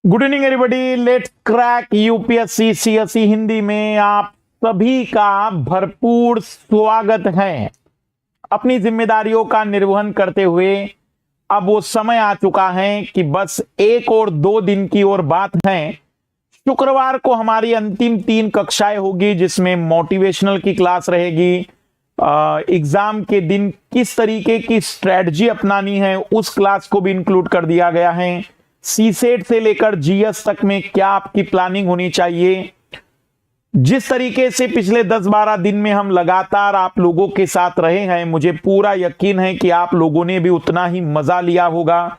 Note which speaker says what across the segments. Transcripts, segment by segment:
Speaker 1: Good evening everybody. Let's crack UPSC CSE Hindi में आप सभी का भरपूर स्वागत है। अपनी जिम्मेदारियों का निर्वहन करते हुए अब वो समय आ चुका है कि बस 1 और 2 दिन की और बात है। शुक्रवार को हमारी अंतिम 3 कक्षाएं होगी, जिसमें मोटिवेशनल की क्लास रहेगी। एग्जाम के दिन किस तरीके की स्ट्रेटजी अपनानी है उस क्लास को भी इंक्लूड कर दिया गया है। सीसेट से लेकर जीएस तक में क्या आपकी प्लानिंग होनी चाहिए। जिस तरीके से पिछले 10-12 दिन में हम लगातार आप लोगों के साथ रहे हैं, मुझे पूरा यकीन है कि आप लोगों ने भी उतना ही मजा लिया होगा,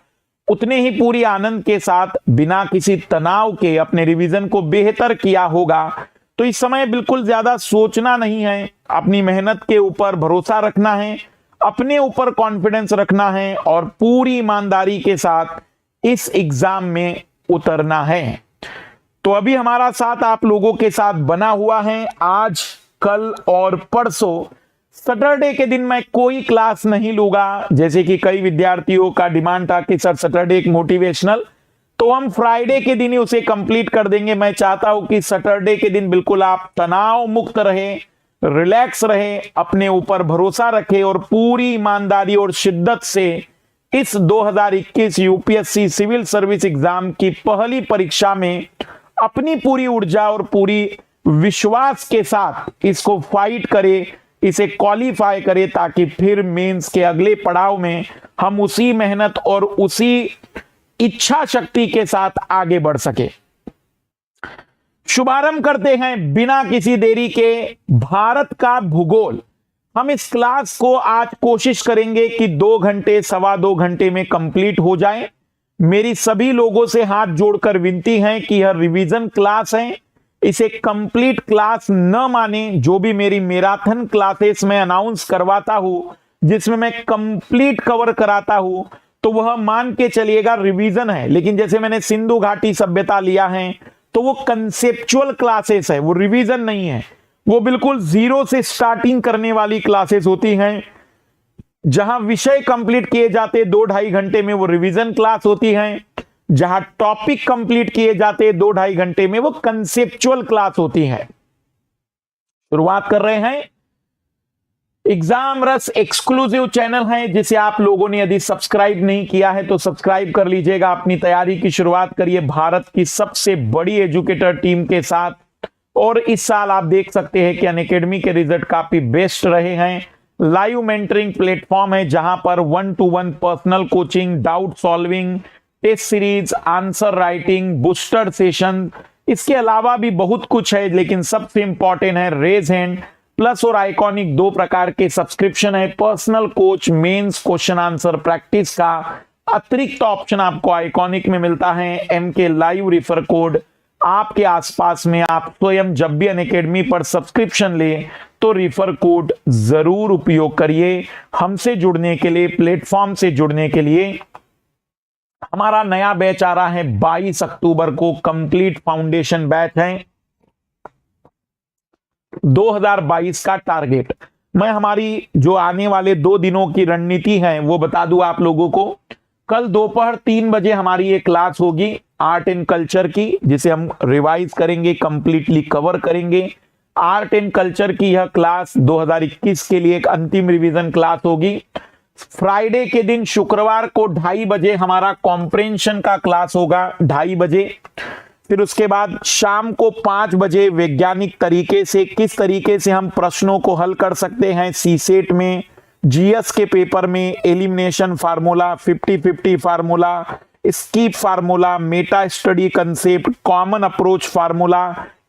Speaker 1: उतने ही पूरी आनंद के साथ बिना किसी तनाव के अपने रिवीजन को बेहतर किया होगा। तो इस समय बिल्कुल ज्यादा सोचना नहीं है, अपनी मेहनत के ऊपर भरोसा रखना है, अपने ऊपर कॉन्फिडेंस रखना है और पूरी ईमानदारी के साथ इस एग्जाम में उतरना है। तो अभी हमारा साथ आप लोगों के साथ बना हुआ है। आज, कल और परसों सैटरडे के दिन मैं कोई क्लास नहीं लूंगा, जैसे कि कई विद्यार्थियों का डिमांड था कि सर सैटरडे एक मोटिवेशनल, तो हम फ्राइडे के दिन ही उसे कंप्लीट कर देंगे। मैं चाहता हूं कि सैटरडे के दिन बिल्कुल आप तनाव मुक्त रहे, रिलैक्स रहे, अपने ऊपर भरोसा रखे और पूरी ईमानदारी और शिद्दत से इस 2021 यूपीएससी सिविल सर्विस एग्जाम की पहली परीक्षा में अपनी पूरी ऊर्जा और पूरी विश्वास के साथ इसको फाइट करे, इसे क्वालिफाई करे, ताकि फिर मेंस के अगले पड़ाव में हम उसी मेहनत और उसी इच्छा शक्ति के साथ आगे बढ़ सके। शुभारंभ करते हैं बिना किसी देरी के भारत का भूगोल। हम इस क्लास को आज कोशिश करेंगे कि 2 घंटे, 2.25 घंटे में कंप्लीट हो जाए। मेरी सभी लोगों से हाथ जोड़कर विनती है कि यह रिवीजन क्लास है, इसे कंप्लीट क्लास न माने। जो भी मेरी मैराथन क्लासेस में अनाउंस करवाता हूं, जिसमें मैं कंप्लीट कवर कराता हूं, तो वह मान के चलिएगा रिवीजन है। लेकिन जैसे मैंने सिंधु घाटी सभ्यता लिया है, तो वो कंसेप्चुअल क्लासेस है, वो रिवीजन नहीं है। वो बिल्कुल जीरो से स्टार्टिंग करने वाली क्लासेस होती हैं, जहां विषय कंप्लीट किए जाते 2-2.5 घंटे में, वो रिवीजन क्लास होती हैं। जहां टॉपिक कंप्लीट किए जाते 2-2.5 घंटे में, वो कंसेप्चुअल क्लास होती है। शुरुआत कर रहे हैं। एग्जाम रस एक्सक्लूसिव चैनल है, जिसे आप लोगों ने यदि सब्सक्राइब नहीं किया है तो सब्सक्राइब कर लीजिएगा। अपनी तैयारी की शुरुआत करिए भारत की सबसे बड़ी एजुकेटर टीम के साथ। और इस साल आप देख सकते हैं कि अनअकैडमी के रिजल्ट काफी बेस्ट रहे हैं। लाइव मेंटरिंग प्लेटफॉर्म है, जहां पर 1-to-1 personal coaching, doubt solving, test series, answer writing, booster session, इसके अलावा भी बहुत कुछ है। लेकिन सबसे इंपॉर्टेंट है रेज हैंड प्लस और आइकॉनिक, 2 प्रकार के सब्सक्रिप्शन है। Personal coach, mains question answer practice का अतिरिक्त ऑप्शन आपको आइकॉनिक में मिलता है। एमके लाइव रिफर कोड आपके आसपास में, आप स्वयं जब भी अनअकैडमी पर सब्सक्रिप्शन ले तो रिफर कोड जरूर उपयोग करिए। हमसे जुड़ने के लिए, प्लेटफॉर्म से जुड़ने के लिए हमारा नया बैच आ रहा है 22 अक्टूबर को, कंप्लीट फाउंडेशन बैच है। 2022 का टारगेट मैं हमारी जो आने वाले 2 दिनों की रणनीति है वो बता दूं आप लोगों को। कल दोपहर 3 बजे हमारी ये क्लास होगी आर्ट एंड कल्चर की, जिसे हम रिवाइज करेंगे, कंप्लीटली कवर करेंगे। आर्ट एंड कल्चर की यह क्लास 2021 के लिए एक अंतिम रिवीजन क्लास होगी। फ्राइडे के दिन, शुक्रवार को 2:30 बजे हमारा कॉम्प्रेंशन का क्लास होगा, 2:30 बजे। फिर उसके बाद शाम को 5 बजे वैज्ञानिक तरीके से किस तरीके से हम प्रश्नों को हल कर सकते हैं सीसेट में, जीएस के पेपर में, elimination formula, 50-50 formula, skip formula, Meta study concept, common approach formula,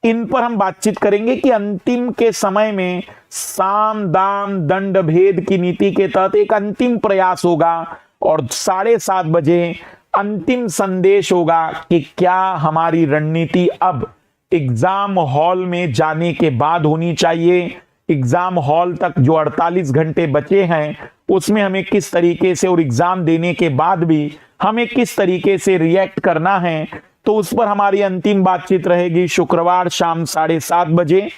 Speaker 1: इन पर हम बातचीत करेंगे कि अंतिम के समय में साम दाम दंड भेद की नीति के तहत एक अंतिम प्रयास होगा और 7:30 बजे अंतिम संदेश होगा कि क्या हमारी रणनीति अब एग्जाम हॉल में जाने के बाद होनी चाहिए। एग्जाम हॉल तक जो 48 घंटे बचे हैं, उसमें हमें किस तरीके से, और एग्जाम देने के बाद भी हमें किस तरीके से रिएक्ट करना है, तो उस पर हमारी अंतिम बातचीत रहेगी शुक्रवार शाम 7:30 बजे।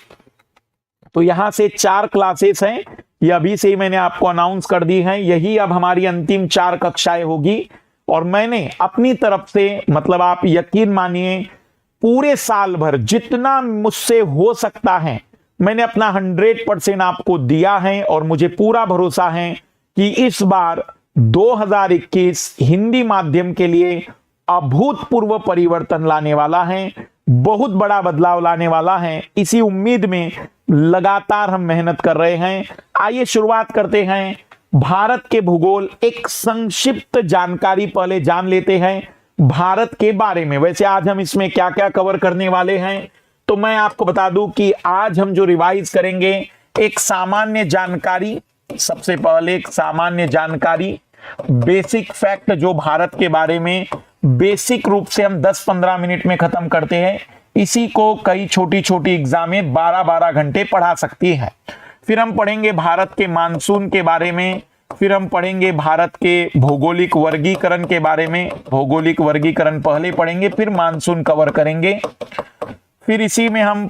Speaker 1: तो यहां से 4 क्लासेस हैं, ये अभी से ही मैंने आपको अनाउंस कर दी हैं। यही अब हमारी अंतिम 4 कक्षाएं होगी और मैंने अपनी तरफ से, मतलब आप यकीन मानिए, पूरे साल भर जितना मुझसे हो सकता है मैंने अपना 100% आपको दिया है। और मुझे पूरा भरोसा है कि इस बार 2021 हिंदी माध्यम के लिए अभूतपूर्व परिवर्तन लाने वाला है, बहुत बड़ा बदलाव लाने वाला है। इसी उम्मीद में लगातार हम मेहनत कर रहे हैं। आइए शुरुआत करते हैं। भारत के भूगोल, एक संक्षिप्त जानकारी पहले जान लेते हैं भारत के बारे में। वैसे आज हम इसमें क्या क्या कवर करने वाले हैं, तो मैं आपको बता दूं कि आज हम जो रिवाइज करेंगे, एक सामान्य जानकारी, सबसे पहले एक सामान्य जानकारी, बेसिक फैक्ट जो भारत के बारे में बेसिक रूप से हम 10-15 मिनट में खत्म करते हैं। इसी को कई छोटी छोटी एग्जामें 12-12 घंटे पढ़ा सकती है। फिर हम पढ़ेंगे भारत के मानसून के बारे में, फिर हम पढ़ेंगे भारत के भौगोलिक वर्गीकरण के बारे में। भौगोलिक वर्गीकरण पहले पढ़ेंगे, फिर मानसून कवर करेंगे। फिर इसी में हम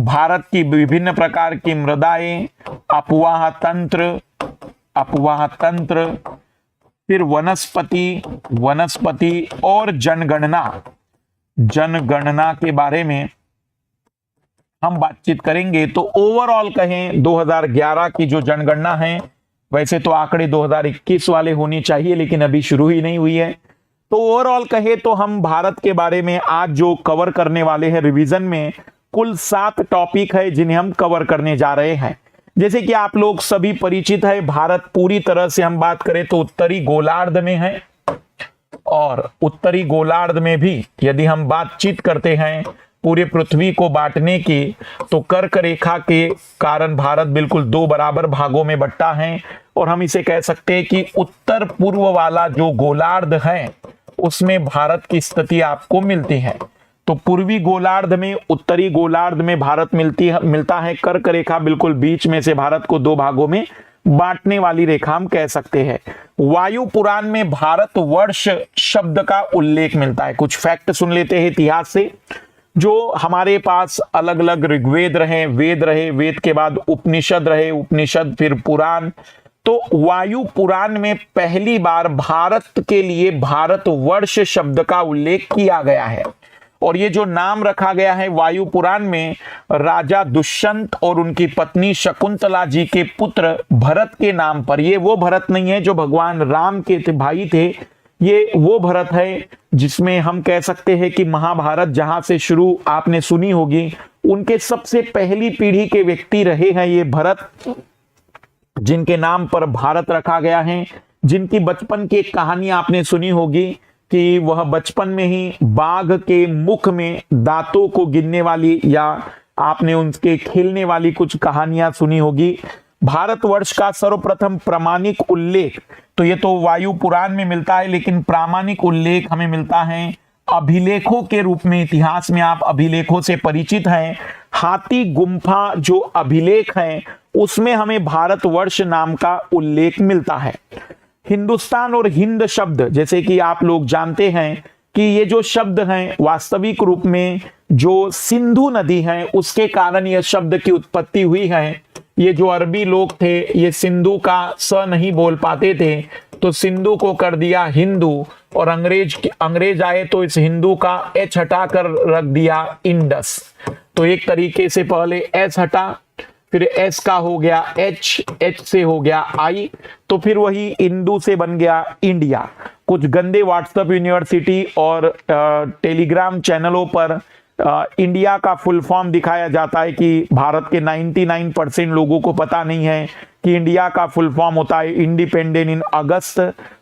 Speaker 1: भारत की विभिन्न प्रकार की मृदाएं, अपवाह तंत्र, फिर वनस्पति और जनगणना के बारे में हम बातचीत करेंगे। तो ओवरऑल कहें 2011 की जो जनगणना है, वैसे तो आंकड़े 2021 वाले होने चाहिए, लेकिन अभी शुरू ही नहीं हुई है। तो ओवरऑल कहे तो हम भारत के बारे में आज जो कवर करने वाले हैं रिवीजन में, कुल 7 टॉपिक है जिन्हें हम कवर करने जा रहे हैं। जैसे कि आप लोग सभी परिचित है, भारत पूरी तरह से हम बात करें तो उत्तरी गोलार्ध में है। और उत्तरी गोलार्ध में भी यदि हम बातचीत करते हैं पूरे पृथ्वी को बांटने की, तो कर्क रेखा के कारण भारत बिल्कुल 2 बराबर भागों में बंटा है। और हम इसे कह सकते हैं कि उत्तर पूर्व वाला जो गोलार्ध है उसमें भारत की स्थिति आपको मिलती है। तो पूर्वी गोलार्ध में, उत्तरी गोलार्ध में भारत मिलता है। कर्क रेखा बिल्कुल बीच में से भारत को 2 भागों में बांटने वाली रेखा हम कह सकते हैं। वायु पुराण में भारतवर्ष शब्द का उल्लेख मिलता है। कुछ फैक्ट सुन लेते हैं इतिहास से। जो हमारे पास अलग अलग ऋग्वेद रहे, वेद के बाद उपनिषद रहे, उपनिषद फिर पुराण। तो वायु पुराण में पहली बार भारत के लिए भारतवर्ष शब्द का उल्लेख किया गया है। और ये जो नाम रखा गया है वायु पुराण में, राजा दुष्यंत और उनकी पत्नी शकुंतला जी के पुत्र भरत के नाम पर। ये वो भरत नहीं है जो भगवान राम के भाई थे, ये वो भरत है जिसमें हम कह सकते हैं कि महाभारत जहां से शुरू आपने सुनी होगी, उनके सबसे पहली पीढ़ी के व्यक्ति रहे हैं ये भरत, जिनके नाम पर भारत रखा गया है। जिनकी बचपन की एक कहानी आपने सुनी होगी कि वह बचपन में ही बाघ के मुख में दांतों को गिनने वाली, या आपने उनके खेलने वाली कुछ कहानियां सुनी होगी। भारतवर्ष का सर्वप्रथम प्रामाणिक उल्लेख, तो ये तो वायु पुराण में मिलता है, लेकिन प्रामाणिक उल्लेख हमें मिलता है अभिलेखों के रूप में। इतिहास में आप अभिलेखों से परिचित हैं। हाथी गुम्फा जो अभिलेख है उसमें हमें भारतवर्ष नाम का उल्लेख मिलता है। हिंदुस्तान और हिंद शब्द, जैसे कि आप लोग जानते हैं कि ये जो शब्द हैं वास्तविक रूप में जो सिंधु नदी है उसके कारण यह शब्द की उत्पत्ति हुई है। ये जो अरबी लोग थे ये सिंधु का स नहीं बोल पाते थे, तो सिंधु को कर दिया हिंदू, और अंग्रेज आए तो इस हिंदू का एच हटा कर रख दिया इंडस। तो एक तरीके से पहले एस हटा, फिर एस का हो गया एच, एच से हो गया आई, तो फिर वही इंदू से बन गया इंडिया। कुछ गंदे व्हाट्सएप यूनिवर्सिटी और टेलीग्राम चैनलों पर इंडिया का फुल फॉर्म दिखाया जाता है कि भारत के 99% लोगों को पता नहीं है कि इंडिया का फुल फॉर्म होता है इंडिपेंडेंट इन अगस्त।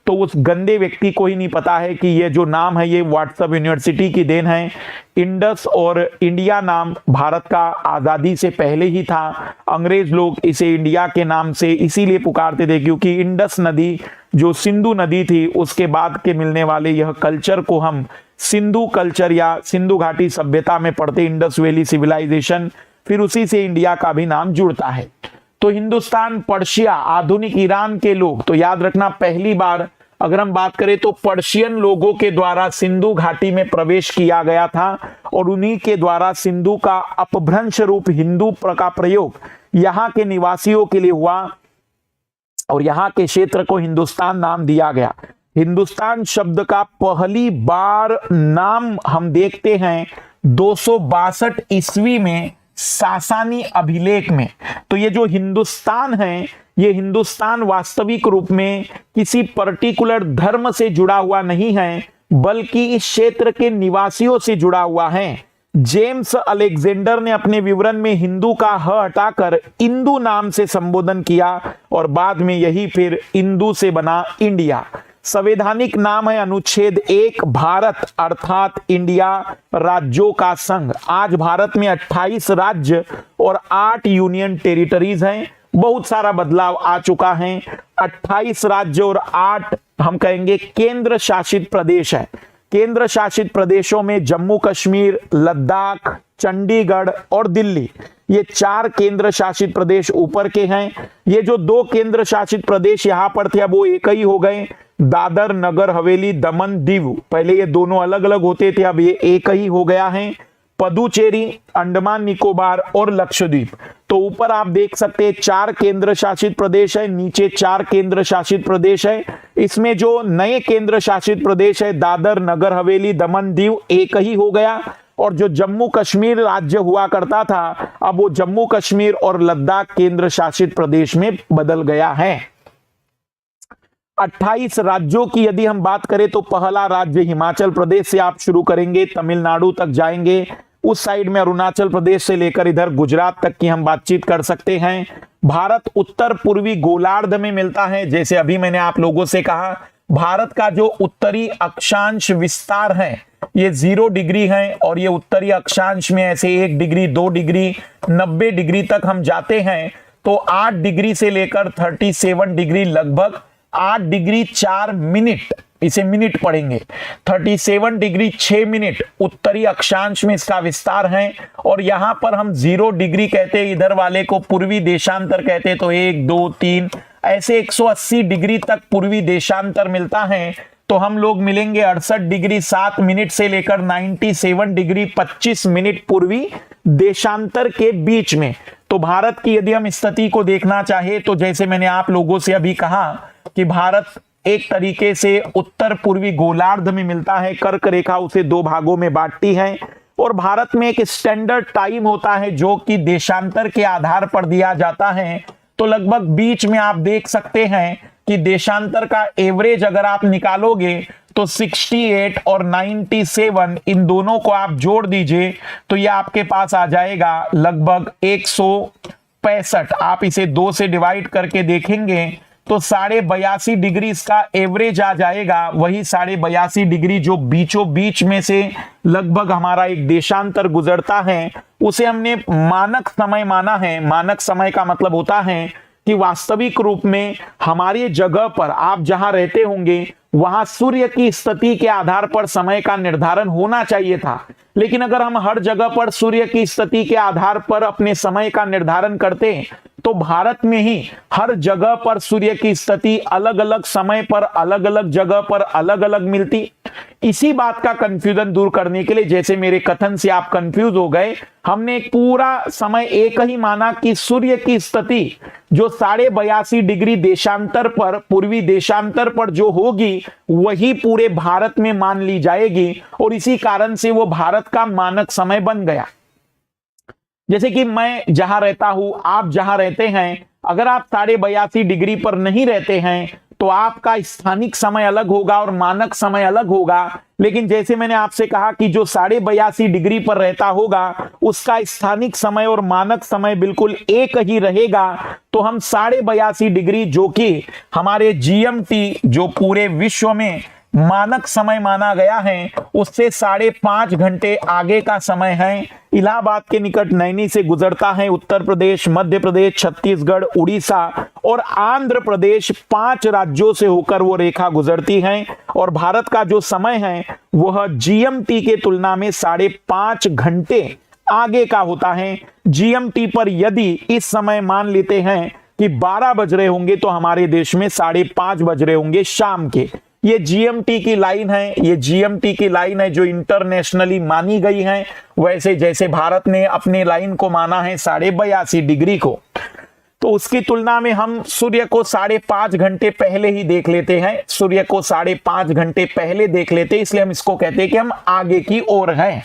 Speaker 1: तो उस गंदे व्यक्ति को ही नहीं पता है कि ये जो नाम है ये व्हाट्सएप यूनिवर्सिटी की देन है। इंडस और इंडिया नाम भारत का आज़ादी से पहले ही था। अंग्रेज लोग इसे इंडिया के नाम से इसीलिए पुकारते थे क्योंकि इंडस नदी जो सिंधु नदी थी उसके बाद के मिलने वाले यह कल्चर को हम सिंधु कल्चर या सिंधु घाटी सभ्यता में पढ़ते, इंडस वैली सिविलाइजेशन, फिर उसी से इंडिया का भी नाम जुड़ता है। तो हिंदुस्तान, पर्शिया, आधुनिक ईरान के लोग, तो याद रखना पहली बार अगर हम बात करें तो पर्शियन लोगों के द्वारा सिंधु घाटी में प्रवेश किया गया था और उन्हीं के द्वारा सिंधु का अपभ्रंश रूप हिंदू का प्रयोग यहाँ के निवासियों के लिए हुआ और यहाँ के क्षेत्र को हिंदुस्तान नाम दिया गया। हिंदुस्तान शब्द का पहली बार नाम हम देखते हैं 262 ईस्वी में सासानी अभिलेख में। तो ये जो हिंदुस्तान है, ये हिंदुस्तान वास्तविक रूप में किसी पर्टिकुलर धर्म से जुड़ा हुआ नहीं है, बल्कि इस क्षेत्र के निवासियों से जुड़ा हुआ है। जेम्स अलेक्जेंडर ने अपने विवरण में हिंदू का ह हटाकर इंदु नाम से संबोधन किया और बाद में यही फिर इंदु से बना इंडिया। संवैधानिक नाम है अनुच्छेद 1 भारत अर्थात इंडिया राज्यों का संघ। आज भारत में 28 राज्य और 8 यूनियन टेरिटरीज हैं। बहुत सारा बदलाव आ चुका है। 28 राज्य और 8 हम कहेंगे केंद्र शासित प्रदेश है। केंद्र शासित प्रदेशों में जम्मू कश्मीर, लद्दाख, चंडीगढ़ और दिल्ली, ये 4 केंद्र शासित प्रदेश ऊपर के हैं। ये जो 2 केंद्र शासित प्रदेश यहां पर थे, अब वो एक ही हो गए, दादर नगर हवेली दमन दीव। पहले ये दोनों अलग अलग होते थे, अब ये एक ही हो गया है। पुदुचेरी, अंडमान निकोबार और लक्षद्वीप। तो ऊपर आप देख सकते हैं 4 केंद्र शासित प्रदेश है, नीचे 4 केंद्र शासित प्रदेश है। इसमें जो नए केंद्र शासित प्रदेश है दादर नगर हवेली दमन दीव, एक ही हो गया। और जो जम्मू कश्मीर राज्य हुआ करता था, अब वो जम्मू कश्मीर और लद्दाख केंद्र शासित प्रदेश में बदल गया है। 28 राज्यों की यदि हम बात करें तो पहला राज्य हिमाचल प्रदेश से आप शुरू करेंगे, तमिलनाडु तक जाएंगे, उस साइड में अरुणाचल प्रदेश से लेकर इधर गुजरात तक की हम बातचीत कर सकते हैं। भारत उत्तर पूर्वी गोलार्ध में मिलता है। जैसे अभी मैंने आप लोगों से कहा, भारत का जो उत्तरी अक्षांश विस्तार है ये 0 डिग्री है और ये उत्तरी अक्षांश में ऐसे 1 डिग्री 2 डिग्री 90 डिग्री तक हम जाते हैं। तो 8 डिग्री से लेकर 37 डिग्री लगभग 8 डिग्री 4 मिनट, इसे मिनट पढ़ेंगे, 37 डिग्री 6 मिनट उत्तरी अक्षांश में इसका विस्तार है। और यहां पर हम 0 डिग्री कहते हैं, इधर वाले को पूर्वी देशांतर कहते हैं। तो 1 2 3 ऐसे 180 डिग्री तक पूर्वी देशांतर मिलता है। तो हम लोग मिलेंगे 68 डिग्री 7 मिनट से लेकर 97 डिग्री 25 मिनट पूर्वी देशांतर के बीच में। तो भारत की यदि हम स्थिति को देखना चाहे तो जैसे मैंने आप लोगों से अभी कहा कि भारत एक तरीके से उत्तर पूर्वी गोलार्ध में मिलता है। कर्क रेखा उसे 2 भागों में बांटती है और भारत में एक स्टैंडर्ड टाइम होता है जो कि देशांतर के आधार पर दिया जाता है। तो लगभग बीच में आप देख सकते हैं कि देशांतर का एवरेज अगर आप निकालोगे तो 68 और 97, इन दोनों को आप जोड़ दीजिए तो ये आपके पास आ जाएगा लगभग 165। आप इसे 2 से डिवाइड करके देखेंगे तो 82.5 डिग्री इसका एवरेज आ जाएगा। वही 82.5 डिग्री जो बीचों बीच में से लगभग हमारा एक देशांतर गुजरता है, उसे हमने मानक समय माना है। मानक समय का मतलब होता है कि वास्तविक रूप में हमारी जगह पर आप जहां रहते होंगे वहां सूर्य की स्थिति के आधार पर समय का निर्धारण होना चाहिए था। लेकिन अगर हम हर जगह पर सूर्य की स्थिति के आधार पर अपने समय का निर्धारण करते तो भारत में ही हर जगह पर सूर्य की स्थिति अलग अलग समय पर अलग अलग जगह पर अलग अलग मिलती। इसी बात का कंफ्यूजन दूर करने के लिए, जैसे मेरे कथन से आप कंफ्यूज हो गए, हमने पूरा समय एक ही माना कि सूर्य की स्थिति जो 82.5 डिग्री देशांतर पर पूर्वी देशांतर पर जो होगी वही पूरे भारत में मान ली जाएगी और इसी कारण से वो भारत का मानक समय बन गया। जैसे कि मैं जहां रहता हूं, आप जहां रहते हैं, अगर आप 82.5 डिग्री पर नहीं रहते हैं तो आपका स्थानिक समय अलग होगा और मानक समय अलग होगा। लेकिन जैसे मैंने आपसे कहा कि जो 82.5 डिग्री पर रहता होगा उसका स्थानिक समय और मानक समय बिल्कुल एक ही रहेगा। तो हम 82.5 डिग्री जो कि हमारे जीएमटी जो पूरे विश्व में मानक समय माना गया है उससे 5.5 घंटे आगे का समय है। इलाहाबाद के निकट नैनी से गुजरता है उत्तर प्रदेश, मध्य प्रदेश, छत्तीसगढ़, उड़ीसा और आंध्र प्रदेश, 5 राज्यों से होकर वो रेखा गुजरती है। और भारत का जो समय है वह जीएमटी के तुलना में 5.5 घंटे आगे का होता है। जीएमटी पर यदि इस समय मान लेते हैं कि 12 बज रहे होंगे तो हमारे देश में 5:30 बज रहे होंगे शाम के। ये जीएमटी की लाइन है, ये जीएमटी की लाइन है जो इंटरनेशनली मानी गई है। वैसे जैसे भारत ने अपने लाइन को माना है 82.5 डिग्री को। तो उसकी तुलना में हम सूर्य को 5.5 घंटे पहले ही देख लेते हैं, सूर्य को 5.5 घंटे पहले देख लेते हैं, इसलिए हम इसको कहते हैं कि हम आगे की ओर हैं।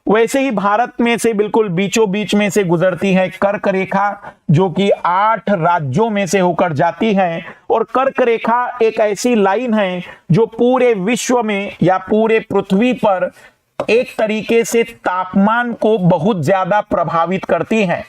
Speaker 1: वैसे ही भारत में से बिल्कुल बीचों बीच में से गुजरती है कर्क रेखा, जो कि 8 राज्यों में से होकर जाती है। और कर्क रेखा एक ऐसी लाइन है जो पूरे विश्व में या पूरे पृथ्वी पर एक तरीके से तापमान को बहुत ज्यादा प्रभावित करती है।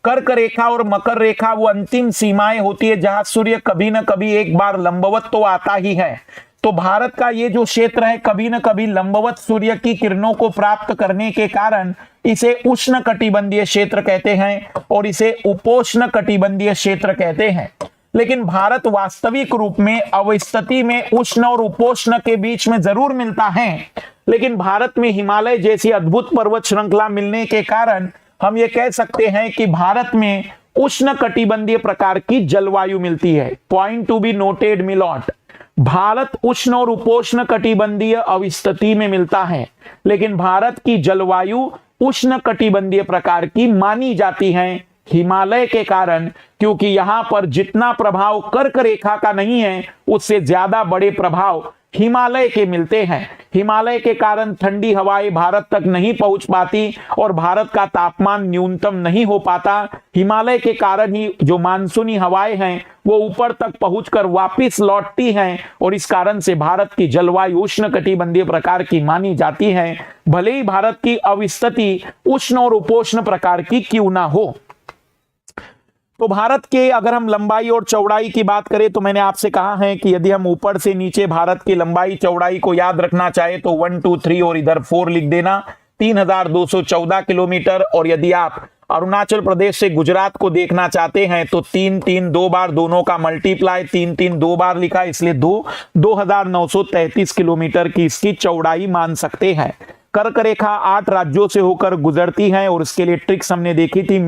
Speaker 1: कर्क रेखा और मकर रेखा वो अंतिम सीमाएं होती है जहां सूर्य कभी न कभी एक बार लंबवत तो आता ही है। तो भारत का ये जो क्षेत्र है कभी न कभी लंबवत सूर्य की किरणों को प्राप्त करने के कारण इसे उष्ण कटिबंधीय क्षेत्र कहते हैं और इसे उपोष्ण कटिबंधीय क्षेत्र कहते हैं। लेकिन भारत वास्तविक रूप में अवस्थिति में उष्ण और उपोष्ण के बीच में जरूर मिलता है, लेकिन भारत में हिमालय जैसी अद्भुत पर्वत श्रृंखला मिलने के कारण हम ये कह सकते हैं कि भारत में उष्ण कटिबंधीय प्रकार की जलवायु मिलती है। Point to be noted मिलॉट, Bharat उष्ण और उपोष्ण कटिबंधीय अवस्थिति में मिलता है, लेकिन भारत की जलवायु उष्ण कटिबंधीय प्रकार की मानी जाती है हिमालय के कारण, क्योंकि यहां पर जितना प्रभाव कर्क रेखा का नहीं है उससे ज्यादा बड़े प्रभाव हिमालय के मिलते हैं। हिमालय के कारण ठंडी हवाएं भारत तक नहीं पहुंच पाती और भारत का तापमान न्यूनतम नहीं हो पाता। हिमालय के कारण ही जो मानसूनी हवाएं हैं वो ऊपर तक पहुंचकर वापस लौटती हैं और इस कारण से भारत की जलवायु उष्ण कटिबंधीय प्रकार की मानी जाती है, भले ही भारत की अवस्थिति उष्ण और उपोष्ण प्रकार की क्यों ना हो। तो भारत के अगर हम लंबाई और चौड़ाई की बात करें तो मैंने आपसे कहा है कि यदि हम ऊपर से नीचे भारत की लंबाई चौड़ाई को याद रखना चाहे तो 1 2 3 और इधर 4 लिख देना, 3214 किलोमीटर। और यदि आप अरुणाचल प्रदेश से गुजरात को देखना चाहते हैं तो 3 3 2 बार दोनों का मल्टीप्लाई 3 3 2 बार लिखा, इसलिए 2933 किलोमीटर की इसकी चौड़ाई मान सकते हैं। कर्क रेखा 8 राज्यों से होकर गुजरती है और इसके लिए ट्रिक्स हमने देखी थी।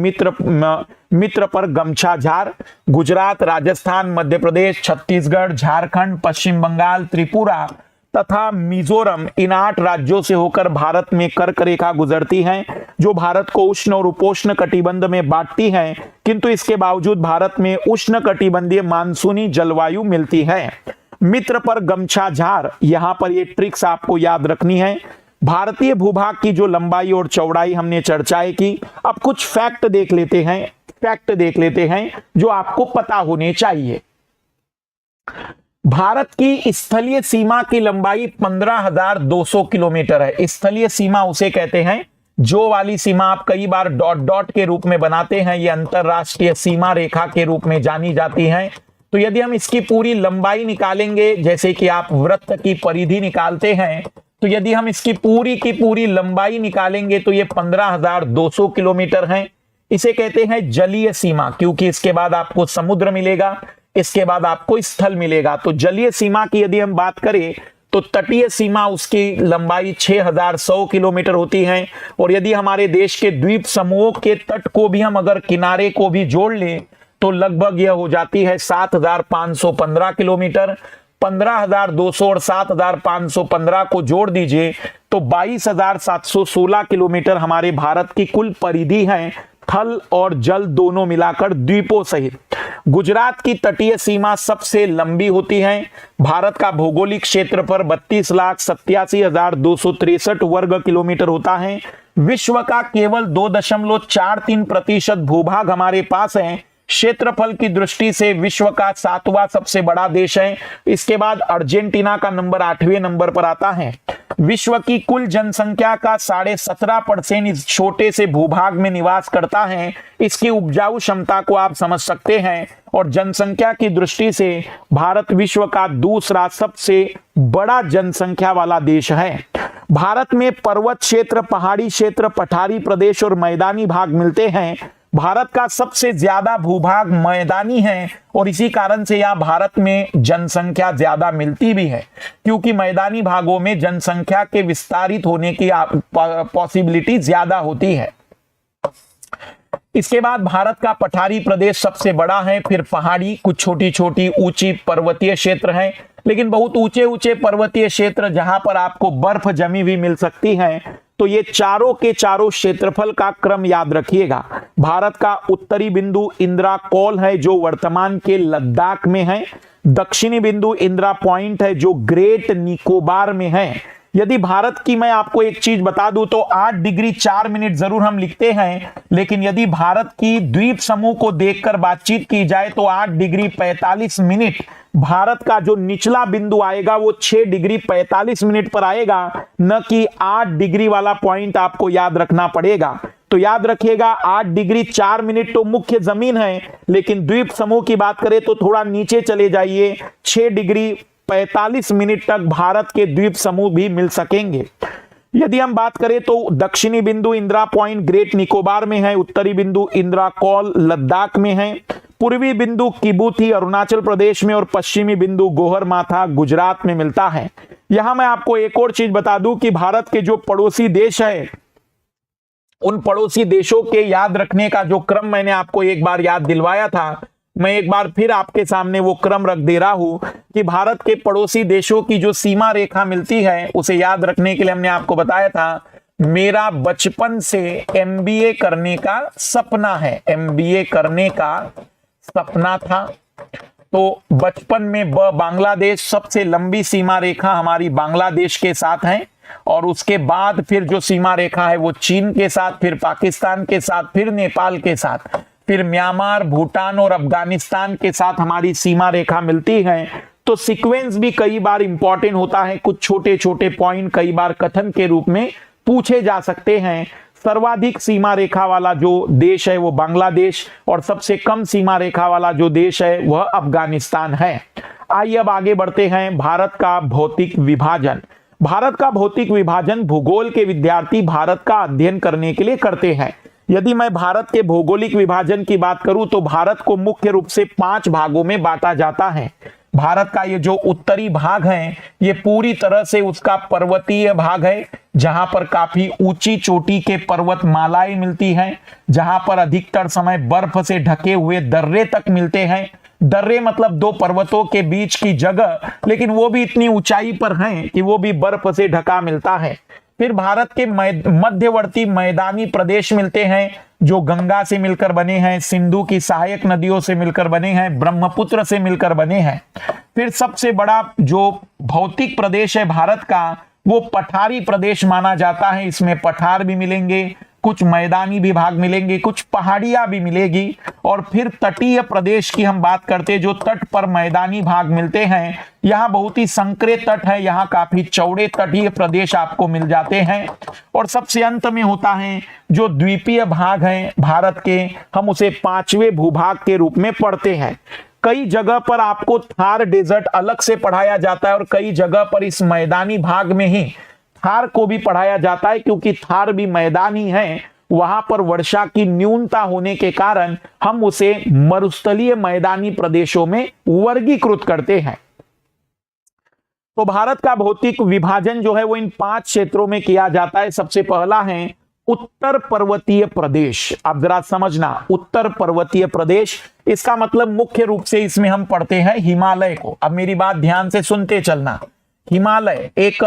Speaker 1: मित्र पर गमछा झार, गुजरात, राजस्थान, मध्य प्रदेश, छत्तीसगढ़, झारखंड, पश्चिम बंगाल, त्रिपुरा तथा मिजोरम, इन 8 राज्यों से होकर भारत में कर्क रेखा गुजरती है जो भारत को उष्ण और उपोष्ण कटिबंध में बांटती है, किंतु इसके बावजूद भारत में उष्ण कटिबंधीय मानसूनी जलवायु मिलती है। मित्र पर गमछा झार, यहां पर ये ट्रिक्स आपको याद रखनी है। भारतीय भूभाग की जो लंबाई और चौड़ाई हमने चर्चाएं की, अब कुछ फैक्ट देख लेते हैं जो आपको पता होने चाहिए। भारत की स्थलीय सीमा की लंबाई 15,200 किलोमीटर है। स्थलीय सीमा उसे कहते हैं जो वाली सीमा आप कई बार डॉट डॉट के रूप में बनाते हैं, ये अंतरराष्ट्रीय सीमा रेखा के रूप में जानी जाती है। तो यदि हम इसकी पूरी लंबाई निकालेंगे, जैसे कि आप वृत्त की परिधि निकालते हैं, तो यदि हम इसकी पूरी लंबाई निकालेंगे तो ये 15,200 किलोमीटर है। इसे कहते हैं जलीय सीमा, क्योंकि इसके बाद आपको समुद्र मिलेगा, इसके बाद आपको स्थल मिलेगा। तो जलीय सीमा की यदि हम बात करें तो तटीय सीमा उसकी लंबाई 6,100 किलोमीटर होती है। और यदि हमारे देश के द्वीप समूहों के तट को भी हम अगर किनारे को भी जोड़ लें तो लगभग यह हो जाती है 7,515 किलोमीटर। 15,200 और 7,515 को जोड़ दीजिए तो 22,716 किलोमीटर हमारे भारत की कुल परिधि है, थल और जल दोनों मिलाकर द्वीपों सहित। गुजरात की तटीय सीमा सबसे लंबी होती है। भारत का भौगोलिक क्षेत्र पर 32,87,263 वर्ग किलोमीटर होता है। विश्व का केवल 2.43% भूभाग हमारे पास है। क्षेत्रफल की दृष्टि से विश्व का 7वां सबसे बड़ा देश है। इसके बाद अर्जेंटीना का नंबर 8वें नंबर पर आता है। विश्व की कुल जनसंख्या का 17.5% इस छोटे से भूभाग में निवास करता है। इसकी उपजाऊ क्षमता को आप समझ सकते हैं और जनसंख्या की दृष्टि से भारत विश्व का दूसरा सबसे बड़ा जनसंख्या वाला देश है। भारत में पर्वत क्षेत्र, पहाड़ी क्षेत्र, पठारी प्रदेश और मैदानी भाग मिलते हैं। भारत का सबसे ज्यादा भूभाग मैदानी है और इसी कारण से यहां भारत में जनसंख्या ज्यादा मिलती भी है, क्योंकि मैदानी भागों में जनसंख्या के विस्तारित होने की पॉसिबिलिटी ज्यादा होती है। इसके बाद भारत का पठारी प्रदेश सबसे बड़ा है, फिर पहाड़ी, कुछ छोटी छोटी ऊंची पर्वतीय क्षेत्र हैं, लेकिन बहुत ऊंचे ऊंचे पर्वतीय क्षेत्र जहां पर आपको बर्फ जमी हुई मिल सकती है तो ये चारों के चारों क्षेत्रफल का क्रम याद रखिएगा। भारत का उत्तरी बिंदु इंदिरा कॉल है जो वर्तमान के लद्दाख में है। दक्षिणी बिंदु इंदिरा पॉइंट है जो ग्रेट निकोबार में है। यदि भारत की मैं आपको एक चीज बता दूं तो 8 डिग्री 4 मिनट जरूर हम लिखते हैं, लेकिन यदि भारत की द्वीप समूह को देखकर बातचीत की जाए तो 8 डिग्री 45 मिनट भारत का जो निचला बिंदु आएगा वो 6 डिग्री 45 मिनट पर आएगा, न कि 8 डिग्री वाला पॉइंट आपको याद रखना पड़ेगा। तो याद रखिएगा 8 डिग्री 4 मिनट तो मुख्य जमीन है, लेकिन द्वीप समूह की बात करें तो थोड़ा नीचे चले जाइए, 6 डिग्री 45 मिनट तक भारत के द्वीप समूह भी मिल सकेंगे। यदि हम बात करें तो दक्षिणी बिंदु इंदिरा पॉइंट ग्रेट निकोबार में है, उत्तरी बिंदु इंदिरा कॉल लद्दाख में है, पूर्वी बिंदु किबू थी अरुणाचल प्रदेश में और पश्चिमी बिंदु गोहर माथा गुजरात में मिलता है। यहां मैं आपको एक और चीज बता दूं कि भारत के जो पड़ोसी देश है उन पड़ोसी देशों के याद रखने का जो क्रम मैंने आपको एक बार याद दिलवाया था, मैं एक बार फिर आपके सामने वो क्रम रख दे रहा हूं कि भारत के पड़ोसी देशों की जो सीमा रेखा मिलती है उसे याद रखने के लिए हमने आपको बताया था मेरा बचपन से एमबीए करने का सपना है, एमबीए करने का सपना था। तो बचपन में बांग्लादेश सबसे लंबी सीमा रेखा हमारी बांग्लादेश के साथ है, और उसके बाद फिर जो सीमा रेखा है वो चीन के साथ, फिर पाकिस्तान के साथ, फिर नेपाल के साथ, फिर म्यांमार, भूटान और अफगानिस्तान के साथ हमारी सीमा रेखा मिलती है। तो सीक्वेंस भी कई बार इंपॉर्टेंट होता है, कुछ छोटे छोटे पॉइंट कई बार कथन के रूप में पूछे जा सकते हैं। सर्वाधिक सीमा रेखा वाला जो देश है वो बांग्लादेश, और सबसे कम सीमा रेखा वाला जो देश है वह अफगानिस्तान है। आइए अब आगे बढ़ते हैं। भारत का भौतिक विभाजन। भारत का भौतिक विभाजन भूगोल के विद्यार्थी भारत का अध्ययन करने के लिए करते हैं। यदि मैं भारत के भौगोलिक विभाजन की बात करूं तो भारत को मुख्य रूप से 5 भागों में बांटा जाता है। भारत का ये जो उत्तरी भाग है ये पूरी तरह से उसका पर्वतीय भाग है, जहां पर काफी ऊंची चोटी के पर्वतमालाएं मिलती हैं, जहां पर अधिकतर समय बर्फ से ढके हुए दर्रे तक मिलते हैं। दर्रे मतलब 2 पर्वतों के बीच की जगह, लेकिन वो भी इतनी ऊंचाई पर हैं कि वो भी बर्फ से ढका मिलता है। फिर भारत के मध्यवर्ती मैदानी प्रदेश मिलते हैं जो गंगा से मिलकर बने हैं, सिंधु की सहायक नदियों से मिलकर बने हैं, ब्रह्मपुत्र से मिलकर बने हैं। फिर सबसे बड़ा जो भौतिक प्रदेश है भारत का वो पठारी प्रदेश माना जाता है। इसमें पठार भी मिलेंगे, कुछ मैदानी भी भाग मिलेंगे, कुछ पहाड़ियां भी मिलेगी। और फिर तटीय प्रदेश की हम बात करते हैं, जो तट पर मैदानी भाग मिलते हैं। यहाँ बहुत ही संकरे तट है, यहाँ काफी चौड़े तटीय प्रदेश आपको मिल जाते हैं। और सबसे अंत में होता है जो द्वीपीय भाग है भारत के, हम उसे 5वें भूभाग के रूप में पढ़ते हैं। कई जगह पर आपको थार डेजर्ट अलग से पढ़ाया जाता है और कई जगह पर इस मैदानी भाग में ही थार को भी पढ़ाया जाता है, क्योंकि थार भी मैदान ही है। वहां पर वर्षा की न्यूनता होने के कारण हम उसे मरुस्थलीय मैदानी प्रदेशों में वर्गीकृत करते हैं। तो भारत का भौतिक विभाजन जो है वो इन 5 क्षेत्रों में किया जाता है। सबसे पहला है उत्तर पर्वतीय प्रदेश। अब जरा समझना, उत्तर पर्वतीय प्रदेश, इसका मतलब मुख्य रूप से इसमें हम पढ़ते हैं हिमालय को। अब मेरी बात ध्यान से सुनते चलना। हिमालय एक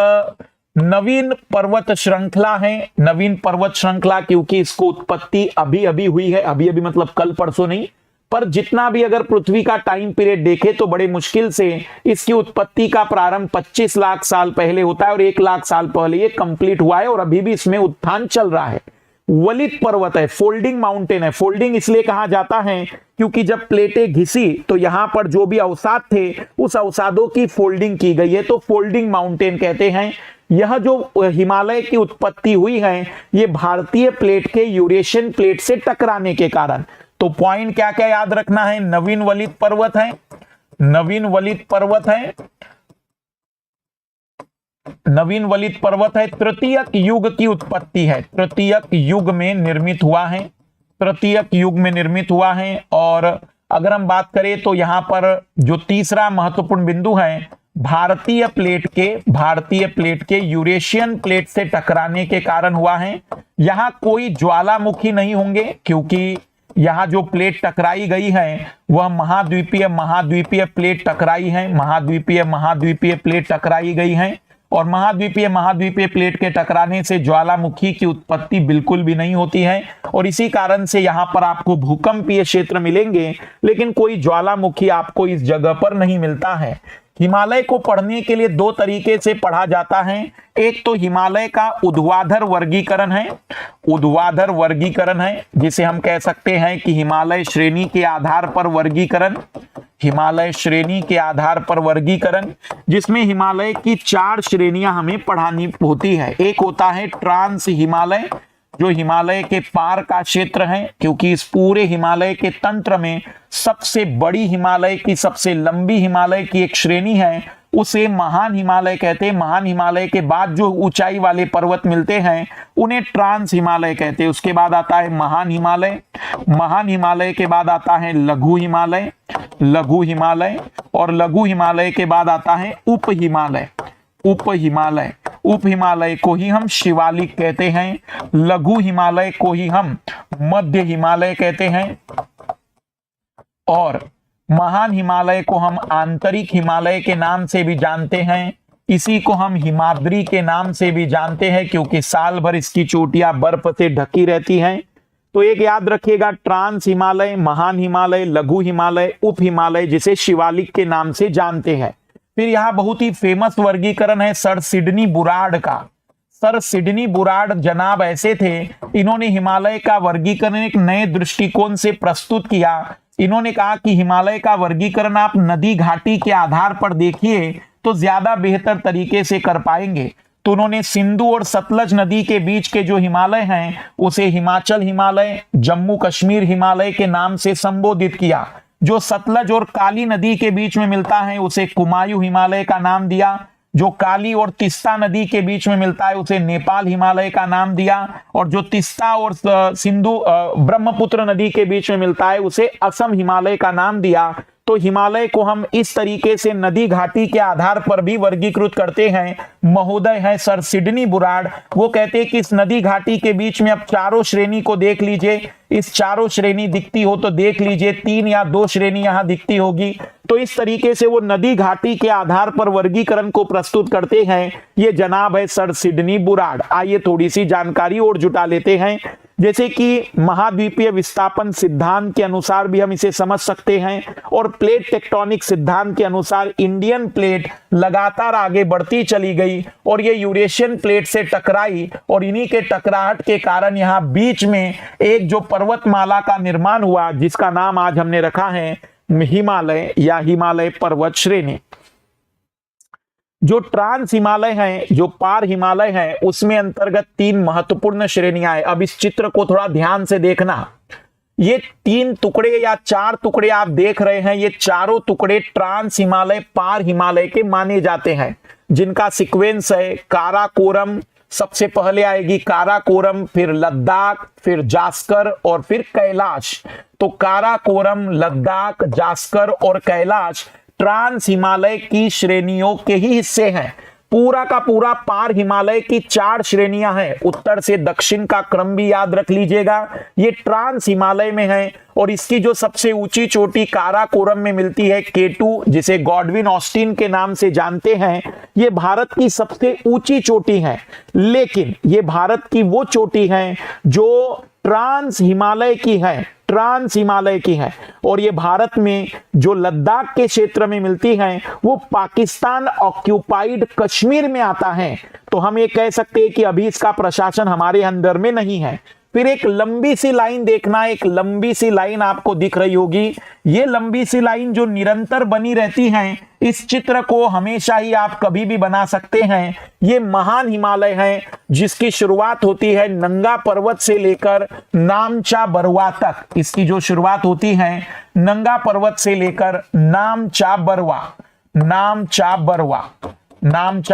Speaker 1: नवीन पर्वत श्रृंखला है। नवीन पर्वत श्रृंखला क्योंकि इसको उत्पत्ति अभी अभी हुई है, अभी अभी मतलब कल परसों नहीं, पर जितना भी अगर पृथ्वी का टाइम पीरियड देखे तो बड़े मुश्किल से इसकी उत्पत्ति का प्रारंभ 25 लाख साल पहले होता है और 1 लाख साल पहले ये कंप्लीट हुआ है और अभी भी इसमें उत्थान चल रहा है। वलित पर्वत है, फोल्डिंग माउंटेन है। फोल्डिंग इसलिए कहा जाता है क्योंकि जब प्लेटें घिसी तो यहां पर जो भी अवसाद थे उस अवसादों की फोल्डिंग की गई है, तो फोल्डिंग माउंटेन कहते हैं। यह जो हिमालय की उत्पत्ति हुई है ये भारतीय प्लेट के यूरेशियन प्लेट से टकराने के कारण। तो पॉइंट क्या क्या याद रखना है? नवीन वलित पर्वत है, नवीन वलित पर्वत है, नवीन वलित पर्वत है। तृतीयक युग की उत्पत्ति है, तृतीयक युग में निर्मित हुआ है, तृतीयक युग में निर्मित हुआ है। और अगर हम बात करें तो यहां पर जो तीसरा महत्वपूर्ण बिंदु है भारतीय प्लेट के यूरेशियन प्लेट से टकराने के कारण हुआ है। यहां कोई ज्वालामुखी नहीं होंगे क्योंकि यहां जो प्लेट टकराई गई है वह महाद्वीपीय प्लेट टकराई है, महाद्वीपीय प्लेट टकराई गई है। और महाद्वीपीय प्लेट के टकराने से ज्वालामुखी की उत्पत्ति बिल्कुल भी नहीं होती है और इसी कारण से यहां पर आपको भूकंपीय क्षेत्र मिलेंगे, लेकिन कोई ज्वालामुखी आपको इस जगह पर नहीं मिलता है। हिमालय को पढ़ने के लिए दो तरीके से पढ़ा जाता है। एक तो हिमालय का ऊर्ध्वाधर वर्गीकरण है, जिसे हम कह सकते हैं कि हिमालय श्रेणी के आधार पर वर्गीकरण, जिसमें हिमालय की 4 श्रेणियां हमें पढ़ानी होती है। एक होता है ट्रांस हिमालय, जो हिमालय के पार का क्षेत्र है, क्योंकि इस पूरे हिमालय के तंत्र में सबसे बड़ी हिमालय की, सबसे लंबी हिमालय की एक श्रेणी है, उसे महान हिमालय कहते हैं। महान हिमालय के बाद जो ऊंचाई वाले पर्वत मिलते हैं उन्हें ट्रांस हिमालय कहते हैं। उसके बाद आता है महान हिमालय के बाद आता है लघु हिमालय, और लघु हिमालय के बाद आता है उप हिमालय को ही हम शिवालिक कहते हैं, लघु हिमालय को ही हम मध्य हिमालय कहते हैं, और महान हिमालय को हम आंतरिक हिमालय के नाम से भी जानते हैं। इसी को हम हिमाद्री के नाम से भी जानते हैं, क्योंकि साल भर इसकी चोटियां बर्फ से ढकी रहती हैं। तो एक याद रखिएगा, ट्रांस हिमालय, महान हिमालय, लघु हिमालय, उप हिमालय, जिसे शिवालिक के नाम से जानते हैं। फिर यहाँ बहुत ही फेमस वर्गीकरण है सर सिडनी बुराड़ का। सर सिडनी बुराड़ जनाब ऐसे थे, इन्होंने हिमालय का वर्गीकरण एक नए दृष्टिकोण से प्रस्तुत किया। इन्होंने कहा कि हिमालय का वर्गीकरण आप नदी घाटी के आधार पर देखिए तो ज्यादा बेहतर तरीके से कर पाएंगे। तो उन्होंने सिंधु और सतलज नदी के बीच के जो हिमालय हैं उसे हिमाचल हिमालय, जम्मू कश्मीर हिमालय के नाम से संबोधित किया। जो सतलज और काली नदी के बीच में मिलता है उसे कुमायूं हिमालय का नाम दिया। जो काली और तिस्ता नदी के बीच में मिलता है उसे नेपाल हिमालय का नाम दिया, और जो तिस्ता और सिंधु ब्रह्मपुत्र नदी के बीच में मिलता है उसे असम हिमालय का नाम दिया। तो हिमालय को हम इस तरीके से नदी घाटी के आधार पर भी वर्गीकृत करते हैं। महोदय है सर सिडनी बुराड़, वो कहते हैं कि इस नदी घाटी के बीच में अब चारों श्रेणी को देख लीजिए, इस चारों श्रेणी दिखती हो तो देख लीजिए, 3 या 2 श्रेणी यहां दिखती होगी। तो इस तरीके से वो नदी घाटी के आधार पर वर्गीकरण को प्रस्तुत करते हैं। ये जनाब है सर सिडनी बुराड़। आइए थोड़ी सी जानकारी और जुटा लेते हैं, जैसे कि महाद्वीपीय विस्थापन सिद्धांत के अनुसार भी हम इसे समझ सकते हैं, और प्लेट टेक्टोनिक सिद्धांत के अनुसार इंडियन प्लेट लगातार आगे बढ़ती चली गई और ये यूरेशियन प्लेट से टकराई, और इन्हीं के टकराहट के कारण यहाँ बीच में एक जो पर्वतमाला का निर्माण हुआ, जिसका नाम आज हमने रखा है हिमालय या हिमालय पर्वत श्रेणी। जो ट्रांस हिमालय है, जो पार हिमालय है, उसमें अंतर्गत 3 महत्वपूर्ण श्रेणियां हैं। अब इस चित्र को थोड़ा ध्यान से देखना। ये 3 टुकड़े या 4 टुकड़े आप देख रहे हैं, ये चारों टुकड़े ट्रांस हिमालय पार हिमालय के माने जाते हैं, जिनका सीक्वेंस है काराकोरम, सबसे पहले आएगी काराकोरम, फिर लद्दाख, फिर जास्कर और फिर कैलाश। तो काराकोरम, लद्दाख, जास्कर और कैलाश ट्रांस हिमालय की श्रेणियों के ही हिस्से हैं। पूरा का पूरा पार हिमालय की 4 श्रेणियां हैं। उत्तर से दक्षिण का क्रम भी याद रख लीजिएगा, ये ट्रांस हिमालय में है। और इसकी जो सबसे ऊंची चोटी काराकोरम में मिलती है, K2, जिसे गॉडविन ऑस्टिन के नाम से जानते हैं, ये भारत की सबसे ऊंची चोटी है। लेकिन ये भारत की वो चोटी है जो ट्रांस हिमालय की है, ट्रांस हिमालय की है। और ये भारत में जो लद्दाख के क्षेत्र में मिलती है वो पाकिस्तान ऑक्यूपाइड कश्मीर में आता है। तो हम ये कह सकते हैं कि अभी इसका प्रशासन हमारे अंदर में नहीं है। फिर एक लंबी सी लाइन देखना, एक लंबी सी लाइन आपको दिख रही होगी। ये लंबी सी लाइन जो निरंतर बनी रहती है, इस चित्र को हमेशा ही आप कभी भी बना सकते हैं। ये महान हिमालय है, जिसकी शुरुआत होती है नंगा पर्वत से लेकर नामचा बरवा तक। इसकी जो शुरुआत होती है नंगा पर्वत से लेकर नामचा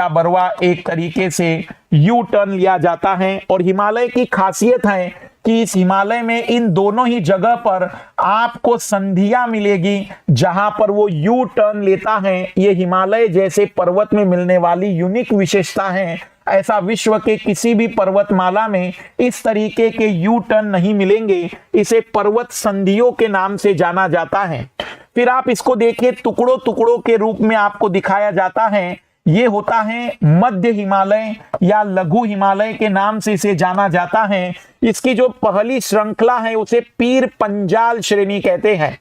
Speaker 1: बरवा एक तरीके से यू टर्न लिया जाता है। और हिमालय की खासियत है कि इस हिमालय में इन दोनों ही जगह पर आपको संधियां मिलेगी, जहां पर वो यू टर्न लेता है। ये हिमालय जैसे पर्वत में मिलने वाली यूनिक विशेषता है। ऐसा विश्व के किसी भी पर्वतमाला में इस तरीके के यू टर्न नहीं मिलेंगे। इसे पर्वत संधियों के नाम से जाना जाता है। फिर आप इसको देखिए, टुकड़ों टुकड़ों के रूप में आपको दिखाया जाता है। ये होता है मध्य हिमालय या लघु हिमालय के नाम से इसे जाना जाता है। इसकी जो पहली श्रृंखला है उसे पीर पंजाल श्रेणी कहते हैं।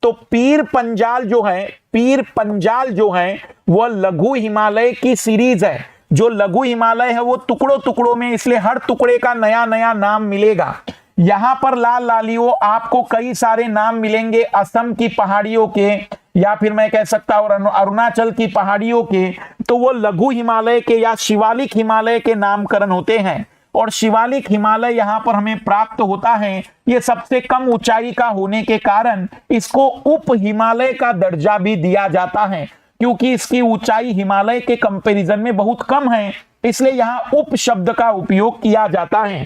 Speaker 1: तो पीर पंजाल जो है वह लघु हिमालय की सीरीज है। जो लघु हिमालय है वो टुकड़ों टुकड़ों में, इसलिए हर टुकड़े का नया नया नाम मिलेगा। यहां पर लाल लालियों आपको कई सारे नाम मिलेंगे असम की पहाड़ियों के, या फिर मैं कह सकता हूं अरुणाचल की पहाड़ियों के। तो वो लघु हिमालय के या शिवालिक हिमालय के नामकरण होते हैं। और शिवालिक हिमालय यहां पर हमें प्राप्त होता है। ये सबसे कम ऊंचाई का होने के कारण इसको उप हिमालय का दर्जा भी दिया जाता है, क्योंकि इसकी ऊंचाई हिमालय के कंपैरिजन में बहुत कम है, इसलिए यहां उप शब्द का उपयोग किया जाता है।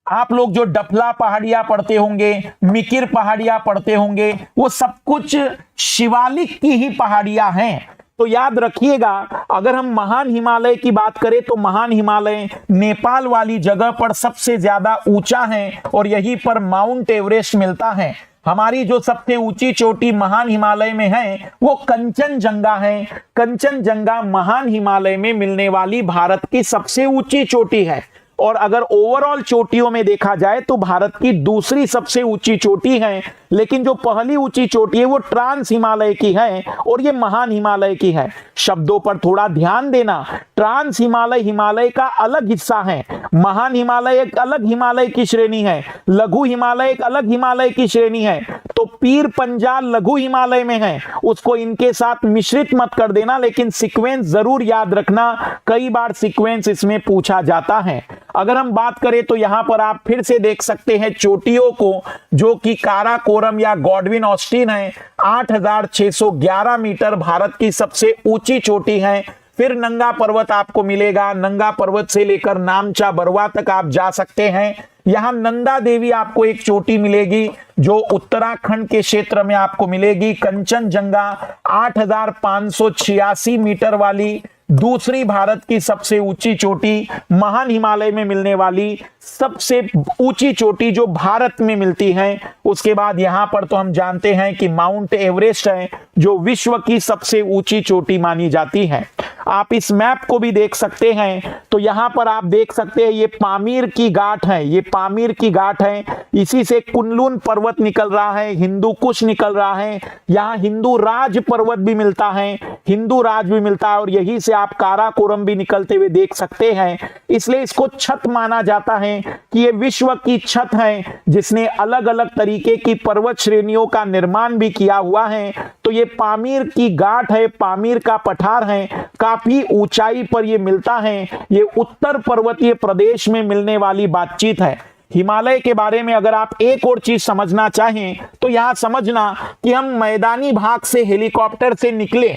Speaker 1: आप लोग जो डफला पहाड़ियां पढ़ते होंगे, मिकिर पहाड़ियां पढ़ते होंगे, वो सब कुछ शिवालिक की ही पहाड़ियां हैं। तो याद रखिएगा, अगर हम महान हिमालय की बात करें तो महान हिमालय नेपाल वाली जगह पर सबसे ज्यादा ऊंचा है और यहीं पर माउंट एवरेस्ट मिलता है। हमारी जो सबसे ऊंची चोटी महान हिमालय में है वो कंचनजंगा है। कंचनजंगा महान हिमालय में मिलने वाली भारत की सबसे ऊंची चोटी है। और अगर ओवरऑल चोटियों में देखा जाए तो भारत की दूसरी सबसे ऊंची चोटी है, लेकिन जो पहली ऊंची चोटी है वो ट्रांस हिमालय की है और ये महान हिमालय की है। शब्दों पर थोड़ा ध्यान देना। ट्रांस हिमालय हिमालय का अलग हिस्सा है, महान हिमालय एक अलग हिमालय की श्रेणी है, लघु हिमालय एक अलग हिमालय की श्रेणी है। तो पीर पंजाल लघु हिमालय में है, उसको इनके साथ मिश्रित मत कर देना, लेकिन सीक्वेंस जरूर याद रखना, कई बार सीक्वेंस इसमें पूछा जाता है। अगर हम बात करें तो यहां पर आप फिर से देख सकते हैं चोटियों को, जो कि काराकोरम या गॉडविन ऑस्टिन है। 8611 मीटर भारत की सबसे ऊंची चोटी है। फिर नंगा पर्वत आपको मिलेगा, नंगा पर्वत से लेकर नामचा बरवा तक आप जा सकते हैं। यहां नंदा देवी आपको एक चोटी मिलेगी जो उत्तराखंड के क्षेत्र में आपको मिलेगी। कंचनजंगा 8586 मीटर वाली दूसरी भारत की सबसे ऊंची चोटी, महान हिमालय में मिलने वाली सबसे ऊंची चोटी जो भारत में मिलती है। उसके बाद यहां पर तो हम जानते हैं कि माउंट एवरेस्ट है जो विश्व की सबसे ऊंची चोटी मानी जाती है। आप इस मैप को भी देख सकते हैं, तो यहां पर आप देख सकते हैं ये पामीर की घाट है, ये पामीर की घाट है। इसी से कुनलुन पर्वत निकल रहा है, हिंदू कुश निकल रहा है, यहां हिंदू राज पर्वत भी मिलता है, हिंदू राज भी मिलता है, और यही से आप काराकोरम भी निकलते हुए देख सकते हैं। इसलिए इसको छत माना जाता है कि ये विश्व की छत है जिसने अलग अलग तरीके की पर्वत श्रेणियों का निर्माण भी किया हुआ है। तो ये पामीर की घाट है, पामीर का पठार है, काफी ऊंचाई पर ये मिलता है। ये उत्तर पर्वतीय प्रदेश में मिलने वाली बातचीत है। हिमालय के बारे में अगर आप एक और चीज समझना चाहें तो यहां समझना कि हम मैदानी भाग से हेलीकॉप्टर से निकले,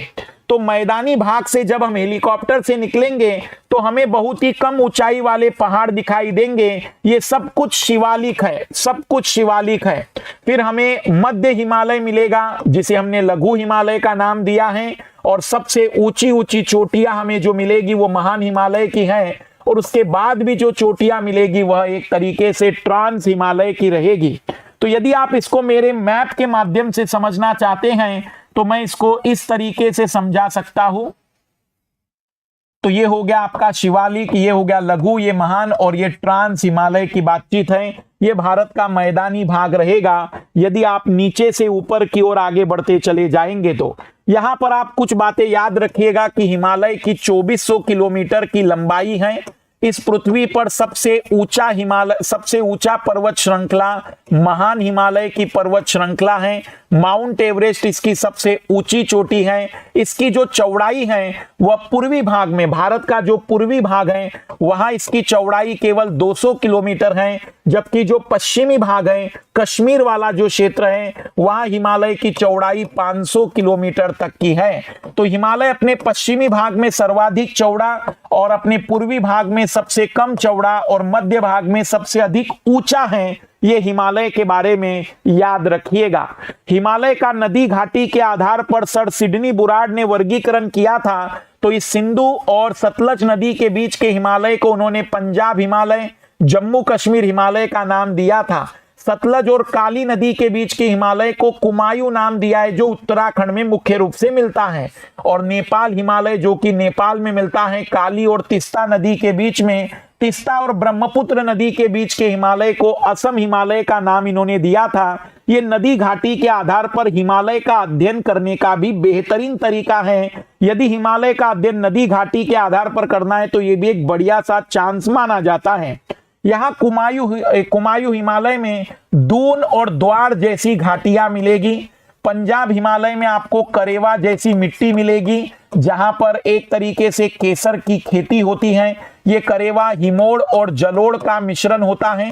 Speaker 1: तो मैदानी भाग से जब हम हेलीकॉप्टर से निकलेंगे तो हमें बहुत ही कम ऊंचाई वाले पहाड़ दिखाई देंगे। ये सब कुछ शिवालिक है, सब कुछ शिवालिक है। फिर हमें मध्य हिमालय मिलेगा जिसे हमने लघु हिमालय का नाम दिया है, और सबसे ऊंची ऊंची चोटियां हमें जो मिलेगी वो महान हिमालय की है, और उसके बाद भी जो चोटियां मिलेगी वह एक तरीके से ट्रांस हिमालय की रहेगी। तो यदि आप इसको मेरे मैप के माध्यम से समझना चाहते हैं तो मैं इसको इस तरीके से समझा सकता हूं। तो ये हो गया आपका शिवालिक, ये हो गया लघु, ये महान, और ये ट्रांस हिमालय की बातचीत है। ये भारत का मैदानी भाग रहेगा। यदि आप नीचे से ऊपर की ओर आगे बढ़ते चले जाएंगे तो यहां पर आप कुछ बातें याद रखिएगा कि हिमालय की 2400 किलोमीटर की लंबाई है। इस पृथ्वी पर सबसे ऊंचा पर्वत श्रृंखला महान हिमालय की पर्वत श्रृंखला है। माउंट एवरेस्ट इसकी सबसे ऊंची चोटी है। इसकी जो चौड़ाई है वह पूर्वी भाग में, भारत का जो पूर्वी भाग है वहां इसकी चौड़ाई केवल 200 किलोमीटर है, जबकि जो पश्चिमी भाग है, कश्मीर वाला जो क्षेत्र है, वहां हिमालय की चौड़ाई 500 किलोमीटर तक की है। तो हिमालय अपने पश्चिमी भाग में सर्वाधिक चौड़ा और अपने पूर्वी भाग में सबसे कम चौड़ा और मध्य भाग में सबसे अधिक ऊंचा है। ये हिमालय के बारे में याद रखिएगा। हिमालय का नदी घाटी के आधार पर सर सिडनी बुराड ने वर्गीकरण किया था। तो इस सिंधु और सतलज नदी के बीच के हिमालय को उन्होंने पंजाब हिमालय, जम्मू कश्मीर हिमालय का नाम दिया था। सतलज और काली नदी के बीच के हिमालय को कुमायूं नाम दिया है, जो उत्तराखंड में मुख्य रूप से मिलता है। और नेपाल हिमालय, जो कि नेपाल में मिलता है, काली और तीस्ता नदी के बीच में, तीस्ता और ब्रह्मपुत्र नदी के बीच के हिमालय को असम हिमालय का नाम इन्होंने दिया था। ये नदी घाटी के आधार पर हिमालय का अध्ययन करने का भी बेहतरीन तरीका है। यदि हिमालय का अध्ययन नदी घाटी के आधार पर करना है तो ये भी एक बढ़िया सा चांस माना जाता है। यहाँ कुमायूं हिमालय में दून और द्वार जैसी घाटियां मिलेगी। पंजाब हिमालय में आपको करेवा जैसी मिट्टी मिलेगी, जहां पर एक तरीके से केसर की खेती होती है। ये करेवा हिमोड़ और जलोड़ का मिश्रण होता है,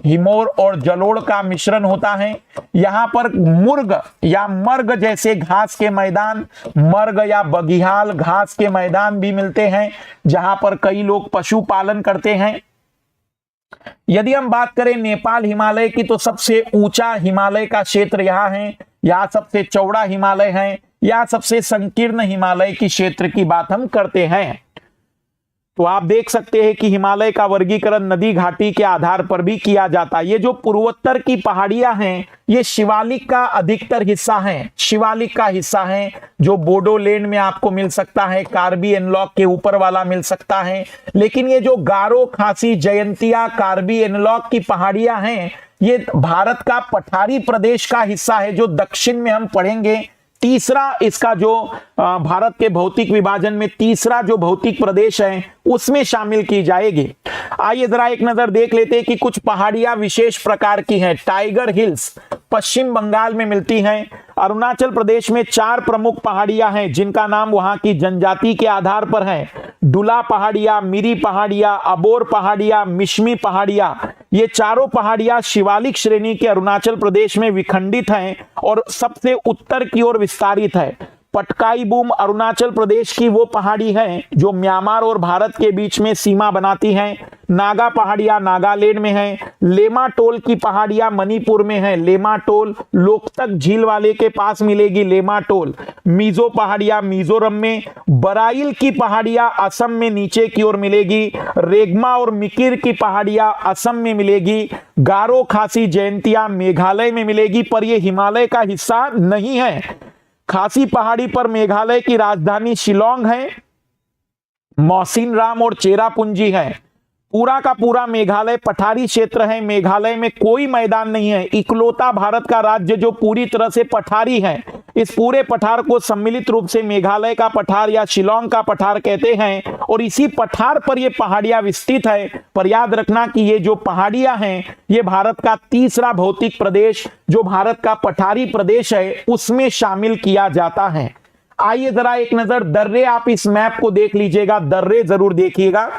Speaker 1: हिमोड़ और जलोड़ का मिश्रण होता है। यहाँ पर मुर्ग या मर्ग जैसे घास के मैदान, मर्ग या बगिहाल घास के मैदान भी मिलते हैं, जहां पर कई लोग पशुपालन करते हैं। यदि हम बात करें नेपाल हिमालय की, तो सबसे ऊंचा हिमालय का क्षेत्र यहाँ है, यहाँ सबसे चौड़ा हिमालय है, या सबसे संकीर्ण हिमालय की क्षेत्र की बात हम करते हैं। तो आप देख सकते हैं कि हिमालय का वर्गीकरण नदी घाटी के आधार पर भी किया जाता है। ये जो पूर्वोत्तर की पहाड़ियां हैं, ये शिवालिक का अधिकतर हिस्सा है, शिवालिक का हिस्सा है, जो बोडोलैंड में आपको मिल सकता है, कार्बी एनलॉग के ऊपर वाला मिल सकता है। लेकिन ये जो गारो, खासी, जयंतिया, कार्बी एनलॉग की पहाड़ियां हैं, ये भारत का पठारी प्रदेश का हिस्सा है, जो दक्षिण में हम पढ़ेंगे। तीसरा इसका जो भारत के भौतिक विभाजन में तीसरा जो भौतिक प्रदेश है, उसमें शामिल की जाएगी। आइए जरा एक नजर देख लेते हैं कि कुछ पहाड़ियां विशेष प्रकार की हैं। टाइगर हिल्स पश्चिम बंगाल में मिलती हैं। अरुणाचल प्रदेश में 4 प्रमुख पहाड़ियां हैं, जिनका नाम वहां की जनजाति के आधार पर है। डुला पहाड़ियां, मिरी पहाड़ियां, अबोर पहाड़ियां, मिश्मी पहाड़ियां। ये चारों पहाड़ियां शिवालिक श्रेणी के अरुणाचल प्रदेश में विखंडित हैं और सबसे उत्तर की ओर विस्तारित है। पटकाई बूम अरुणाचल प्रदेश की वो पहाड़ी है जो म्यांमार और भारत के बीच में सीमा बनाती है। नागा पहाड़ियां नागालैंड में है। लेमाटोल की पहाड़ियां मणिपुर में है। लेमाटोल लोकतक झील वाले के पास मिलेगी लेमाटोल। मिजो पहाड़ियां मिजोरम में। बराइल की पहाड़ियां असम में नीचे की ओर मिलेगी। रेगमा और मिकिर की पहाड़ियां असम में मिलेगी। गारो, खासी, जयंतिया मेघालय में मिलेगी, पर यह हिमालय का हिस्सा नहीं है। खासी पहाड़ी पर मेघालय की राजधानी शिलोंग है। मौसिनराम और चेरापूंजी है। पूरा का पूरा मेघालय पठारी क्षेत्र है। मेघालय में कोई मैदान नहीं है, इकलौता भारत का राज्य जो पूरी तरह से पठारी है। इस पूरे पठार को सम्मिलित रूप से मेघालय का पठार या शिलोंग का पठार कहते हैं, और इसी पठार पर ये पहाड़ियां विस्तृत है। पर याद रखना कि ये जो पहाड़ियां हैं, ये भारत का तीसरा भौतिक प्रदेश, जो भारत का पठारी प्रदेश है, उसमें शामिल किया जाता है। आइए जरा एक नजर दर्रे, आप इस मैप को देख लीजिएगा, दर्रे जरूर देखिएगा।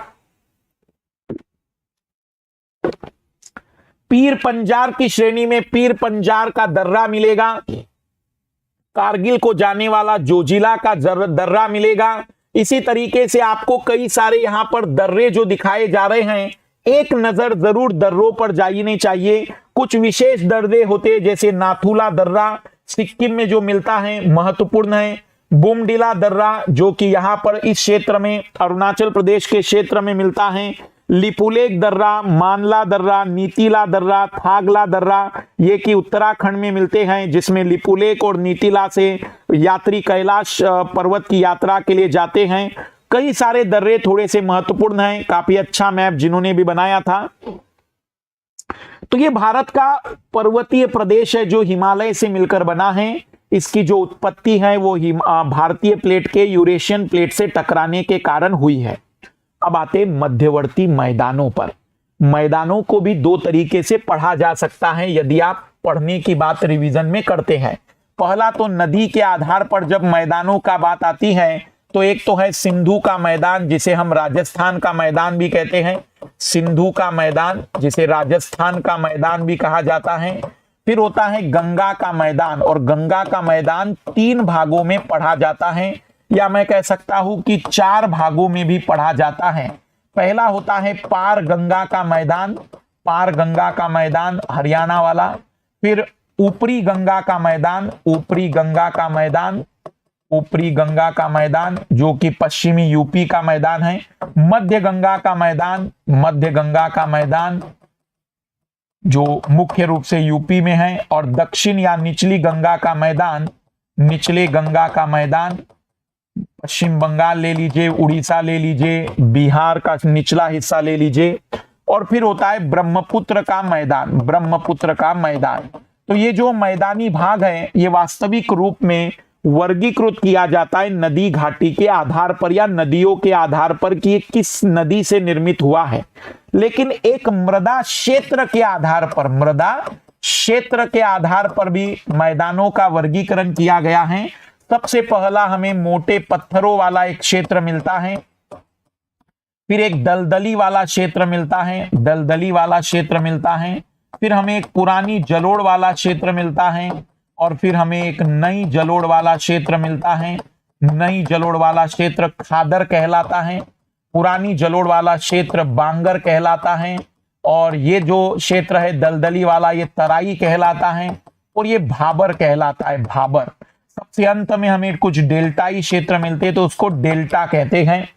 Speaker 1: पीर पंजार की श्रेणी में पीर पंजार का दर्रा मिलेगा। कारगिल को जाने वाला जोजिला का दर्रा मिलेगा। इसी तरीके से आपको कई सारे यहां पर दर्रे जो दिखाए जा रहे हैं, एक नजर जरूर दर्रों पर जानी चाहिए। कुछ विशेष दर्रे होते हैं, जैसे नाथुला दर्रा सिक्किम में जो मिलता है, महत्वपूर्ण है। बुमडिला दर्रा जो कि यहां पर इस क्षेत्र में अरुणाचल प्रदेश के क्षेत्र में मिलता है। लिपुलेक दर्रा, मानला दर्रा, नीतिला दर्रा, थागला दर्रा, ये कि उत्तराखंड में मिलते हैं, जिसमें लिपुलेक और नीतिला से यात्री कैलाश पर्वत की यात्रा के लिए जाते हैं। कई सारे दर्रे थोड़े से महत्वपूर्ण हैं। काफी अच्छा मैप जिन्होंने भी बनाया था। तो ये भारत का पर्वतीय प्रदेश है जो हिमालय से मिलकर बना है। इसकी जो उत्पत्ति है वो भारतीय प्लेट के यूरेशियन प्लेट से टकराने के कारण हुई है। अब आते मध्यवर्ती मैदानों पर। मैदानों को भी 2 तरीके से पढ़ा जा सकता है यदि आप पढ़ने की बात रिवीजन में करते हैं। पहला तो नदी के आधार पर जब मैदानों का बात आती है, तो एक तो है सिंधु का मैदान, जिसे हम राजस्थान का मैदान भी कहते हैं। सिंधु का मैदान, जिसे राजस्थान का मैदान भी कहा जाता है। फिर होता है गंगा का मैदान, और गंगा का मैदान 3 भागों में पढ़ा जाता है, या मैं कह सकता हूं कि 4 भागों में भी पढ़ा जाता है। पहला होता है पार गंगा का मैदान, पार गंगा का मैदान हरियाणा वाला। फिर ऊपरी गंगा का मैदान, ऊपरी गंगा का मैदान, ऊपरी गंगा का मैदान जो कि पश्चिमी यूपी का मैदान है। मध्य गंगा का मैदान, मध्य गंगा का मैदान, जो मुख्य रूप से यूपी में है, और दक्षिण या निचली गंगा का मैदान, निचले गंगा का मैदान पश्चिम बंगाल ले लीजिए, उड़ीसा ले लीजिए, बिहार का निचला हिस्सा ले लीजिए, और फिर होता है ब्रह्मपुत्र का मैदान, ब्रह्मपुत्र का मैदान। तो ये जो मैदानी भाग है ये वास्तविक रूप में वर्गीकृत किया जाता है नदी घाटी के आधार पर या नदियों के आधार पर कि ये किस नदी से निर्मित हुआ है। लेकिन एक मृदा क्षेत्र के आधार पर, मृदा क्षेत्र के आधार पर भी मैदानों का वर्गीकरण किया गया है। सबसे पहला हमें मोटे पत्थरों वाला एक क्षेत्र मिलता है, फिर एक दलदली वाला क्षेत्र मिलता है, दलदली वाला क्षेत्र मिलता है, फिर हमें एक पुरानी जलोढ़ वाला क्षेत्र मिलता है, और फिर हमें एक नई जलोढ़ वाला क्षेत्र मिलता है। नई जलोढ़ वाला क्षेत्र खादर कहलाता है, पुरानी जलोढ़ वाला क्षेत्र बांगर कहलाता है, और ये जो क्षेत्र है दलदली वाला ये तराई कहलाता है, और ये भाबर कहलाता है, भाबर। सबसे अंत में हमें कुछ डेल्टाई क्षेत्र मिलते हैं तो उसको डेल्टा कहते हैं।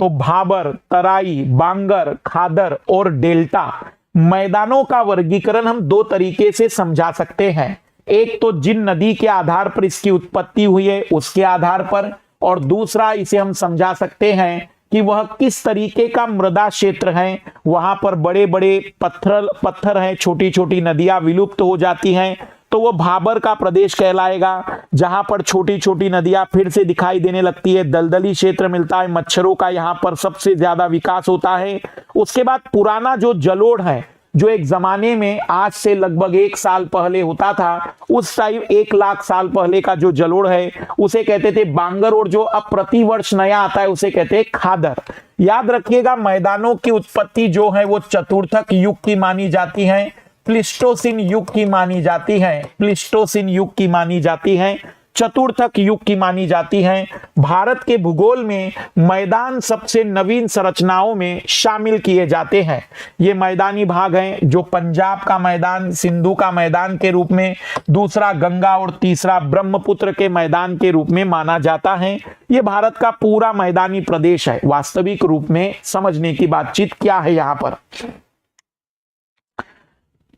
Speaker 1: तो भाबर, तराई, बांगर, खादर और डेल्टा मैदानों का वर्गीकरण हम दो तरीके से समझा सकते हैं। एक तो जिन नदी के आधार पर इसकी उत्पत्ति हुई है उसके आधार पर, और दूसरा इसे हम समझा सकते हैं कि वह किस तरीके का मृदा क्षेत्र है, वहां पर बड़े बड़े पत्थर हैं, छोटी छोटी नदियां विलुप्त हो जाती हैं, तो वो भाबर का प्रदेश कहलाएगा, जहां पर छोटी छोटी नदियां फिर से दिखाई देने लगती है। दलदली क्षेत्र मिलता है, मच्छरों का यहां पर सबसे ज्यादा विकास होता है। उसके बाद पुराना जो जलोढ़ है, जो एक जमाने में आज से लगभग 1 साल पहले होता था, उस टाइम 1 लाख साल पहले का जो जलोढ़ है उसे कहते थे बांगर, और जो अब प्रतिवर्ष नया आता है उसे कहते हैं खादर। याद रखिएगा, मैदानों की उत्पत्ति जो है वो चतुर्थक युग की मानी जाती है, प्लीस्टोसिन युग की मानी जाती है, प्लीस्टोसिन युग की मानी जाती है, चतुर्थक युग की मानी जाती है। भारत के भूगोल में मैदान सबसे नवीन संरचनाओं में शामिल किए जाते हैं। ये मैदानी भाग हैं जो पंजाब का मैदान सिंधु का मैदान के रूप में, दूसरा गंगा और तीसरा ब्रह्मपुत्र के मैदान के रूप में माना जाता है। ये भारत का पूरा मैदानी प्रदेश है। वास्तविक रूप में समझने की बातचीत क्या है यहां पर,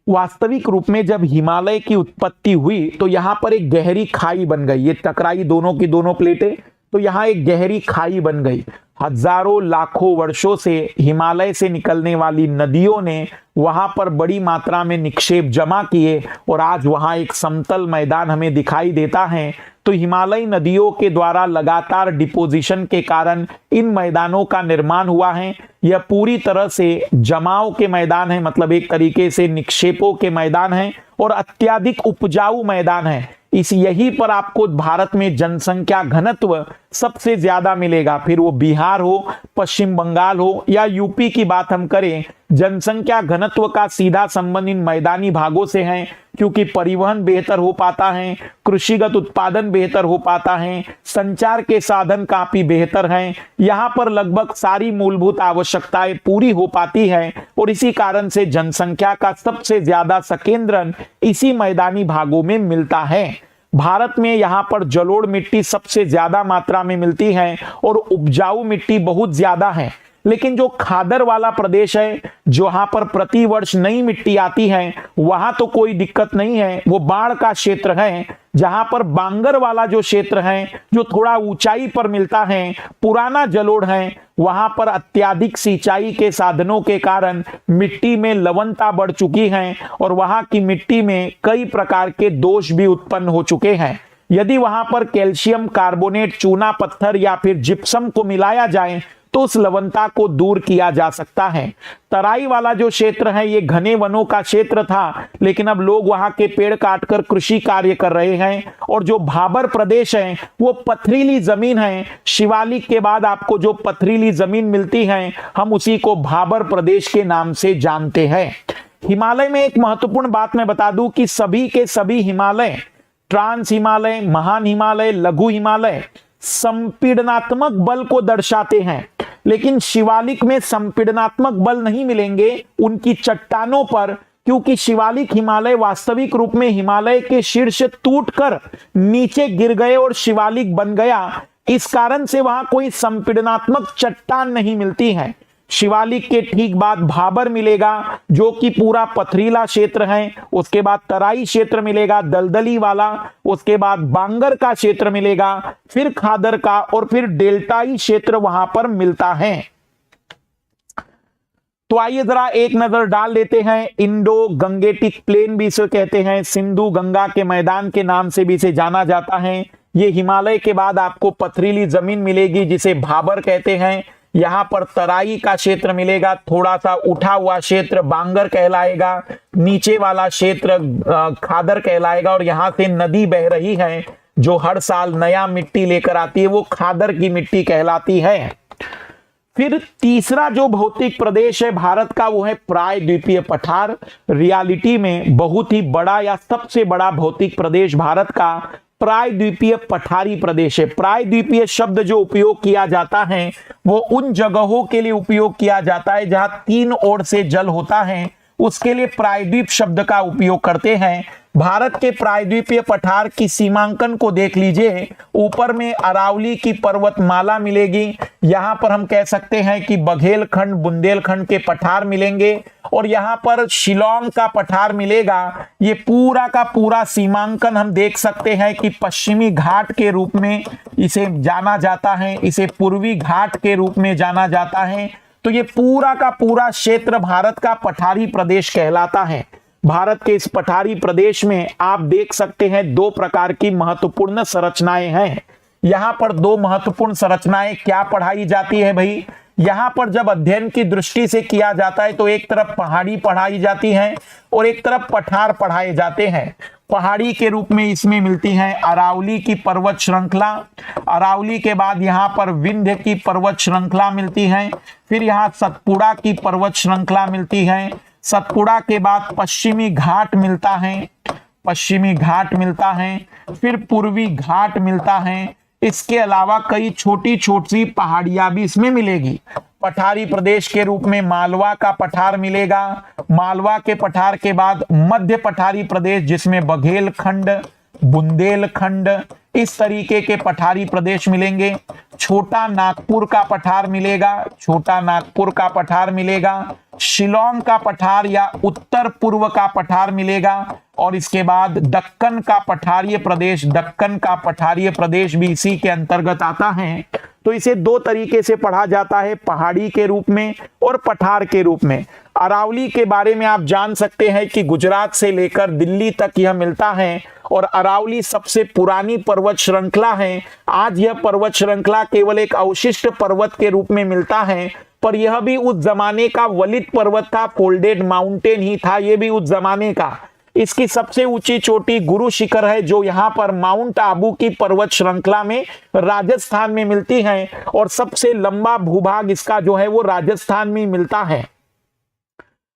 Speaker 1: वास्तविक रूप में जब हिमालय की उत्पत्ति हुई तो यहां पर एक गहरी खाई बन गई। ये टकराई दोनों की दोनों प्लेटें, तो यहां एक गहरी खाई बन गई। हजारों लाखों वर्षों से हिमालय से निकलने वाली नदियों ने वहां पर बड़ी मात्रा में निक्षेप जमा किए, और आज वहां एक समतल मैदान हमें दिखाई देता है। तो हिमालयी नदियों के द्वारा लगातार डिपोजिशन के कारण इन मैदानों का निर्माण हुआ है। यह पूरी तरह से जमाव के मैदान है, मतलब एक तरीके से निक्षेपों के मैदान है, और अत्यधिक उपजाऊ मैदान है। यही पर आपको भारत में जनसंख्या घनत्व सबसे ज्यादा मिलेगा। फिर वो बिहार हो, पश्चिम बंगाल हो या यूपी की बात हम करें, जनसंख्या घनत्व का सीधा संबंध इन मैदानी भागों से है, क्योंकि परिवहन बेहतर हो पाता है, कृषिगत उत्पादन बेहतर हो पाता है, संचार के साधन काफी बेहतर हैं, यहाँ पर लगभग सारी मूलभूत आवश्यकताएं पूरी हो पाती है, और इसी कारण से जनसंख्या का सबसे ज्यादा संकेंद्रण इसी मैदानी भागों में मिलता है। भारत में यहाँ पर जलोढ़ मिट्टी सबसे ज्यादा मात्रा में मिलती है और उपजाऊ मिट्टी बहुत ज्यादा है। लेकिन जो खादर वाला प्रदेश है, जहां पर प्रतिवर्ष नई मिट्टी आती है, वहां तो कोई दिक्कत नहीं है, वो बाढ़ का क्षेत्र है। जहां पर बांगर वाला जो क्षेत्र है, जो थोड़ा ऊंचाई पर मिलता है, पुराना जलोढ़ है, वहां पर अत्यधिक सिंचाई के साधनों के कारण मिट्टी में लवणता बढ़ चुकी है, और वहां की मिट्टी में कई प्रकार के दोष भी उत्पन्न हो चुके हैं। यदि वहां पर कैल्शियम कार्बोनेट, चूना पत्थर या फिर जिप्सम को मिलाया जाए तो उस लवणता को दूर किया जा सकता है। तराई वाला जो क्षेत्र है ये घने वनों का क्षेत्र था, लेकिन अब लोग वहां के पेड़ काटकर कृषि कार्य कर रहे हैं। और जो भाबर प्रदेश है वो पथरीली जमीन है। शिवालिक के बाद आपको जो पथरीली जमीन मिलती है, हम उसी को भाबर प्रदेश के नाम से जानते हैं। हिमालय में एक महत्वपूर्ण बात मैं बता दूं कि सभी के सभी हिमालय, ट्रांस हिमालय, महान हिमालय, लघु हिमालय, संपीड़नात्मक बल को दर्शाते हैं। लेकिन शिवालिक में संपीड़नात्मक बल नहीं मिलेंगे उनकी चट्टानों पर, क्योंकि शिवालिक हिमालय वास्तविक रूप में हिमालय के शीर्ष टूटकर नीचे गिर गए और शिवालिक बन गया। इस कारण से वहां कोई संपीड़नात्मक चट्टान नहीं मिलती है। शिवालिक के ठीक बाद भाबर मिलेगा जो कि पूरा पथरीला क्षेत्र है। उसके बाद तराई क्षेत्र मिलेगा दलदली वाला, उसके बाद बांगर का क्षेत्र मिलेगा, फिर खादर का, और फिर डेल्टाई क्षेत्र वहां पर मिलता है। तो आइए जरा एक नजर डाल लेते हैं। इंडो गंगेटिक प्लेन भी इसे कहते हैं, सिंधु गंगा के मैदान के नाम से भी इसे जाना जाता है। ये हिमालय के बाद आपको पथरीली जमीन मिलेगी जिसे भाबर कहते हैं। यहां पर तराई का क्षेत्र मिलेगा, थोड़ा सा उठा हुआ क्षेत्र बांगर कहलाएगा, नीचे वाला क्षेत्र खादर कहलाएगा, और यहां से नदी बह रही है जो हर साल नया मिट्टी लेकर आती है, वो खादर की मिट्टी कहलाती है। फिर तीसरा जो भौतिक प्रदेश है भारत का वो है प्रायद्वीपीय पठार। रियलिटी में बहुत ही बड़ा या सबसे बड़ा भौतिक प्रदेश भारत का प्रायद्वीपीय पठारी प्रदेश है। प्रायद्वीपीय शब्द जो उपयोग किया जाता है वो उन जगहों के लिए उपयोग किया जाता है जहां तीन ओर से जल होता है, उसके लिए प्रायद्वीप शब्द का उपयोग करते हैं। भारत के प्रायद्वीपीय पठार की सीमांकन को देख लीजिए। ऊपर में अरावली की पर्वतमाला मिलेगी, यहां पर हम कह सकते हैं कि बघेलखंड बुंदेलखंड के पठार मिलेंगे, और यहां पर शिलोंग का पठार मिलेगा। ये पूरा का पूरा सीमांकन हम देख सकते हैं कि पश्चिमी घाट के रूप में इसे जाना जाता है, इसे पूर्वी घाट के रूप में जाना जाता है। तो ये पूरा का पूरा क्षेत्र भारत का पठारी प्रदेश कहलाता है। भारत के इस पठारी प्रदेश में आप देख सकते हैं दो प्रकार की महत्वपूर्ण संरचनाएं हैं। यहां पर दो महत्वपूर्ण संरचनाएं क्या पढ़ाई जाती है भाई? यहां पर जब अध्ययन की दृष्टि से किया जाता है तो एक तरफ पहाड़ी पढ़ाई जाती है और एक तरफ पठार पढ़ाए जाते हैं। पहाड़ी के रूप में इसमें मिलती है अरावली की पर्वत श्रृंखला, अरावली के बाद यहाँ पर विंध्य की पर्वत श्रृंखला मिलती है, फिर यहाँ सतपुड़ा की पर्वत श्रृंखला मिलती है, सतपुड़ा के बाद पश्चिमी घाट मिलता है, पश्चिमी घाट मिलता है, फिर पूर्वी घाट मिलता है। इसके अलावा कई छोटी छोटी पहाड़ियां भी इसमें मिलेगी। पठारी प्रदेश के रूप में मालवा का पठार मिलेगा, मालवा के पठार के बाद मध्य पठारी प्रदेश जिसमें बघेलखंड बुंदेलखंड इस तरीके के पठारी प्रदेश मिलेंगे। छोटा नागपुर का पठार मिलेगा, छोटा नागपुर का पठार मिलेगा, शिलोंग का पठार या उत्तर पूर्व का पठार मिलेगा, और इसके बाद दक्कन का पठारीय प्रदेश, दक्कन का पठारीय प्रदेश भी इसी के अंतर्गत आता है। तो इसे दो तरीके से पढ़ा जाता है, पहाड़ी के रूप में और पठार के रूप में। अरावली के बारे में आप जान सकते हैं कि गुजरात से लेकर दिल्ली तक यह मिलता है, और अरावली सबसे पुरानी पर्वत श्रृंखला है। आज यह पर्वत श्रृंखला केवल एक अवशिष्ट पर्वत के रूप में मिलता है, पर यह भी उस जमाने का वलित पर्वत था, फोल्डेड माउंटेन ही था, यह भी उस जमाने का। इसकी सबसे ऊंची चोटी गुरु शिखर है जो यहाँ पर माउंट आबू की पर्वत श्रृंखला में राजस्थान में मिलती है, और सबसे लंबा भूभाग इसका जो है वो राजस्थान में मिलता है।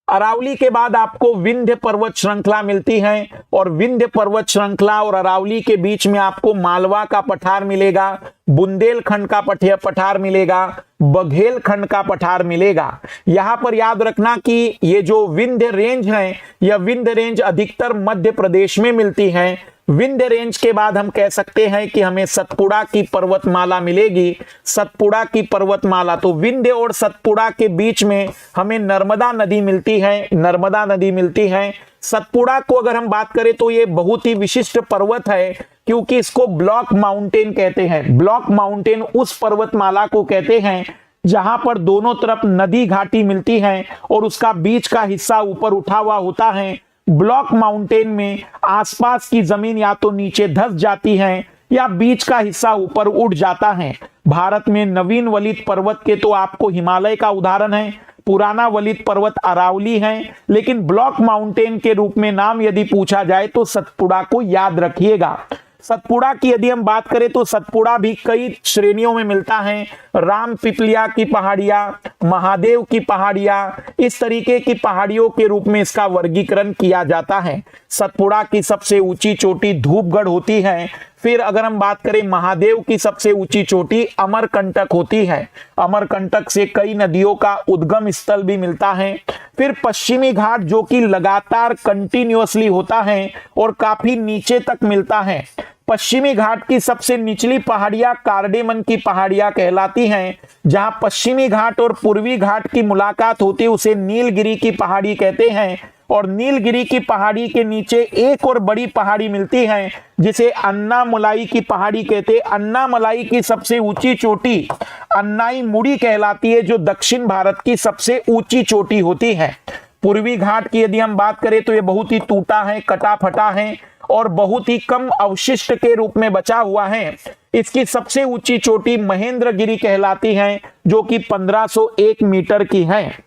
Speaker 1: अरावली के बाद आपको विंध्य पर्वत श्रृंखला मिलती है, और विंध्य पर्वत श्रृंखला और अरावली के बीच में आपको मालवा का पठार मिलेगा, बुंदेलखंड का पठार मिलेगा, बघेलखंड का पठार मिलेगा। यहां पर याद रखना कि ये जो विंध्य रेंज है, यह विंध्य रेंज अधिकतर मध्य प्रदेश में मिलती है। विंध्य रेंज के बाद हम कह सकते हैं कि हमें सतपुड़ा की पर्वतमाला मिलेगी, सतपुड़ा की पर्वतमाला। तो विंध्य और सतपुड़ा के बीच में हमें नर्मदा नदी मिलती है, नर्मदा नदी मिलती है। सतपुड़ा को अगर हम बात करें तो ये बहुत ही विशिष्ट पर्वत है, क्योंकि इसको ब्लॉक माउंटेन कहते हैं। ब्लॉक माउंटेन उस पर्वतमाला को कहते हैं जहां पर दोनों तरफ नदी घाटी मिलती है और उसका बीच का हिस्सा ऊपर उठा हुआ होता है। ब्लॉक माउंटेन में आसपास की जमीन या तो नीचे धंस जाती है या बीच का हिस्सा ऊपर उठ जाता है। भारत में नवीन वलित पर्वत के तो आपको हिमालय का उदाहरण है, पुराना वलित पर्वत अरावली है, लेकिन ब्लॉक माउंटेन के रूप में नाम यदि पूछा जाए तो सतपुड़ा को याद रखिएगा। सतपुड़ा की यदि हम बात करें तो सतपुड़ा भी कई श्रेणियों में मिलता है। राम पिपलिया की पहाड़ियां, महादेव की पहाड़ियां, इस तरीके की पहाड़ियों के रूप में इसका वर्गीकरण किया जाता है। सतपुड़ा की सबसे ऊंची चोटी धूपगढ़ होती है। फिर अगर हम बात करें महादेव की सबसे ऊंची चोटी अमरकंटक होती है। अमरकंटक से कई नदियों का उद्गम स्थल भी मिलता है। फिर पश्चिमी घाट जो कि लगातार कंटिन्यूअसली होता है और काफी नीचे तक मिलता है। पश्चिमी घाट की सबसे निचली पहाड़ियां कार्डेमन की पहाड़ियां कहलाती हैं। जहां पश्चिमी घाट और पूर्वी घाट की मुलाकात होती है उसे नीलगिरी की पहाड़ी कहते हैं। और नीलगिरी की पहाड़ी के नीचे एक और बड़ी पहाड़ी मिलती है जिसे अन्नामलाई की पहाड़ी कहते हैं। अन्नामलाई की सबसे ऊंची चोटी अन्नाईमुड़ी कहलाती है, जो दक्षिण भारत की सबसे ऊंची चोटी होती है। पूर्वी घाट की यदि हम बात करें तो ये बहुत ही टूटा है, कटा फटा है और बहुत ही कम अवशिष्ट के रूप में बचा हुआ है। इसकी सबसे ऊंची चोटी महेंद्रगिरी कहलाती है, जो कि 1501 मीटर की है।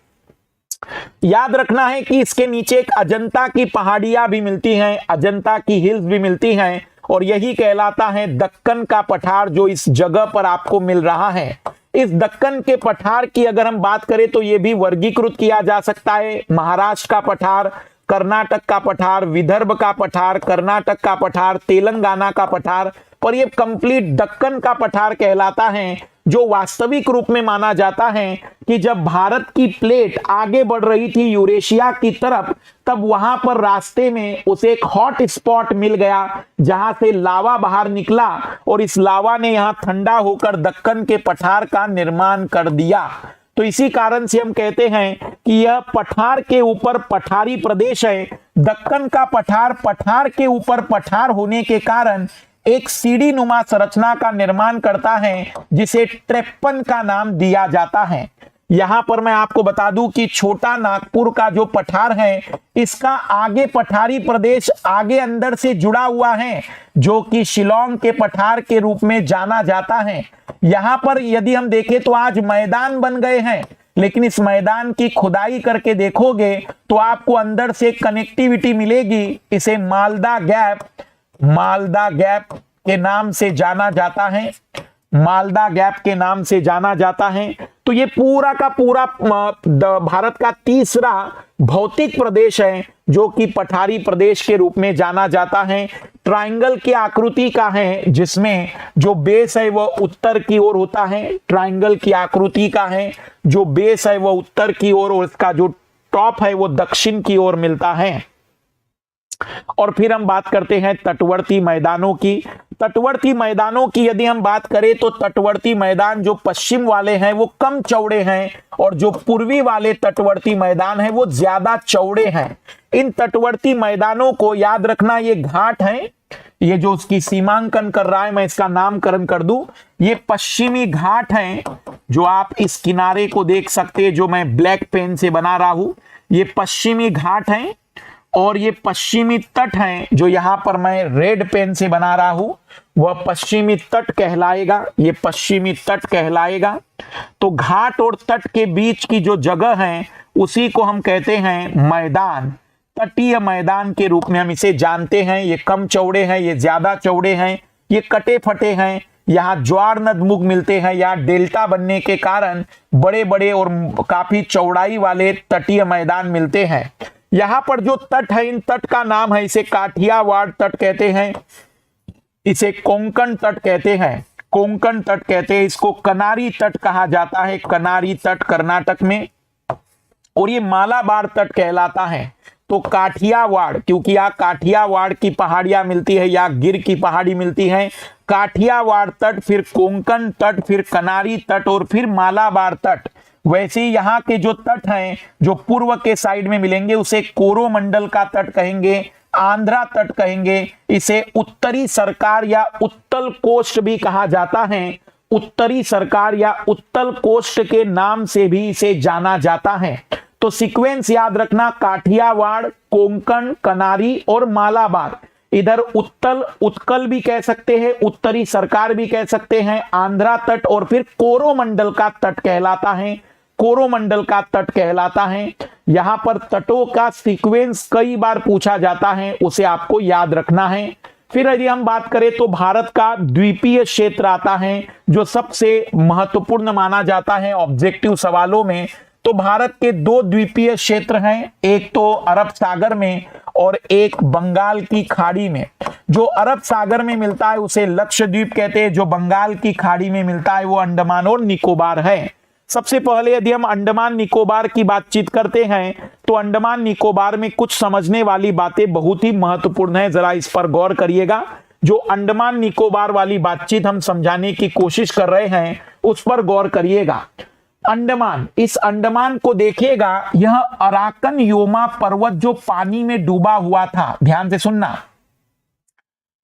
Speaker 1: याद रखना है कि इसके नीचे एक अजंता की पहाड़ियां भी मिलती हैं, अजंता की हिल्स भी मिलती हैं, और यही कहलाता है दक्कन का पठार, जो इस जगह पर आपको मिल रहा है। इस दक्कन के पठार की अगर हम बात करें तो यह भी वर्गीकृत किया जा सकता है। महाराष्ट्र का पठार, कर्नाटक का पठार, विदर्भ का पठार, कर्नाटक का पठार, तेलंगाना का पठार, पर यह कंप्लीट दक्कन का पठार कहलाता है, जो वास्तविक रूप में माना जाता है कि जब भारत की प्लेट आगे बढ़ रही थी यूरेशिया की तरफ, तब वहां पर रास्ते में उसे एक हॉट स्पॉट मिल गया जहां से लावा बाहर निकला और इस लावा ने यहां ठंडा होकर दक्कन के पठार का निर्माण कर दिया। तो इसी कारण से हम कहते हैं कि यह पठार के ऊपर पठारी प्रदेश है। दक्कन का पठार पठार के ऊपर पठार होने के कारण एक सीढ़ी नुमा संरचना का निर्माण करता है, जिसे ट्रेप्पन का नाम दिया जाता है। यहां पर मैं आपको बता दूं कि छोटा नागपुर का जो पठार है, इसका आगे पठारी प्रदेश आगे अंदर से जुड़ा हुआ है, जो कि शिलोंग के पठार के रूप में जाना जाता है। यहां पर यदि हम देखें तो आज मैदान बन गए हैं, लेकिन इस मैदान की खुदाई करके देखोगे तो आपको अंदर से कनेक्टिविटी मिलेगी। इसे मालदा गैप के नाम से जाना जाता है, मालदा गैप के नाम से जाना जाता है। तो ये पूरा का पूरा भारत का तीसरा भौतिक प्रदेश है, जो कि पठारी प्रदेश के रूप में जाना जाता है। ट्रायंगल की आकृति का है, जिसमें जो बेस है वह उत्तर की ओर होता है। ट्रायंगल की आकृति का है, जो बेस है वह उत्तर की ओर और इसका जो टॉप है वो दक्षिण की ओर मिलता है। और फिर हम बात करते हैं तटवर्ती मैदानों की। तटवर्ती मैदानों की यदि हम बात करें तो तटवर्ती मैदान जो पश्चिम वाले हैं वो कम चौड़े हैं, और जो पूर्वी वाले तटवर्ती मैदान हैं वो ज्यादा चौड़े हैं। इन तटवर्ती मैदानों को याद रखना, ये घाट है, ये जो उसकी सीमांकन कर रहा है, मैं इसका नामकरण कर दूं, ये पश्चिमी घाट है। जो आप इस किनारे को देख सकते हैं, जो मैं ब्लैक पेन से बना रहा हूं, ये पश्चिमी घाट है। और ये पश्चिमी तट है, जो यहां पर मैं रेड पेन से बना रहा हूं, वह पश्चिमी तट कहलाएगा। ये पश्चिमी तट कहलाएगा। तो घाट और तट के बीच की जो जगह है उसी को हम कहते हैं मैदान, तटीय मैदान के रूप में हम इसे जानते हैं। ये कम चौड़े हैं, ये ज्यादा चौड़े हैं, ये कटे फटे हैं। यहाँ ज्वार नदमुख मिलते हैं, यहाँ डेल्टा बनने के कारण बड़े बड़े और काफी चौड़ाई वाले तटीय मैदान मिलते हैं। यहां पर जो तट है, इन तट का नाम है, इसे काठियावाड़ तट कहते हैं, इसे कोंकण तट कहते हैं, कोंकण तट कहते हैं। इसको कनारी तट कहा जाता है, कनारी तट कर्नाटक में। और ये मालाबार तट कहलाता है। तो काठियावाड़, क्योंकि यहाँ काठियावाड़ की पहाड़ियां मिलती है या गिर की पहाड़ी मिलती है, काठियावाड़ तट, फिर कोंकण तट, फिर कनारी तट और फिर मालाबार तट। वैसे ही यहाँ के जो तट हैं जो पूर्व के साइड में मिलेंगे उसे कोरोमंडल का तट कहेंगे, आंध्रा तट कहेंगे। इसे उत्तरी सरकार या उत्तल कोस्ट भी कहा जाता है। उत्तरी सरकार या उत्तल कोस्ट के नाम से भी इसे जाना जाता है। तो सीक्वेंस याद रखना, काठियावाड़, कोंकण, कनारी और मालाबार। इधर उत्तल, उत्कल भी कह सकते हैं, उत्तरी सरकार भी कह सकते हैं, आंध्रा तट और फिर कोरोमंडल का तट कहलाता है, कोरोमंडल का तट कहलाता है। यहां पर तटों का सीक्वेंस कई बार पूछा जाता है, उसे आपको याद रखना है। फिर यदि हम बात करें तो भारत का द्वीपीय क्षेत्र आता है, जो सबसे महत्वपूर्ण माना जाता है ऑब्जेक्टिव सवालों में। तो भारत के दो द्वीपीय क्षेत्र हैं, एक तो अरब सागर में और एक बंगाल की खाड़ी में। जो अरब सागर में मिलता है उसे लक्षद्वीप कहते हैं, जो बंगाल की खाड़ी में मिलता है वो अंडमान और निकोबार है। सबसे पहले यदि हम अंडमान निकोबार की बातचीत करते हैं तो अंडमान निकोबार में कुछ समझने वाली बातें बहुत ही महत्वपूर्ण है, जरा इस पर गौर करिएगा। जो अंडमान निकोबार वाली बातचीत हम समझाने की कोशिश कर रहे हैं उस पर गौर करिएगा। अंडमान, इस अंडमान को देखिएगा, यह अराकन योमा पर्वत जो पानी में डूबा हुआ था, ध्यान से सुनना,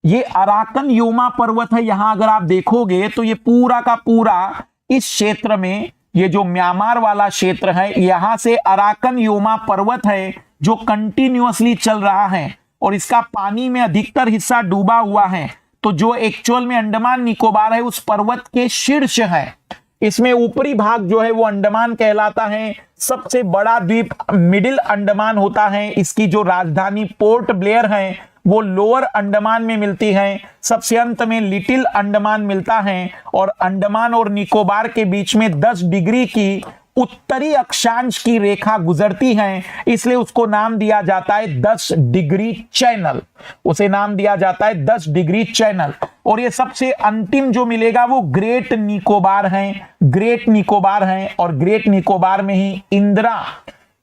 Speaker 1: ये अराकन योमा पर्वत है। यहां अगर आप देखोगे तो ये पूरा का पूरा इस क्षेत्र में, ये जो म्यांमार वाला क्षेत्र है, यहां से अराकन योमा पर्वत है जो कंटिन्यूअसली चल रहा है और इसका पानी में अधिकतर हिस्सा डूबा हुआ है। तो जो एक्चुअल में अंडमान निकोबार है उस पर्वत के शीर्ष है। इसमें ऊपरी भाग जो है वो अंडमान कहलाता है। सबसे बड़ा द्वीप मिडिल अंडमान होता है। इसकी जो राजधानी पोर्ट ब्लेयर है वो लोअर अंडमान में मिलती है। सबसे अंत में लिटिल अंडमान मिलता है और अंडमान और निकोबार के बीच में 10 डिग्री की उत्तरी अक्षांश की रेखा गुजरती है, इसलिए उसको नाम दिया जाता है 10 डिग्री चैनल। उसे नाम दिया जाता है 10 डिग्री चैनल। और ये सबसे अंतिम जो मिलेगा वो ग्रेट निकोबार है। ग्रेट निकोबार है और ग्रेट निकोबार में ही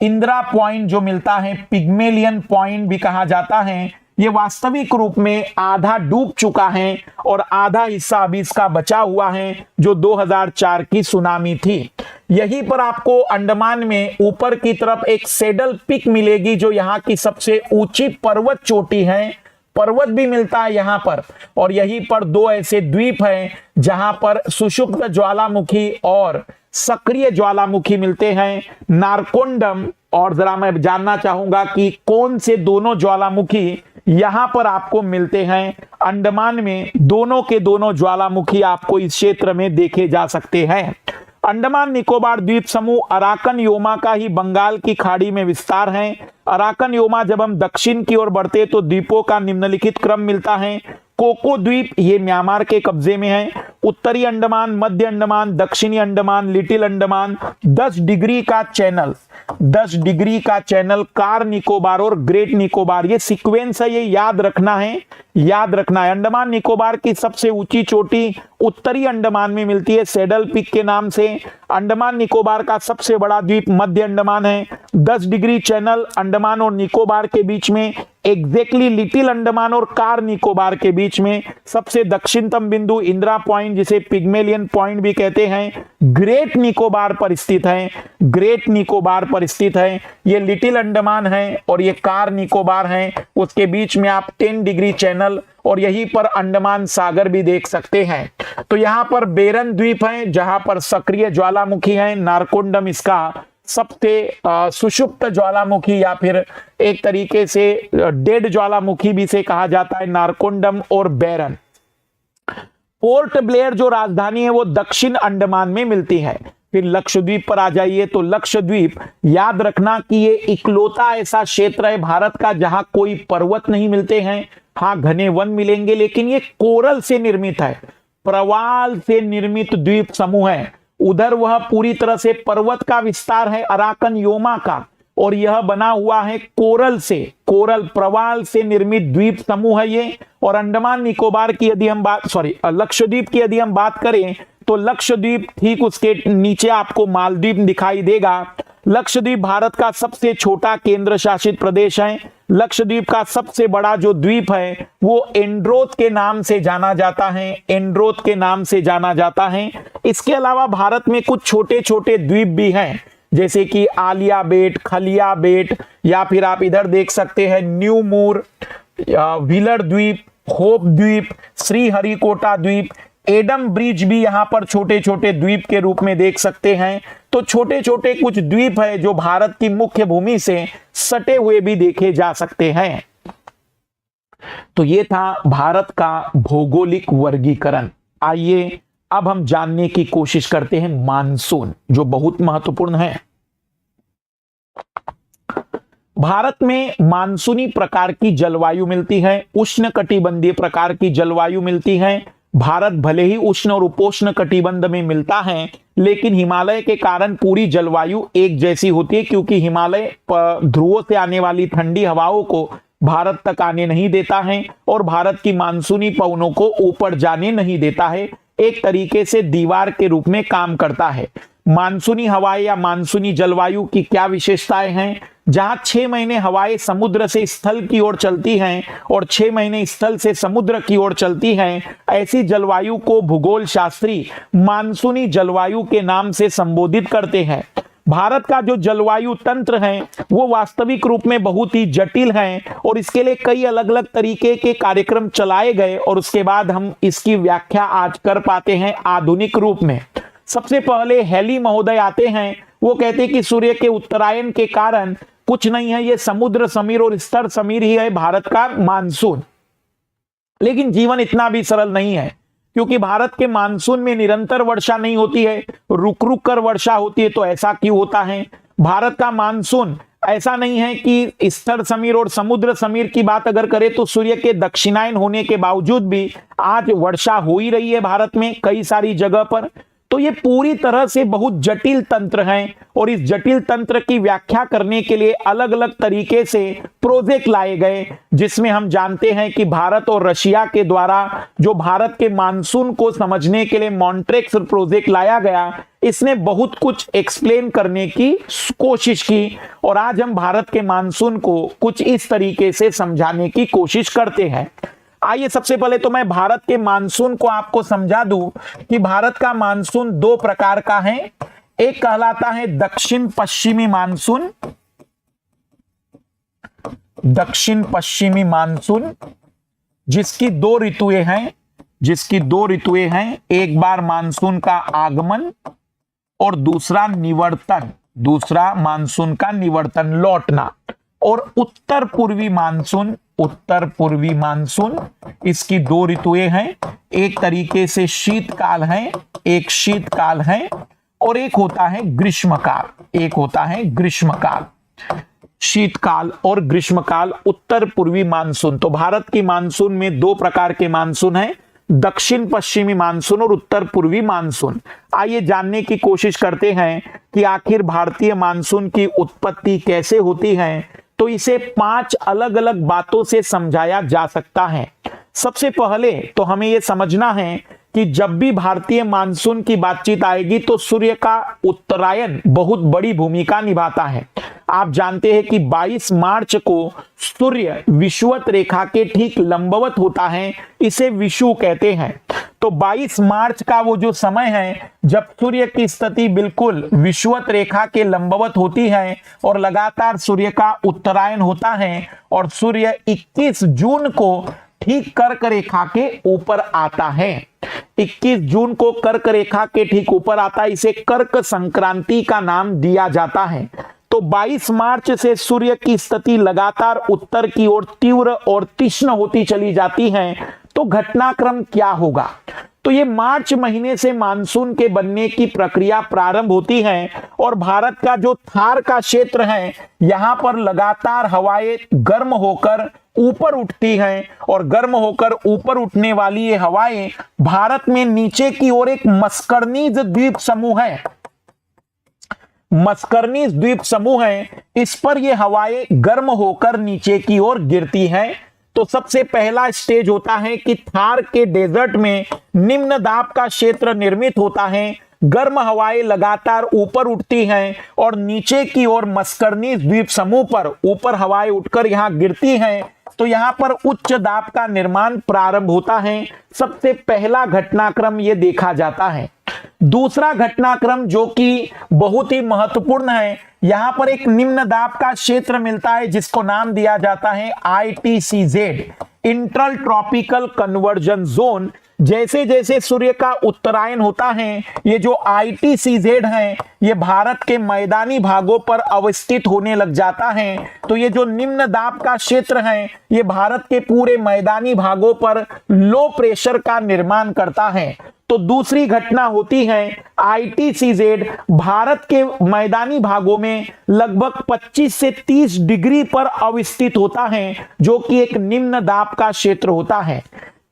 Speaker 1: इंदिरा पॉइंट जो मिलता है, पिग्मेलियन पॉइंट भी कहा जाता है। ये वास्तविक रूप में आधा डूब चुका है और आधा हिस्सा अभी इसका बचा हुआ है, जो 2004 की सुनामी थी। यहीं पर आपको अंडमान में ऊपर की तरफ एक सैडल पीक मिलेगी जो यहाँ की सबसे ऊंची पर्वत चोटी है। पर्वत भी मिलता है यहां पर। और यहीं पर 2 ऐसे द्वीप हैं जहां पर सुषुप्त ज्वालामुखी और सक्रिय ज्वालामुखी मिलते हैं, नारकोंडम। और जरा मैं जानना चाहूंगा कि कौन से दोनों ज्वालामुखी यहां पर आपको मिलते हैं। अंडमान में दोनों के दोनों ज्वालामुखी आपको इस क्षेत्र में देखे जा सकते हैं। अंडमान निकोबार द्वीप समूह अराकन योमा का ही बंगाल की खाड़ी में विस्तार है। अराकन योमा जब हम दक्षिण की ओर बढ़ते तो द्वीपों का निम्नलिखित क्रम मिलता है। कोको द्वीप ये म्यांमार के कब्जे में है। उत्तरी अंडमान, मध्य अंडमान, दक्षिणी अंडमान, लिटिल अंडमान, 10 डिग्री का चैनल, 10 डिग्री का चैनल, कार निकोबार और ग्रेट निकोबार। ये सीक्वेंस है, ये याद रखना है, याद रखना है। अंडमान निकोबार की सबसे ऊंची चोटी उत्तरी अंडमान में मिलती है सैडल पीक के नाम से। अंडमान निकोबार का सबसे बड़ा द्वीप मध्य अंडमान है। 10 डिग्री चैनल अंडमान और निकोबार के बीच में, एग्जैक्टली लिटिल अंडमान और कार निकोबार के बीच में सबसे दक्षिणतम बिंदु इंदिरा पॉइंट, जिसे पिग्मेलियन पॉइंट भी कहते हैं, ग्रेट निकोबार पर स्थित है। ग्रेट निकोबार पर स्थित है। ये लिटिल अंडमान है और ये कार निकोबार है। उसके बीच में आप 10 डिग्री चैनल और यहीं पर अंडमान सागर भी देख सकते हैं। तो यहां पर बेरन द्वीप है जहां पर सक्रिय ज्वालामुखी है। नारकोंडम इसका सबसे सुषुप्त ज्वालामुखी या फिर एक तरीके से डेड ज्वालामुखी भी से कहा जाता है, नारकोंडम और बेरन। पोर्ट ब्लेयर जो राजधानी है वो दक्षिण अंडमान में मिलती है। फिर लक्षद्वीप पर आ जाइए तो लक्षद्वीप, याद रखना कि ये इकलौता ऐसा क्षेत्र है भारत का जहां कोई पर्वत नहीं मिलते हैं। हाँ, घने वन मिलेंगे, लेकिन ये कोरल से निर्मित है, प्रवाल से निर्मित द्वीप समूह है। उधर वह पूरी तरह से पर्वत का विस्तार है अराकन योमा का, और यह बना हुआ है कोरल से, कोरल प्रवाल से निर्मित द्वीप समूह है ये। और अंडमान निकोबार की यदि हम बात, लक्षद्वीप की यदि हम बात करें तो लक्षद्वीप ठीक उसके नीचे आपको मालदीव दिखाई देगा। लक्षद्वीप भारत का सबसे छोटा केंद्र शासित प्रदेश है। लक्षद्वीप का सबसे बड़ा जो द्वीप है वो एंड्रोथ के नाम से जाना जाता है, एंड्रोथ के नाम से जाना जाता है। इसके अलावा भारत में कुछ छोटे छोटे द्वीप भी हैं, जैसे कि आलिया बेट, खलिया बेट, या फिर आप इधर देख सकते हैं न्यू मूर, व्हीलर द्वीप, होप द्वीप, श्रीहरिकोटा द्वीप, एडम ब्रिज भी यहां पर छोटे छोटे द्वीप के रूप में देख सकते हैं। तो छोटे छोटे कुछ द्वीप है जो भारत की मुख्य भूमि से सटे हुए भी देखे जा सकते हैं। तो ये था भारत का भौगोलिक वर्गीकरण। आइए अब हम जानने की कोशिश करते हैं मानसून, जो बहुत महत्वपूर्ण है। भारत में मानसूनी प्रकार की जलवायु मिलती है, उष्णकटिबंधीय प्रकार की जलवायु मिलती है। भारत भले ही उष्ण और उपोष्ण कटिबंध में मिलता है, लेकिन हिमालय के कारण पूरी जलवायु एक जैसी होती है, क्योंकि हिमालय ध्रुवों से आने वाली ठंडी हवाओं को भारत तक आने नहीं देता है और भारत की मानसूनी पवनों को ऊपर जाने नहीं देता है। एक तरीके से दीवार के रूप में काम करता है। मानसूनी हवाएं या मानसूनी जलवायु की क्या विशेषताएं हैं? जहां 6 महीने हवाएं समुद्र से स्थल की ओर चलती हैं और 6 महीने स्थल से समुद्र की ओर चलती हैं, ऐसी जलवायु को भूगोल शास्त्री मानसूनी जलवायु के नाम से संबोधित करते हैं। भारत का जो जलवायु तंत्र है वो वास्तविक रूप में बहुत ही जटिल है और इसके लिए कई अलग अलग तरीके के कार्यक्रम चलाए गए और उसके बाद हम इसकी व्याख्या आज कर पाते हैं आधुनिक रूप में। सबसे पहले हेली महोदय आते हैं, वो कहते हैं कि सूर्य के उत्तरायण के कारण कुछ नहीं है, ये समुद्र समीर और स्तर समीर ही है भारत का मानसून। लेकिन जीवन इतना भी सरल नहीं है, क्योंकि भारत के मानसून में निरंतर वर्षा नहीं होती है, रुक रुक कर वर्षा होती है। तो ऐसा क्यों होता है? भारत का मानसून ऐसा नहीं है कि स्तर समीर और समुद्र समीर की बात अगर करें तो सूर्य के दक्षिणायन होने के बावजूद भी आज वर्षा हो ही रही है भारत में कई सारी जगह पर। तो ये पूरी तरह से बहुत जटिल तंत्र है और इस जटिल तंत्र की व्याख्या करने के लिए अलग अलग तरीके से प्रोजेक्ट लाए गए, जिसमें हम जानते हैं कि भारत और रशिया के द्वारा जो भारत के मानसून को समझने के लिए मॉन्ट्रेक्स प्रोजेक्ट लाया गया, इसने बहुत कुछ एक्सप्लेन करने की कोशिश की और आज हम भारत के मानसून को कुछ इस तरीके से समझाने की कोशिश करते हैं। आइए सबसे पहले तो मैं भारत के मानसून को आपको समझा दूं कि भारत का मानसून दो प्रकार का है। एक कहलाता है दक्षिण पश्चिमी मानसून, दक्षिण पश्चिमी मानसून जिसकी दो ऋतुएं हैं, एक बार मानसून का आगमन और दूसरा निवर्तन, दूसरा मानसून का निवर्तन लौटना। और उत्तर पूर्वी मानसून इसकी दो ऋतुएं हैं, एक तरीके से शीतकाल है, एक शीतकाल है और एक होता है ग्रीष्मकाल, शीतकाल और ग्रीष्मकाल, उत्तर पूर्वी मानसून। तो भारत की मानसून में दो प्रकार के मानसून हैं, दक्षिण पश्चिमी मानसून और उत्तर पूर्वी मानसून। आइए जानने की कोशिश करते हैं कि आखिर भारतीय मानसून की उत्पत्ति कैसे होती है। तो इसे 5 अलग अलग बातों से समझाया जा सकता है। सबसे पहले तो हमें यह समझना है कि जब भी भारतीय मानसून की बातचीत आएगी तो सूर्य का उत्तरायण बहुत बड़ी भूमिका निभाता है। आप जानते हैं कि 22 मार्च को सूर्य विषुवत रेखा के ठीक लंबवत होता है, इसे विषुव कहते हैं। तो 22 मार्च का वो जो समय है जब सूर्य की स्थिति बिल्कुल विषुवत रेखा के लंबवत होती है और लगातार सूर्य का उत्तरायण होता है और सूर्य 21 जून को ठीक कर्क रेखा के ऊपर आता है। 21 जून को कर्क रेखा के ठीक ऊपर आता है, इसे कर्क संक्रांति का नाम दिया जाता है। तो 22 मार्च से सूर्य की स्थिति लगातार उत्तर की ओर तीव्र और तीक्ष्ण होती चली जाती है। तो घटनाक्रम क्या होगा? तो ये मार्च महीने से मानसून के बनने की प्रक्रिया प्रारंभ होती है और भारत का जो थार का क्षेत्र है यहां पर लगातार हवाएं गर्म होकर ऊपर उठती हैं और गर्म होकर ऊपर उठने वाली ये हवाएं भारत में नीचे की ओर एक मस्करनीज द्वीप समूह है, इस पर ये हवाएं गर्म होकर नीचे की ओर गिरती हैं। तो सबसे पहला स्टेज होता है कि थार के डेजर्ट में निम्न दाब का क्षेत्र निर्मित होता है, गर्म हवाएं लगातार ऊपर उठती हैं और नीचे की ओर मस्करनीज द्वीप समूह पर ऊपर हवाएं उठकर यहां गिरती हैं। तो यहां पर उच्च दाब का निर्माण प्रारंभ होता है। सबसे पहला घटनाक्रम यह देखा जाता है। दूसरा घटनाक्रम जो कि बहुत ही महत्वपूर्ण है, यहां पर एक निम्न दाब का क्षेत्र मिलता है जिसको नाम दिया जाता है ITCZ, inter tropical conversion zone. जैसे जैसे सूर्य का उत्तरायण होता है ये जो ITCZ है ये भारत के मैदानी भागों पर अवस्थित होने लग जाता है। तो ये जो निम्न दाब का क्षेत्र है ये भारत के पूरे मैदानी भागों पर लो प्रेशर का निर्माण करता है। तो दूसरी घटना होती है ITCZ भारत के मैदानी भागों में लगभग 25 से 30 डिग्री पर अवस्थित होता है जो कि एक निम्न दाब का क्षेत्र होता है।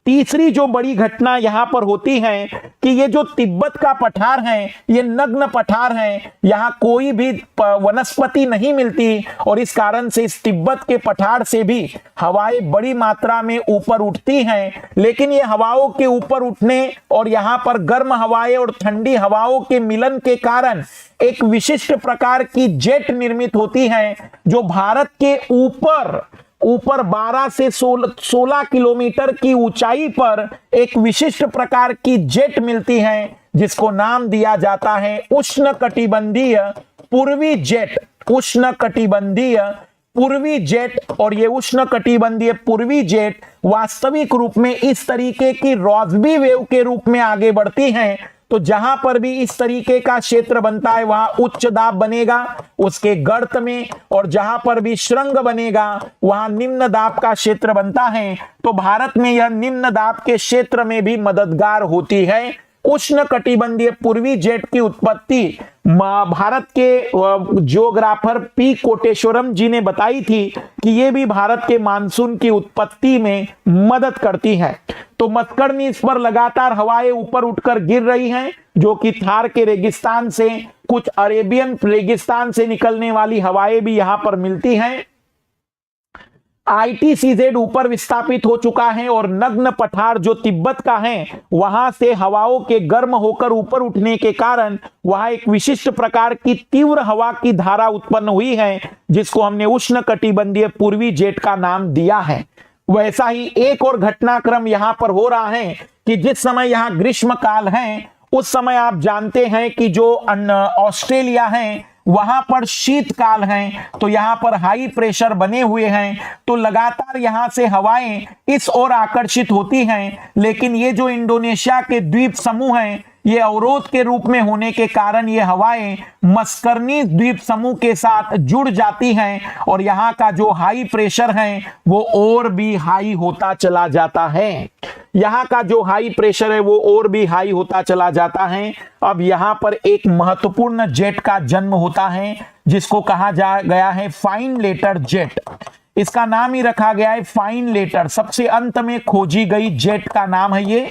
Speaker 1: तीसरी जो बड़ी घटना यहां पर होती है कि ये जो तिब्बत का पठार है, ये नग्न पठार है, यहां कोई भी वनस्पति नहीं मिलती और इस कारण से इस तिब्बत के पठार से भी हवाएं बड़ी मात्रा में ऊपर उठती हैं। लेकिन ये हवाओं के ऊपर उठने और यहां पर गर्म हवाएं और ठंडी हवाओं के मिलन के कारण एक विशिष्ट प्रकार की जेट निर्मित होती है, जो भारत के ऊपर 12 से 16 किलोमीटर की ऊंचाई पर एक विशिष्ट प्रकार की जेट मिलती है, जिसको नाम दिया जाता है उष्णकटिबंधीय पूर्वी जेट। उष्णकटिबंधीय पूर्वी जेट। और ये उष्णकटिबंधीय पूर्वी जेट वास्तविक रूप में इस तरीके की रॉसबी वेव के रूप में आगे बढ़ती हैं। तो जहां पर भी इस तरीके का क्षेत्र बनता है वहां उच्च दाब बनेगा उसके गर्त में, और जहां पर भी श्रृंग बनेगा वहां निम्न दाब का क्षेत्र बनता है। तो भारत में यह निम्न दाब के क्षेत्र में भी मददगार होती है। उष्णकटिबंधीय पूर्वी जेट की उत्पत्ति भारत के जियोग्राफर पी कोटेश्वरम जी ने बताई थी कि यह भी भारत के मानसून की उत्पत्ति में मदद करती है। तो मस्करनीज पर लगातार हवाएं ऊपर उठकर गिर रही हैं, जो कि थार के रेगिस्तान से, कुछ अरेबियन रेगिस्तान से निकलने वाली हवाएं भी यहां पर मिलती हैं। ITCZ ऊपर विस्थापित हो चुका है और नग्न पठार जो तिब्बत का है वहां से हवाओं के गर्म होकर ऊपर उठने के कारण वहां एक विशिष्ट प्रकार की तीव्र हवा की धारा उत्पन्न हुई है, जिसको हमने उष्णकटिबंधीय पूर्वी जेट का नाम दिया है। वैसा ही एक और घटनाक्रम यहां पर हो रहा है कि जिस समय यहां ग्रीष्म काल है उस समय आप जानते हैं कि जो ऑस्ट्रेलिया है वहां पर शीतकाल है, तो यहां पर हाई प्रेशर बने हुए हैं, तो लगातार यहां से हवाएं इस ओर आकर्षित होती हैं। लेकिन ये जो इंडोनेशिया के द्वीप समूह हैं ये अवरोध के रूप में होने के कारण ये हवाएं मस्करनीज द्वीप समूह के साथ जुड़ जाती हैं और यहाँ का जो हाई प्रेशर है वो और भी हाई होता चला जाता है। यहाँ का जो हाई प्रेशर है वो और भी हाई होता चला जाता है। अब यहाँ पर एक महत्वपूर्ण जेट का जन्म होता है जिसको कहा गया है फाइन लेटर जेट। इसका नाम ही रखा गया है फाइन लेटर, सबसे अंत में खोजी गई जेट का नाम है ये।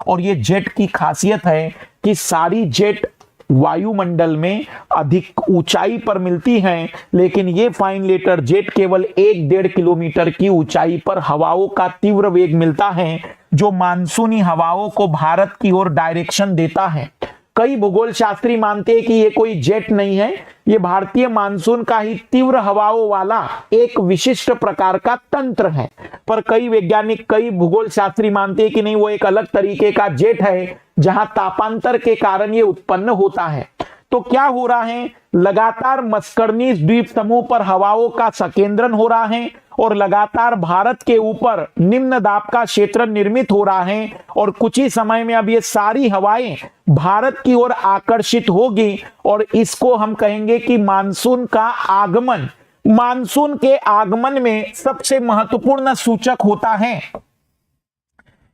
Speaker 1: और ये जेट की खासियत है कि सारी जेट वायुमंडल में अधिक ऊंचाई पर मिलती हैं, लेकिन ये फाइन लेटर जेट केवल 1-1.5 किलोमीटर की ऊंचाई पर हवाओं का तीव्र वेग मिलता है, जो मानसूनी हवाओं को भारत की ओर डायरेक्शन देता है। कई भूगोल शास्त्री मानते हैं कि ये कोई जेट नहीं है, ये भारतीय मानसून का ही तीव्र हवाओं वाला एक विशिष्ट प्रकार का तंत्र है। पर कई वैज्ञानिक, कई भूगोल शास्त्री मानते हैं कि नहीं, वो एक अलग तरीके का जेट है जहां तापांतर के कारण ये उत्पन्न होता है। तो क्या हो रहा है, लगातार मस्करनीज द्वीप समूह पर हवाओं का संकेंद्रण हो रहा है और लगातार भारत के ऊपर निम्न दाब का क्षेत्र निर्मित हो रहा है और कुछ ही समय में अब ये सारी हवाएं भारत की ओर आकर्षित होगी और इसको हम कहेंगे कि मानसून का आगमन। मानसून के आगमन में सबसे महत्वपूर्ण सूचक होता है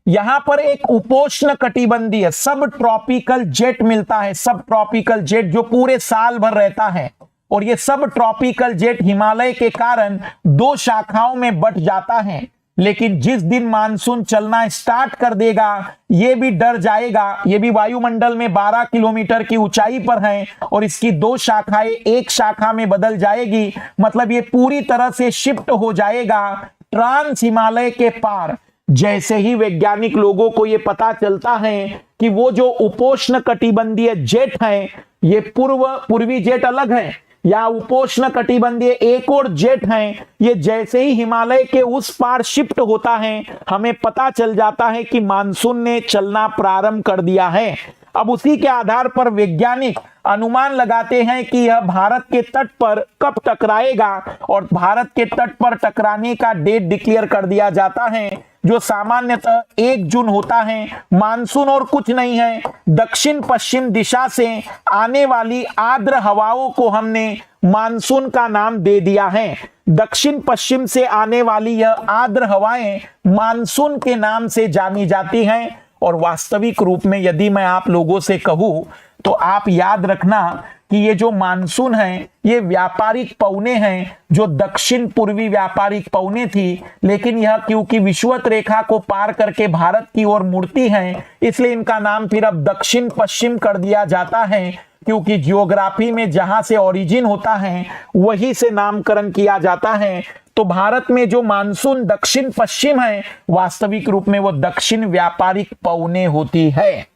Speaker 1: यहां पर एक उपोष्ण कटिबंधीय सब ट्रॉपिकल जेट मिलता है। सब ट्रॉपिकल जेट जो पूरे साल भर रहता है और ये सब ट्रॉपिकल जेट हिमालय के कारण 2 शाखाओं में बंट जाता है। लेकिन जिस दिन मानसून चलना स्टार्ट कर देगा ये भी डर जाएगा। ये भी वायुमंडल में 12 किलोमीटर की ऊंचाई पर है और इसकी 2 शाखाएं एक शाखा में बदल जाएगी, मतलब ये पूरी तरह से शिफ्ट हो जाएगा ट्रांस हिमालय के पार। जैसे ही वैज्ञानिक लोगों को यह पता चलता है कि वो जो उपोष्ण कटिबंधीय जेट है ये पूर्वी जेट अलग है या उपोष्ण कटिबंधीय एक और जेट है, ये जैसे ही हिमालय के उस पार शिफ्ट होता है हमें पता चल जाता है कि मानसून ने चलना प्रारंभ कर दिया है। अब उसी के आधार पर वैज्ञानिक अनुमान लगाते हैं कि यह भारत के तट पर कब टकराएगा और भारत के तट पर टकराने का डेट डिक्लेयर कर दिया जाता है जो सामान्यतः 1 जून होता है। मानसून और कुछ नहीं है, दक्षिण पश्चिम दिशा से आने वाली आर्द्र हवाओं को हमने मानसून का नाम दे दिया है। दक्षिण पश्चिम से आने वाली यह आर्द्र हवाएं मानसून के नाम से जानी जाती हैं। और वास्तविक रूप में यदि मैं आप लोगों से कहूं तो आप याद रखना कि ये जो मानसून है ये व्यापारिक पौने हैं, जो दक्षिण पूर्वी व्यापारिक पौने थी, लेकिन यह क्योंकि विषुवत रेखा को पार करके भारत की ओर मुड़ती है, इसलिए इनका नाम फिर अब दक्षिण पश्चिम कर दिया जाता है, क्योंकि जियोग्राफी में जहां से ओरिजिन होता है वही से नामकरण किया जाता है। तो भारत में जो मानसून दक्षिण पश्चिम है, वास्तविक रूप में वो दक्षिण व्यापारिक पौने होती है।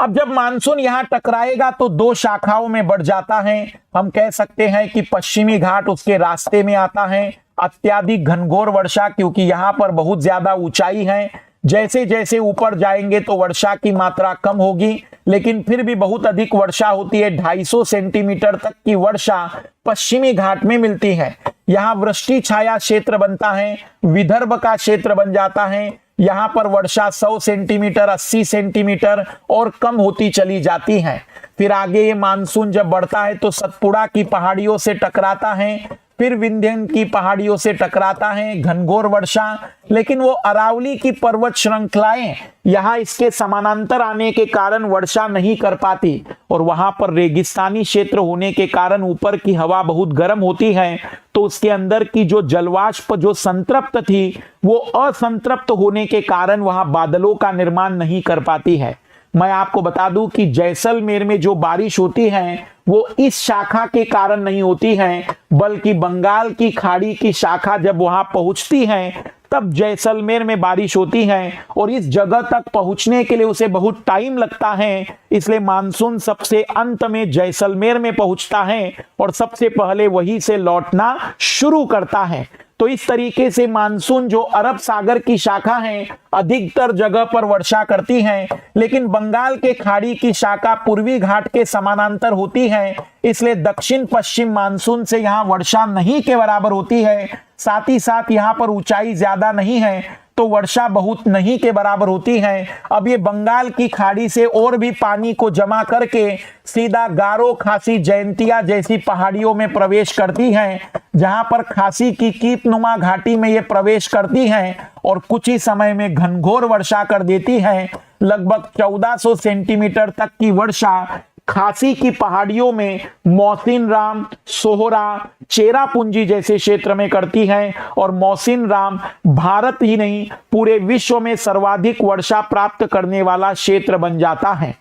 Speaker 1: अब जब मानसून यहां टकराएगा तो दो शाखाओं में बढ़ जाता है। हम कह सकते हैं कि पश्चिमी घाट उसके रास्ते में आता है, अत्यधिक घनघोर वर्षा, क्योंकि यहां पर बहुत ज्यादा ऊंचाई है। जैसे जैसे ऊपर जाएंगे तो वर्षा की मात्रा कम होगी, लेकिन फिर भी बहुत अधिक वर्षा होती है। 250 सेंटीमीटर तक की वर्षा पश्चिमी घाट में मिलती है। यहाँ वृष्टि छाया क्षेत्र बनता है, विदर्भ का क्षेत्र बन जाता है। यहाँ पर वर्षा 100 सेंटीमीटर, 80 सेंटीमीटर और कम होती चली जाती है। फिर आगे ये मानसून जब बढ़ता है तो सतपुड़ा की पहाड़ियों से टकराता है, फिर विंध्यन की पहाड़ियों से टकराता है, घनघोर वर्षा। लेकिन वो अरावली की पर्वत श्रृंखलाएं यहाँ इसके समानांतर आने के कारण वर्षा नहीं कर पाती, और वहां पर रेगिस्तानी क्षेत्र होने के कारण ऊपर की हवा बहुत गर्म होती है, तो उसके अंदर की जो जलवाष्प जो संतृप्त थी वो असंतृप्त होने के कारण वहां बादलों का निर्माण नहीं कर पाती है। मैं आपको बता दूं कि जैसलमेर में जो बारिश होती है वो इस शाखा के कारण नहीं होती है, बल्कि बंगाल की खाड़ी की शाखा जब वहां पहुंचती है तब जैसलमेर में बारिश होती है, और इस जगह तक पहुंचने के लिए उसे बहुत टाइम लगता है। इसलिए मानसून सबसे अंत में जैसलमेर में पहुंचता है और सबसे पहले वहीं से लौटना शुरू करता है। तो इस तरीके से मानसून जो अरब सागर की शाखा है अधिकतर जगह पर वर्षा करती है, लेकिन बंगाल के खाड़ी की शाखा पूर्वी घाट के समानांतर होती है, इसलिए दक्षिण पश्चिम मानसून से यहाँ वर्षा नहीं के बराबर होती है। साथ ही साथ यहाँ पर ऊंचाई ज्यादा नहीं है तो वर्षा बहुत नहीं के बराबर होती है। अब ये बंगाल की खाड़ी से और भी पानी को जमा करके सीधा गारो, खासी, जयंतिया जैसी पहाड़ियों में प्रवेश करती हैं, जहां पर खासी की कीपनुमा घाटी में ये प्रवेश करती हैं और कुछ ही समय में घनघोर वर्षा कर देती हैं। लगभग 1400 सेंटीमीटर तक की वर्षा खासी की पहाड़ियों में मोहसिन राम, सोहरा, चेरापूंजी जैसे क्षेत्र में करती है, और मोहसिन राम भारत ही नहीं पूरे विश्व में सर्वाधिक वर्षा प्राप्त करने वाला क्षेत्र बन जाता है।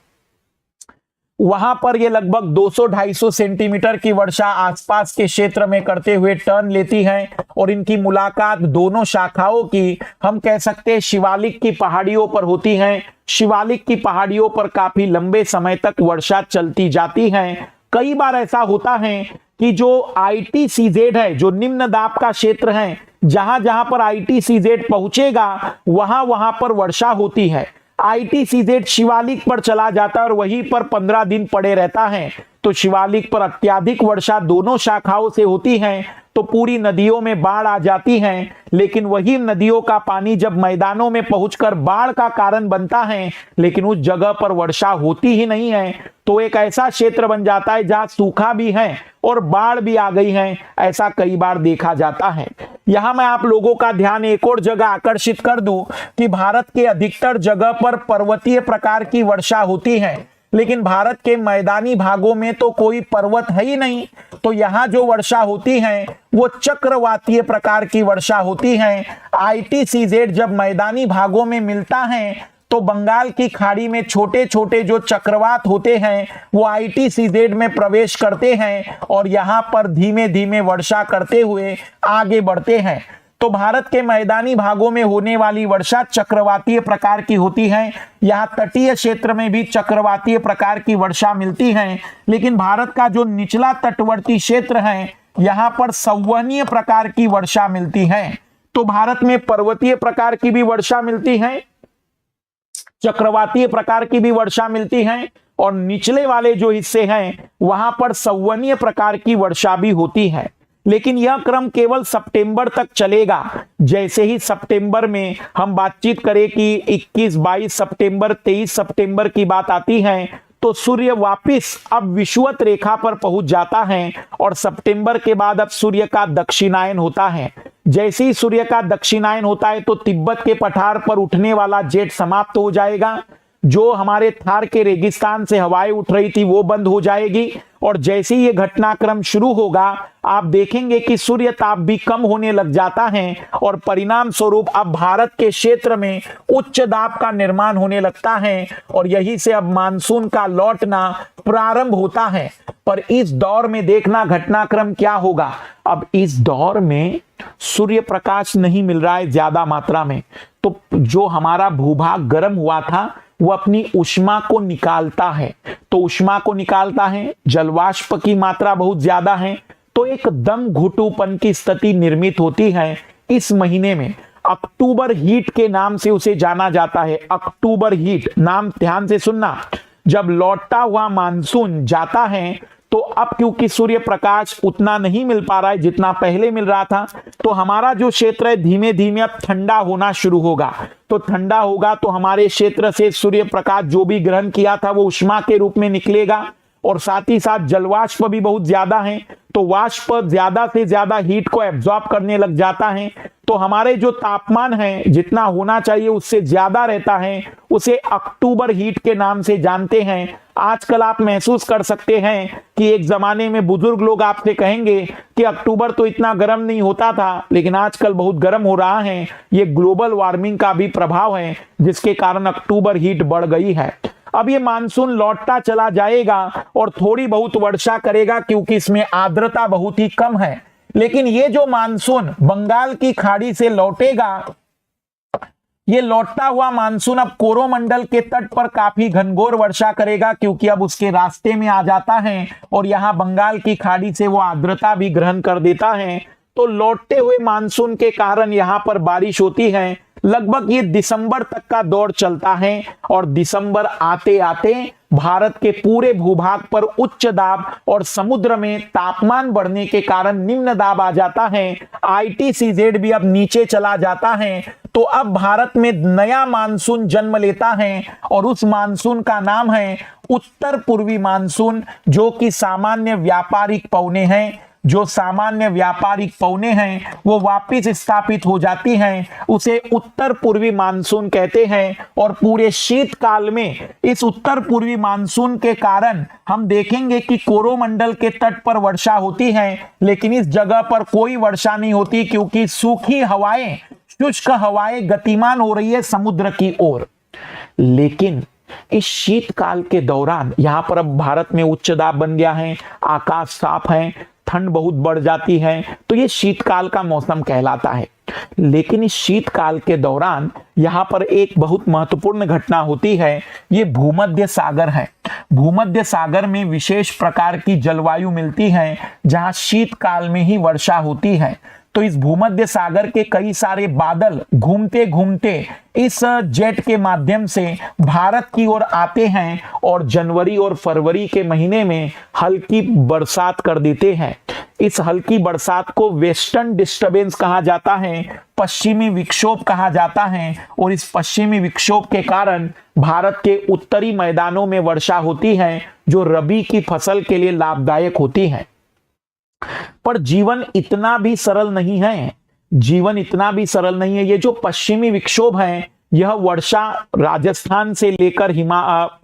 Speaker 1: वहां पर ये लगभग 200-250 सेंटीमीटर की वर्षा आसपास के क्षेत्र में करते हुए टर्न लेती है, और इनकी मुलाकात दोनों शाखाओं की हम कह सकते हैं शिवालिक की पहाड़ियों पर होती है। शिवालिक की पहाड़ियों पर काफी लंबे समय तक वर्षा चलती जाती है। कई बार ऐसा होता है कि जो ITCZ है, जो निम्न दाब का क्षेत्र है, जहां जहां पर ITCZ पहुंचेगा वहां वहां पर वर्षा होती है। ITCZ शिवालिक पर चला जाता है और वहीं पर 15 दिन पड़े रहता है। तो शिवालिक पर अत्यधिक वर्षा दोनों शाखाओं से होती है, तो पूरी नदियों में बाढ़ आ जाती है। लेकिन वही नदियों का पानी जब मैदानों में पहुंचकर बाढ़ का कारण बनता है, लेकिन उस जगह पर वर्षा होती ही नहीं है, तो एक ऐसा क्षेत्र बन जाता है जहां सूखा भी है और बाढ़ भी आ गई है। ऐसा कई बार देखा जाता है। यहां मैं आप लोगों का ध्यान एक और जगह आकर्षित कर दूं कि भारत के अधिकतर जगह पर पर्वतीय प्रकार की वर्षा होती है, लेकिन भारत के मैदानी भागों में तो कोई पर्वत है ही नहीं। तो यहाँ जो वर्षा होती है वो चक्रवातीय प्रकार की वर्षा होती है। ITCZ जब मैदानी भागों में मिलता है तो बंगाल की खाड़ी में छोटे छोटे जो चक्रवात होते हैं वो ITCZ में प्रवेश करते हैं और यहाँ पर धीमे धीमे वर्षा करते हुए आगे बढ़ते हैं। तो भारत के मैदानी भागों में होने वाली वर्षा चक्रवातीय प्रकार की होती है। यहाँ तटीय क्षेत्र में भी चक्रवातीय प्रकार की वर्षा मिलती है, लेकिन भारत का जो निचला तटवर्ती क्षेत्र है यहाँ पर संवहनीय प्रकार की वर्षा मिलती है। तो भारत में पर्वतीय प्रकार की भी वर्षा मिलती है, चक्रवातीय प्रकार की भी वर्षा मिलती है, और निचले वाले जो हिस्से हैं वहां पर संवहनीय प्रकार की वर्षा भी होती है। लेकिन यह क्रम केवल सितंबर तक चलेगा। जैसे ही सितंबर में हम बातचीत करें कि 21, 22 सितंबर, 23 सितंबर की बात आती है, तो सूर्य वापिस अब विषुवत रेखा पर पहुंच जाता है और सितंबर के बाद अब सूर्य का दक्षिणायन होता है। जैसे ही सूर्य का दक्षिणायन होता है तो तिब्बत के पठार पर उठने वाला जेठ समाप्त हो जाएगा। जो हमारे थार के रेगिस्तान से हवाएं उठ रही थी वो बंद हो जाएगी, और जैसे ही ये घटनाक्रम शुरू होगा आप देखेंगे कि सूर्य ताप भी कम होने लग जाता है, और परिणाम स्वरूप अब भारत के क्षेत्र में उच्च दाब का निर्माण होने लगता है, और यही से अब मानसून का लौटना प्रारंभ होता है। पर इस दौर में देखना घटनाक्रम क्या होगा। अब इस दौर में सूर्य प्रकाश नहीं मिल रहा है ज्यादा मात्रा में, तो जो हमारा भूभाग गर्म हुआ था वो अपनी ऊष्मा को निकालता है, तो ऊष्मा को निकालता है, जलवाष्प की मात्रा बहुत ज्यादा है, तो एक दम घुटूपन की स्थिति निर्मित होती है। इस महीने में अक्टूबर हीट के नाम से उसे जाना जाता है। अक्टूबर हीट नाम ध्यान से सुनना। जब लौटता हुआ मानसून जाता है तो अब क्योंकि सूर्य प्रकाश उतना नहीं मिल पा रहा है जितना पहले मिल रहा था, तो हमारा जो क्षेत्र है धीमे धीमे अब ठंडा होना शुरू होगा। तो ठंडा होगा तो हमारे क्षेत्र से सूर्य प्रकाश जो भी ग्रहण किया था वो ऊष्मा के रूप में निकलेगा, और साथ ही साथ जलवाष्प भी बहुत ज्यादा है, तो वाष्प ज्यादा से ज्यादा हीट को एब्जॉर्ब करने लग जाता है। तो हमारे जो तापमान है जितना होना चाहिए उससे ज्यादा रहता है, उसे अक्टूबर हीट के नाम से जानते हैं। आजकल आप महसूस कर सकते हैं कि एक जमाने में बुजुर्ग लोग आपसे कहेंगे कि अक्टूबर तो इतना गर्म नहीं होता था, लेकिन आजकल बहुत गर्म हो रहा है। ये ग्लोबल वार्मिंग का भी प्रभाव है जिसके कारण अक्टूबर हीट बढ़ गई है। अब ये मानसून लौटता चला जाएगा और थोड़ी बहुत वर्षा करेगा क्योंकि इसमें आर्द्रता बहुत ही कम है, लेकिन ये जो मानसून बंगाल की खाड़ी से लौटेगा, ये लौटता हुआ मानसून अब कोरोमंडल के तट पर काफी घनघोर वर्षा करेगा क्योंकि अब उसके रास्ते में आ जाता है और यहां बंगाल की खाड़ी से वो आर्द्रता भी ग्रहण कर देता है। तो लौटते हुए मानसून के कारण यहां पर बारिश होती है। लगभग ये दिसंबर तक का दौर चलता है, और दिसंबर आते आते भारत के पूरे भूभाग पर उच्च दाब और समुद्र में तापमान बढ़ने के कारण निम्न दाब आ जाता है। ITCZ भी अब नीचे चला जाता है। तो अब भारत में नया मानसून जन्म लेता है, और उस मानसून का नाम है उत्तर पूर्वी मानसून, जो कि सामान्य व्यापारिक पवने हैं। जो सामान्य व्यापारिक पवने हैं वो वापिस स्थापित हो जाती हैं, उसे उत्तर पूर्वी मानसून कहते हैं। और पूरे शीतकाल में इस उत्तर पूर्वी मानसून के कारण हम देखेंगे कि कोरोमंडल के तट पर वर्षा होती है, लेकिन इस जगह पर कोई वर्षा नहीं होती क्योंकि सूखी हवाएं, शुष्क हवाएं गतिमान हो रही है समुद्र की ओर। लेकिन इस शीतकाल के दौरान यहां पर अब भारत में उच्च दाब बन गया है, आकाश साफ है, ठंड बहुत बढ़ जाती है, तो ये शीतकाल का मौसम कहलाता है। लेकिन इस शीतकाल के दौरान यहां पर एक बहुत महत्वपूर्ण घटना होती है, ये भूमध्य सागर है। भूमध्य सागर में विशेष प्रकार की जलवायु मिलती है जहां शीतकाल में ही वर्षा होती है। तो इस भूमध्य सागर के कई सारे बादल घूमते घूमते इस जेट के माध्यम से भारत की ओर आते हैं और जनवरी और फरवरी के महीने में हल्की बरसात कर देते हैं। इस हल्की बरसात को वेस्टर्न डिस्टर्बेंस कहा जाता है, पश्चिमी विक्षोभ कहा जाता है, और इस पश्चिमी विक्षोभ के कारण भारत के उत्तरी मैदानों में वर्षा होती है जो रबी की फसल के लिए लाभदायक होती है। पर जीवन इतना भी सरल नहीं है, जीवन इतना भी सरल नहीं है। ये जो पश्चिमी विक्षोभ है यह वर्षा राजस्थान से लेकर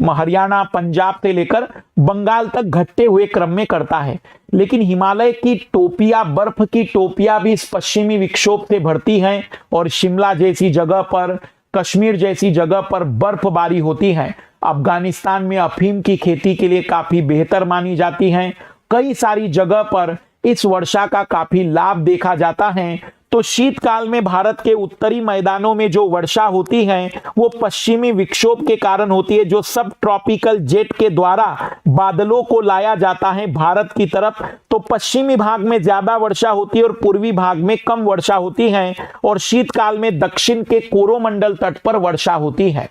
Speaker 1: हरियाणा, पंजाब से लेकर बंगाल तक घटते हुए क्रम में करता है, लेकिन हिमालय की टोपियां, बर्फ की टोपियां भी इस पश्चिमी विक्षोभ से भरती हैं और शिमला जैसी जगह पर, कश्मीर जैसी जगह पर बर्फबारी होती है। अफगानिस्तान में अफीम की खेती के लिए काफी बेहतर मानी जाती है। कई सारी जगह पर इस वर्षा का काफी लाभ देखा जाता है। तो शीतकाल में भारत के उत्तरी मैदानों में जो वर्षा होती है वो पश्चिमी विक्षोभ के कारण होती है, जो सब ट्रॉपिकल जेट के द्वारा बादलों को लाया जाता है भारत की तरफ। तो पश्चिमी भाग में ज्यादा वर्षा होती है और पूर्वी भाग में कम वर्षा होती है, और शीतकाल में दक्षिण के कोरोमंडल तट पर वर्षा होती है।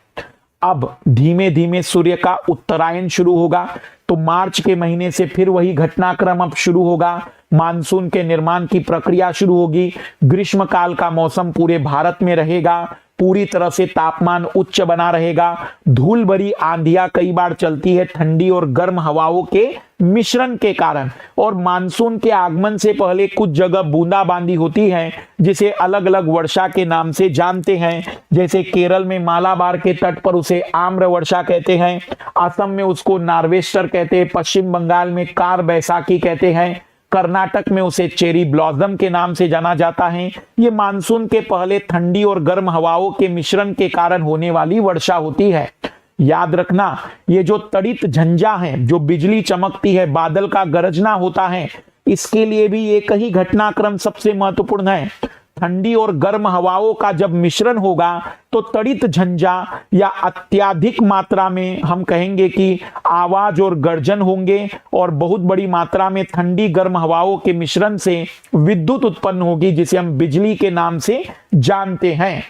Speaker 1: अब धीमे धीमे सूर्य का उत्तरायण शुरू होगा, तो मार्च के महीने से फिर वही घटनाक्रम अब शुरू होगा। मानसून के निर्माण की प्रक्रिया शुरू होगी। ग्रीष्म काल का मौसम पूरे भारत में रहेगा। पूरी तरह से तापमान उच्च बना रहेगा। धूल भरी आंधियां कई बार चलती है ठंडी और गर्म हवाओं के मिश्रण के कारण, और मानसून के आगमन से पहले कुछ जगह बूंदाबांदी होती है जिसे अलग अलग वर्षा के नाम से जानते हैं। जैसे केरल में मालाबार के तट पर उसे आम्र वर्षा कहते हैं, असम में उसको नार्वेस्टर कहते हैं, पश्चिम बंगाल में कार बैसाखी कहते हैं, कर्नाटक में उसे चेरी ब्लॉसम के नाम से जाना जाता है। ये मानसून के पहले ठंडी और गर्म हवाओं के मिश्रण के कारण होने वाली वर्षा होती है। याद रखना, ये जो तड़ित झंझा है, जो बिजली चमकती है, बादल का गरजना होता है, इसके लिए भी एक ही घटनाक्रम सबसे महत्वपूर्ण है। ठंडी और गर्म हवाओं का जब मिश्रण होगा तो तड़ित झंझा या अत्यधिक मात्रा में हम कहेंगे कि आवाज और गर्जन होंगे, और बहुत बड़ी मात्रा में ठंडी गर्म हवाओं के मिश्रण से विद्युत उत्पन्न होगी जिसे हम बिजली के नाम से जानते हैं।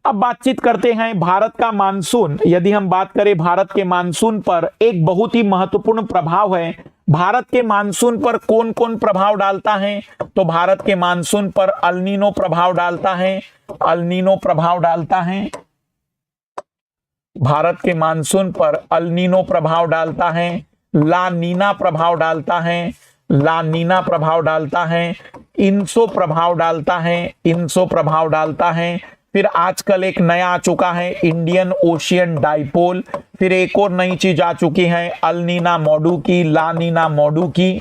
Speaker 1: अब बातचीत करते हैं भारत का मानसून। यदि हम बात करें भारत के मानसून पर, एक बहुत ही महत्वपूर्ण प्रभाव है। भारत के मानसून पर कौन कौन प्रभाव डालता है? तो भारत के मानसून पर अल नीनो प्रभाव डालता है। अल नीनो प्रभाव डालता है भारत के मानसून पर अल नीनो प्रभाव डालता है। ला नीना प्रभाव डालता है। ला नीना प्रभाव डालता है। इनसो प्रभाव डालता है। इनसो प्रभाव डालता है। फिर आजकल एक नया आ चुका है इंडियन ओशियन डाइपोल। फिर एक और नई चीज आ चुकी है अल नीना मॉडू की, ला नीना मॉडू की,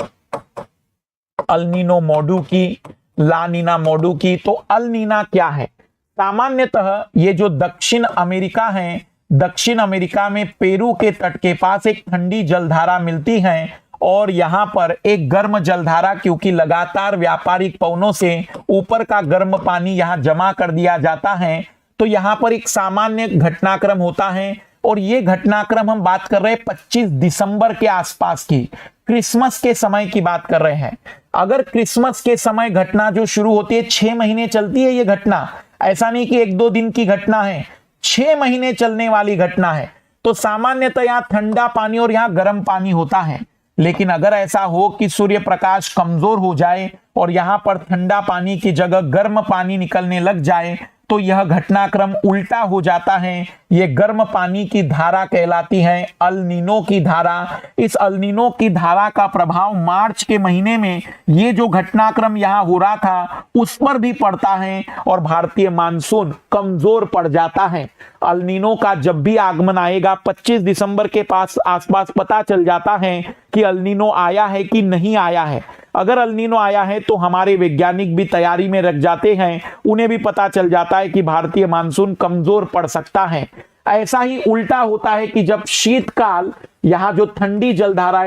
Speaker 1: अल नीनो मॉडू की, ला नीना मॉडू की। तो अल नीना क्या है? सामान्यतः ये जो दक्षिण अमेरिका है, दक्षिण अमेरिका में पेरू के तट के पास एक ठंडी जलधारा मिलती है, और यहां पर एक गर्म जलधारा, क्योंकि लगातार व्यापारिक पवनों से ऊपर का गर्म पानी यहां जमा कर दिया जाता है, तो यहां पर एक सामान्य घटनाक्रम होता है। और ये घटनाक्रम हम बात कर रहे हैं 25 दिसंबर के आसपास की, क्रिसमस के समय की बात कर रहे हैं। अगर क्रिसमस के समय घटना जो शुरू होती है, 6 महीने चलती है ये घटना, ऐसा नहीं कि 1-2 दिन की घटना है, 6 महीने चलने वाली घटना है। तो सामान्यतः यहां ठंडा पानी और यहां गर्म पानी होता है। लेकिन अगर ऐसा हो कि सूर्य प्रकाश कमजोर हो जाए और यहां पर ठंडा पानी की जगह गर्म पानी निकलने लग जाए, तो यह घटनाक्रम उल्टा हो जाता है। यह गर्म पानी की धारा कहलाती है अल नीनो की धारा। इस अल नीनो की धारा का प्रभाव मार्च के महीने में ये जो घटनाक्रम यहां हो रहा था उस पर भी पड़ता है, और भारतीय मानसून कमजोर पड़ जाता है। अल नीनो का जब भी आगमन आएगा 25 दिसंबर के आसपास पता चल जाता है कि अल नीनो आया है कि नहीं आया है। अगर अल नीनो आया है तो हमारे वैज्ञानिक भी तैयारी में रख जाते हैं, उन्हें भी पता चल जाता है कि भारतीय मानसून कमजोर पड़ सकता है। ऐसा ही उल्टा होता है कि जब शीतकाल, यहां जो ठंडी जलधारा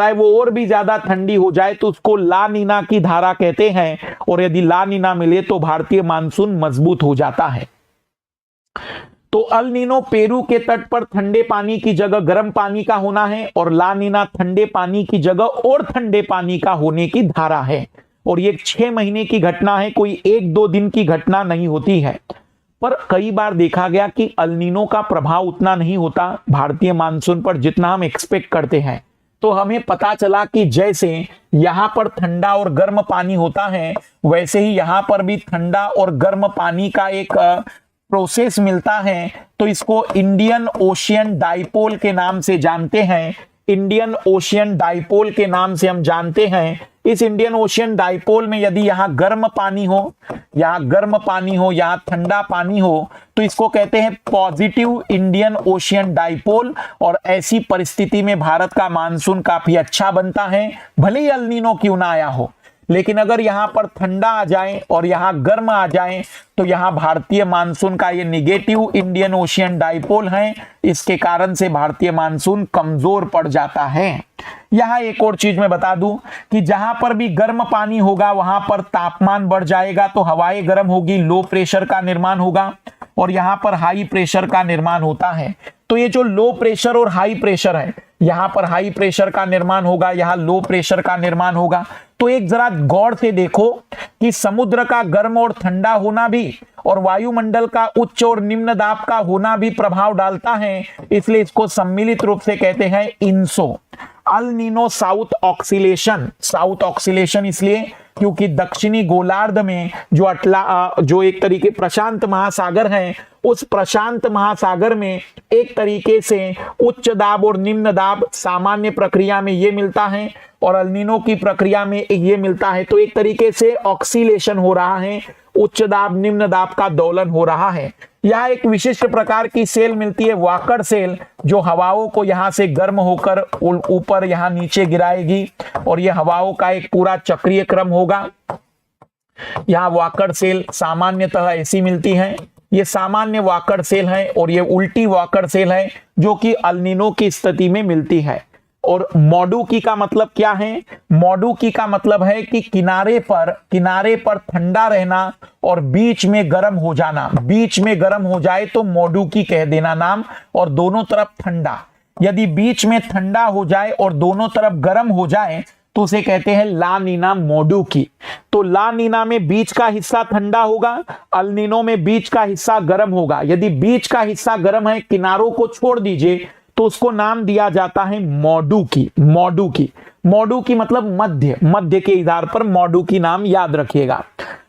Speaker 1: है वो और भी ज्यादा ठंडी हो जाए तो उसको ला नीना की धारा कहते हैं, और यदि ला नीना मिले तो भारतीय मानसून मजबूत हो जाता है। तो अल नीनो पेरू के तट पर ठंडे पानी की जगह गर्म पानी का होना है, और ला नीना ठंडे पानी की जगह और ठंडे पानी का होने की धारा है। और ये 6 महीने की घटना है, कोई 1-2 दिन की घटना नहीं होती है। पर कई बार देखा गया कि अल नीनो का प्रभाव उतना नहीं होता भारतीय मानसून पर जितना हम एक्सपेक्ट करते हैं। तो हमें पता चला कि जैसे यहां पर ठंडा और गर्म पानी होता है, वैसे ही यहां पर भी ठंडा और गर्म पानी का एक प्रोसेस मिलता है। तो इसको इंडियन ओशियन डाइपोल के नाम से जानते हैं। इंडियन ओशियन डाइपोल के नाम से हम जानते हैं। इस इंडियन ओशियन डाइपोल में यदि यहाँ गर्म पानी हो, यहाँ ठंडा पानी हो, तो इसको कहते हैं पॉजिटिव इंडियन ओशियन डाइपोल। और ऐसी परिस्थिति में भारत का मानसून काफी अच्छा बनता है, भले ही अल नीनो क्यों ना आया हो। लेकिन अगर यहां पर ठंडा आ जाए और यहां गर्म आ जाए तो यहां भारतीय मानसून का ये निगेटिव इंडियन ओशियन डाइपोल है, इसके कारण से भारतीय मानसून कमजोर पड़ जाता है। यहां एक और चीज मैं बता दूं कि जहां पर भी गर्म पानी होगा वहां पर तापमान बढ़ जाएगा, तो हवाएं गर्म होगी, लो प्रेशर का निर्माण होगा, और यहां पर हाई प्रेशर का निर्माण होता है। तो ये जो लो प्रेशर और हाई प्रेशर है, यहां पर हाई प्रेशर का निर्माण होगा, यहां लो प्रेशर का निर्माण होगा। तो एक जरा गौर से देखो कि समुद्र का गर्म और ठंडा होना भी और वायुमंडल का उच्च और निम्न दाब का होना भी प्रभाव डालता है, इसलिए इसको सम्मिलित रूप से कहते हैं INSO. El Nino south oscillation इसलिए क्योंकि दक्षिणी गोलार्ध में जो एक तरीके प्रशांत महासागर है, उस प्रशांत महासागर में एक तरीके से उच्च दाब और निम्न दाब सामान्य प्रक्रिया में ये मिलता है और अल नीनो की प्रक्रिया में ये मिलता है। तो एक तरीके से ऑक्सीलेशन हो रहा है, उच्च दाब निम्न दाब का दोलन हो रहा है। यह एक विशिष्ट प्रकार की सेल मिलती है, वाकर सेल, जो हवाओं को यहां से गर्म होकर ऊपर यहां नीचे गिराएगी और यह हवाओं का एक पूरा चक्रीय क्रम होगा। यहां वाकर सेल सामान्यतः ऐसी मिलती है, ये सामान्य वाकर सेल है और ये उल्टी वाकर सेल है जो कि अल नीनो की स्थिति में मिलती है। और मॉडुकी का मतलब क्या है? मॉडुकी का मतलब है कि किनारे पर ठंडा रहना और बीच में गर्म हो जाना। बीच में गर्म हो जाए तो मॉडुकी कह देना नाम, और दोनों तरफ ठंडा। यदि बीच में ठंडा हो जाए और दोनों तरफ गर्म हो जाए तो उसे कहते हैं ला नीना मॉडुकी। तो ला नीना में बीच का हिस्सा ठंडा होगा, अल नीनो में बीच का हिस्सा गर्म होगा। यदि बीच का हिस्सा गर्म है, किनारों को छोड़ दीजिए, तो उसको नाम दिया जाता है मॉडुकी। मॉडुकी मतलब मध्य के आधार पर मॉडुकी नाम याद रखिएगा।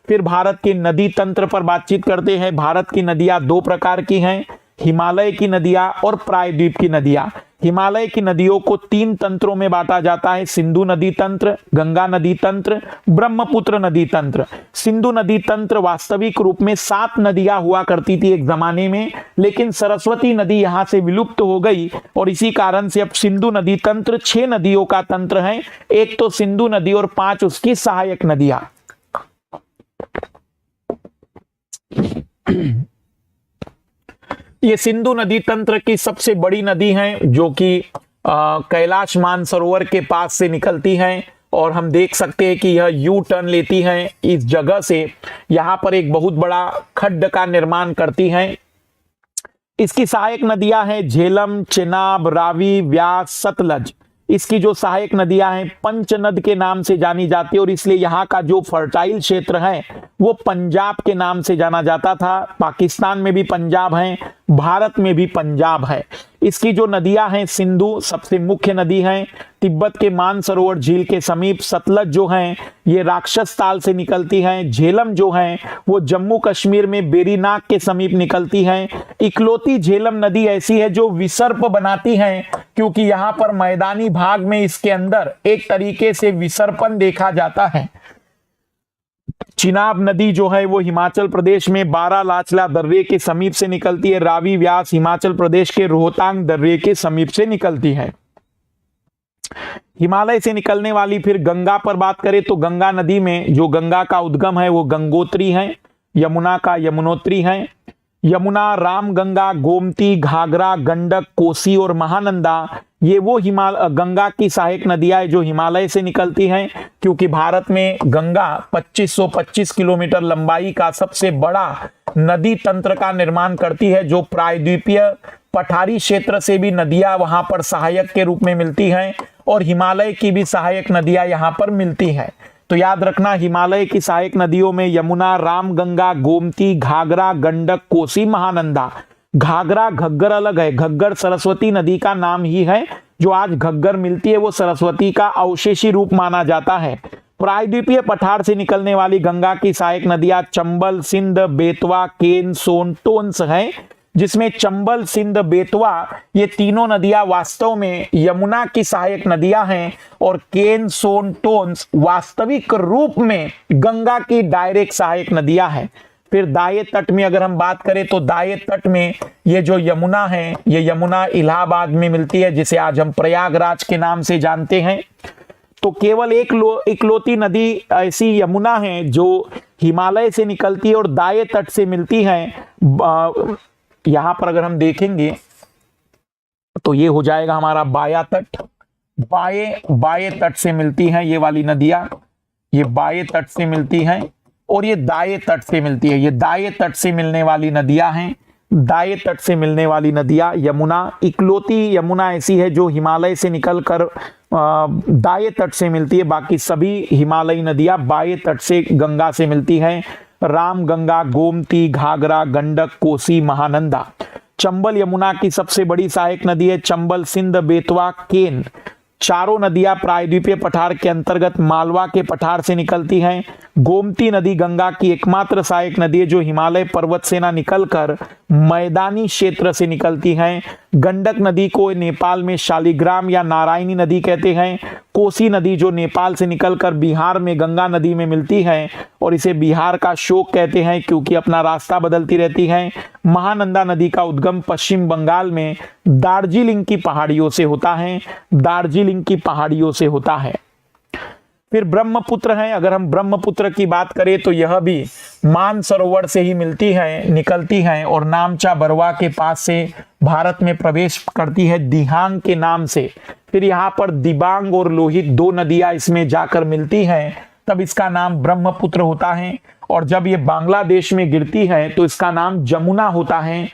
Speaker 1: फिर भारत के नदी तंत्र पर बातचीत करते हैं। भारत की नदियां दो प्रकार की हैं, हिमालय की नदियां और प्रायद्वीप की नदियां। हिमालय की नदियों को 3 तंत्रों में बांटा जाता है, सिंधु नदी तंत्र, गंगा नदी तंत्र, ब्रह्मपुत्र नदी तंत्र। सिंधु नदी तंत्र वास्तविक रूप में 7 नदियां हुआ करती थी एक जमाने में, लेकिन सरस्वती नदी यहां से विलुप्त हो गई और इसी कारण से अब सिंधु नदी तंत्र 6 नदियों का तंत्र है। एक तो सिंधु नदी और 5 उसकी सहायक नदियां। ये सिंधु नदी तंत्र की सबसे बड़ी नदी है, जो कि कैलाश मानसरोवर के पास से निकलती है और हम देख सकते हैं कि यह यू टर्न लेती है इस जगह से, यहां पर एक बहुत बड़ा खड्ड का निर्माण करती है। इसकी सहायक नदियां हैं झेलम, चेनाब, रावी, व्यास, सतलज। इसकी जो सहायक नदियां हैं पंचनद के नाम से जानी जाती है और इसलिए यहाँ का जो फर्टाइल क्षेत्र है वो पंजाब के नाम से जाना जाता था। पाकिस्तान में भी पंजाब है, भारत में भी पंजाब है। इसकी जो नदियां हैं, सिंधु सबसे मुख्य नदी है, तिब्बत के मानसरोवर झील के समीप। सतलज जो है ये राक्षस ताल से निकलती है। झेलम जो है वो जम्मू कश्मीर में बेरीनाग के समीप निकलती है। इकलौती झेलम नदी ऐसी है जो विसर्प बनाती है, क्योंकि यहाँ पर मैदानी भाग में इसके अंदर एक तरीके से विसर्पण देखा जाता है। चिनाब नदी जो है वो हिमाचल प्रदेश में बारालाचला दर्रे के समीप से निकलती है। रावी व्यास हिमाचल प्रदेश के रोहतांग दर्रे के समीप से निकलती है। हिमालय से निकलने वाली फिर गंगा पर बात करें तो गंगा नदी में जो गंगा का उद्गम है वो गंगोत्री है, यमुना का यमुनोत्री है। यमुना, रामगंगा, गोमती, घाघरा, गंडक, कोसी और महानंदा ये वो गंगा की सहायक नदियां जो हिमालय से निकलती हैं, क्योंकि भारत में गंगा 2525 किलोमीटर लंबाई का सबसे बड़ा नदी तंत्र का निर्माण करती है, जो प्रायद्वीपीय पठारी क्षेत्र से भी नदियां वहां पर सहायक के रूप में मिलती हैं और हिमालय की भी सहायक नदियां यहां पर मिलती हैं। तो याद रखना, हिमालय की सहायक नदियों में यमुना, रामगंगा, गोमती, घाघरा, गंडक, कोसी, महानंदा। घाघरा घग्गर अलग है, घग्गर सरस्वती नदी का नाम ही है। जो आज घग्गर मिलती है वो सरस्वती का अवशेषी रूप माना जाता है। प्रायद्वीपीय पठार से निकलने वाली गंगा की सहायक नदियां चंबल, सिंध, बेतवा, केन, सोन, टोंस हैं, जिसमें चंबल, सिंध, बेतवा ये तीनों नदियां वास्तव में यमुना की सहायक नदियां हैं और केन, सोन, टोंस वास्तविक रूप में गंगा की डायरेक्ट सहायक नदियां हैं। फिर दाएं तट में अगर हम बात करें तो दाएं तट में ये जो यमुना है, ये यमुना इलाहाबाद में मिलती है, जिसे आज हम प्रयागराज के नाम से जानते हैं। तो केवल इकलौती नदी ऐसी यमुना है जो हिमालय से निकलती है और दाएं तट से मिलती है। यहां पर अगर हम देखेंगे तो ये हो जाएगा हमारा बाया तट। बाएं तट से मिलती हैं ये वाली नदियां, ये बाएं तट से मिलती हैं और ये दाएं तट से मिलती है। ये दाएं तट से मिलने वाली नदियां हैं। दाएं तट से मिलने वाली नदियां यमुना, इकलौती यमुना ऐसी है जो हिमालय से निकलकर दाएं तट से मिलती है। बाकी सभी हिमालयी नदियां बाएं तट से गंगा से मिलती हैं। राम गंगा, गोमती, घाघरा, गंडक, कोसी, महानंदा। चंबल यमुना की सबसे बड़ी सहायक नदी है। चंबल, सिंध, बेतवा, केन। चारों नदियां प्रायद्वीपीय पठार के अंतर्गत मालवा के पठार से निकलती हैं। गोमती नदी गंगा की एकमात्र सहायक नदी है जो हिमालय पर्वत से ना निकलकर मैदानी क्षेत्र से निकलती हैं। गंडक नदी को नेपाल में शालिग्राम या नारायणी नदी कहते हैं। कोसी नदी जो नेपाल से निकलकर बिहार में गंगा नदी में मिलती है और इसे बिहार का शोक कहते हैं क्योंकि अपना रास्ता बदलती रहती है। महानंदा नदी का उद्गम पश्चिम बंगाल में दार्जिलिंग की पहाड़ियों से होता है। दार्जिलिंग की पहाड़ियों से होता है। फिर ब्रह्मपुत्र है। अगर हम ब्रह्मपुत्र की बात करें तो यह भी मानसरोवर से ही मिलती है, निकलती है और नामचा बरवा के पास से भारत में प्रवेश करती है दिहांग के नाम से। फिर यहाँ पर दिबांग और लोहित दो नदियां इसमें जाकर मिलती हैं, तब इसका नाम ब्रह्मपुत्र होता है। और जब ये बांग्लादेश में गिरती है तो इसका नाम जमुना होता है।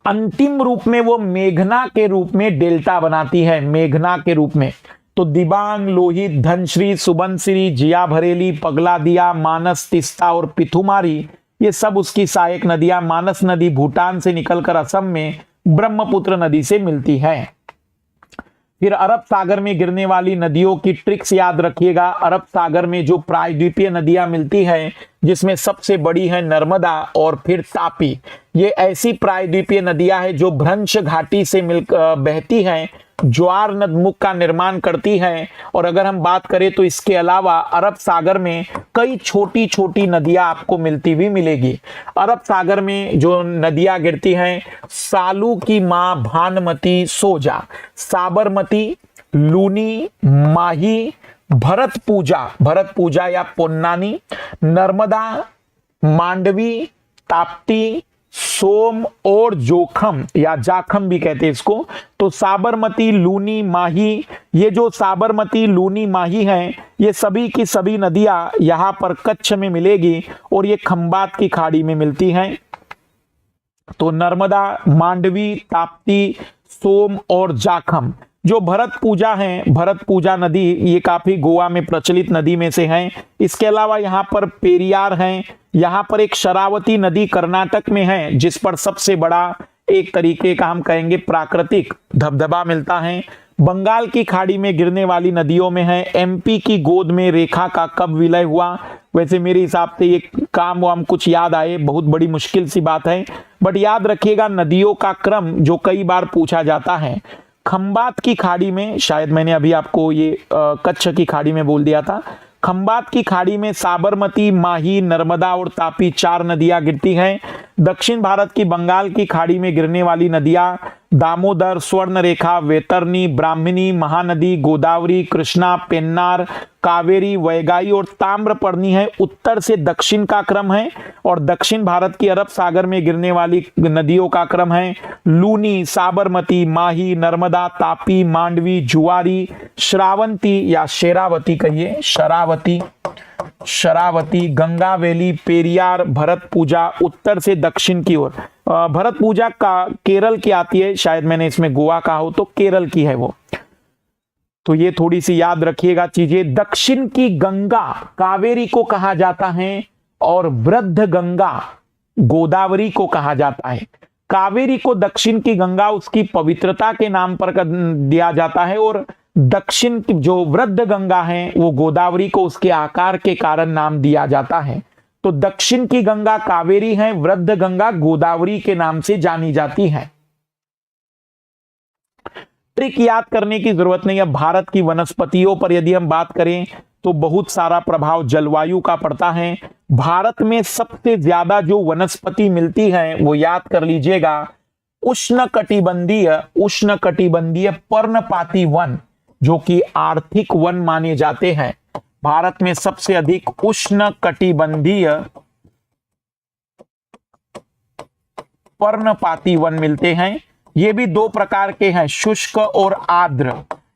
Speaker 1: अंतिम रूप में वो मेघना के रूप में डेल्टा बनाती है, मेघना के रूप में। तो दिबांग, लोहित, धनश्री, सुबनसिरी, जिया भरेली, पगलादिया, मानस, तिस्ता और पिथुमारी ये सब उसकी सहायक नदियां। मानस नदी भूटान से निकलकर असम में ब्रह्मपुत्र नदी से मिलती है। फिर अरब सागर में गिरने वाली नदियों की ट्रिक्स याद रखिएगा। अरब सागर में जो प्रायद्वीपीय नदियां मिलती हैं जिसमें सबसे बड़ी है नर्मदा और फिर तापी। ये ऐसी प्रायद्वीपीय नदियां हैं जो भ्रंश घाटी से मिल बहती हैं, ज्वार नदमुख का निर्माण करती हैं। और अगर हम बात करें तो इसके अलावा अरब सागर में कई छोटी छोटी नदियां आपको मिलती हुई मिलेगी। अरब सागर में जो नदियां गिरती हैं, सालू की मां भानुमती सोजा, साबरमती, लूनी, माही, भरत पूजा या पोन्नानी, नर्मदा, मांडवी, ताप्ती, सोम और जोखम या जाखम भी कहते हैं इसको। तो साबरमती, लूनी, माही, ये जो साबरमती, लूनी, माही हैं ये सभी की सभी नदियां यहां पर कच्छ में मिलेगी और ये खंबात की खाड़ी में मिलती हैं। तो नर्मदा, मांडवी, ताप्ती, सोम और जाखम। जो भरत पूजा है, भरत पूजा नदी ये काफी गोवा में प्रचलित नदी में से है। इसके अलावा यहाँ पर पेरियार है। यहाँ पर एक शरावती नदी कर्नाटक में है जिस पर सबसे बड़ा एक तरीके का हम कहेंगे प्राकृतिक धबधबा मिलता है। बंगाल की खाड़ी में गिरने वाली नदियों में है। एमपी की गोद में रेखा का कब विलय हुआ? वैसे मेरे हिसाब से ये काम वाम कुछ याद आए, बहुत बड़ी मुश्किल सी बात है, बट याद रखिएगा नदियों का क्रम जो कई बार पूछा जाता है। खंबात की खाड़ी में, शायद मैंने अभी आपको ये कच्छ की खाड़ी में बोल दिया था, खंबात की खाड़ी में साबरमती, माही, नर्मदा और तापी चार नदियां गिरती हैं। दक्षिण भारत की बंगाल की खाड़ी में गिरने वाली नदियां दामोदर, स्वर्णरेखा, वैतरणी, ब्राह्मणी, महानदी, गोदावरी, कृष्णा, पेन्नार, कावेरी, वैगाई और ताम्रपर्णी है। उत्तर से दक्षिण का क्रम है और दक्षिण भारत की अरब सागर में गिरने वाली नदियों का क्रम है लूनी, साबरमती, माही, नर्मदा, तापी, मांडवी, जुआरी, श्रावंती या शेरावती कहिए, शरावती, गंगावेली, पेरियार, भरत पूजा उत्तर से दक्षिण की ओर। भरत पूजा का केरल की आती है, शायद मैंने इसमें गोवा कहा हो तो केरल की है वो। तो ये थोड़ी सी याद रखिएगा चीजें। दक्षिण की गंगा कावेरी को कहा जाता है और वृद्ध गंगा गोदावरी को कहा जाता है। कावेरी को दक्षिण की गंगा उसकी पवित्रता के नाम पर दिया जाता है और दक्षिण की जो वृद्ध गंगा है वो गोदावरी को उसके आकार के कारण नाम दिया जाता है। तो दक्षिण की गंगा कावेरी है, वृद्ध गंगा गोदावरी के नाम से जानी जाती है। ट्रिक याद करने की जरूरत नहीं है। भारत की वनस्पतियों पर यदि हम बात करें तो बहुत सारा प्रभाव जलवायु का पड़ता है। भारत में सबसे ज्यादा जो वनस्पति मिलती है वो याद कर लीजिएगा उष्णकटिबंधीय पर्णपाती वन, जो कि आर्थिक वन माने जाते हैं। भारत में सबसे अधिक उष्णकटिबंधीय पर्णपाती वन मिलते हैं। ये भी दो प्रकार के हैं, शुष्क और आर्द्र।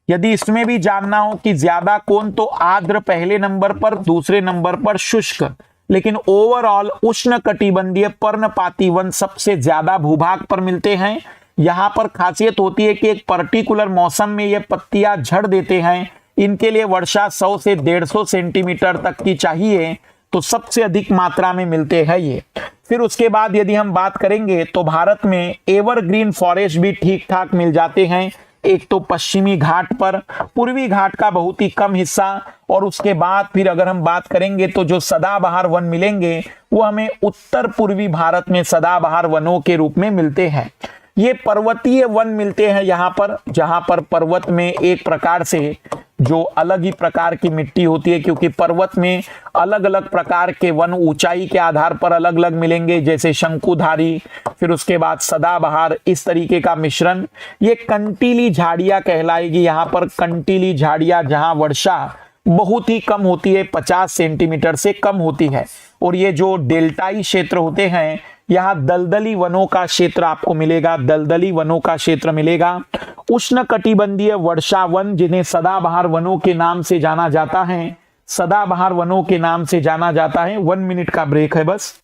Speaker 1: यदि इसमें भी जानना हो कि ज्यादा कौन, तो आर्द्र पहले नंबर पर, दूसरे नंबर पर शुष्क, लेकिन ओवरऑल उष्णकटिबंधीय पर्णपाती वन सबसे ज्यादा भूभाग पर मिलते हैं। यहां पर खासियत होती है कि एक पर्टिकुलर मौसम में ये पत्तियां झड़ देते हैं। इनके लिए वर्षा 100 से 150 सेंटीमीटर तक की चाहिए, तो सबसे अधिक मात्रा में मिलते हैं ये। फिर उसके बाद यदि हम बात करेंगे तो भारत में एवरग्रीन फॉरेस्ट भी ठीक ठाक मिल जाते हैं। एक तो पश्चिमी घाट पर, पूर्वी घाट का बहुत ही कम हिस्सा, और उसके बाद फिर अगर हम बात करेंगे तो जो सदाबहार वन मिलेंगे वो हमें उत्तर पूर्वी भारत में सदाबहार वनों के रूप में मिलते हैं। ये पर्वतीय वन मिलते हैं यहाँ पर, जहां पर पर्वत में एक प्रकार से जो अलग ही प्रकार की मिट्टी होती है, क्योंकि पर्वत में अलग अलग प्रकार के वन ऊंचाई के आधार पर अलग अलग मिलेंगे, जैसे शंकुधारी, फिर उसके बाद सदाबहार, इस तरीके का मिश्रण। ये कंटीली झाड़ियां कहलाएगी यहाँ पर, कंटीली झाड़ियां जहां वर्षा बहुत ही कम होती है, 50 सेंटीमीटर से कम होती है। और ये जो डेल्टाई क्षेत्र होते हैं, यहाँ दलदली वनों का क्षेत्र आपको मिलेगा, दलदली वनों का क्षेत्र मिलेगा। उष्णकटिबंधीय वर्षा वन, जिन्हें सदाबहार वनों के नाम से जाना जाता है, सदाबहार वनों के नाम से जाना जाता है। 1 मिनट का ब्रेक है बस।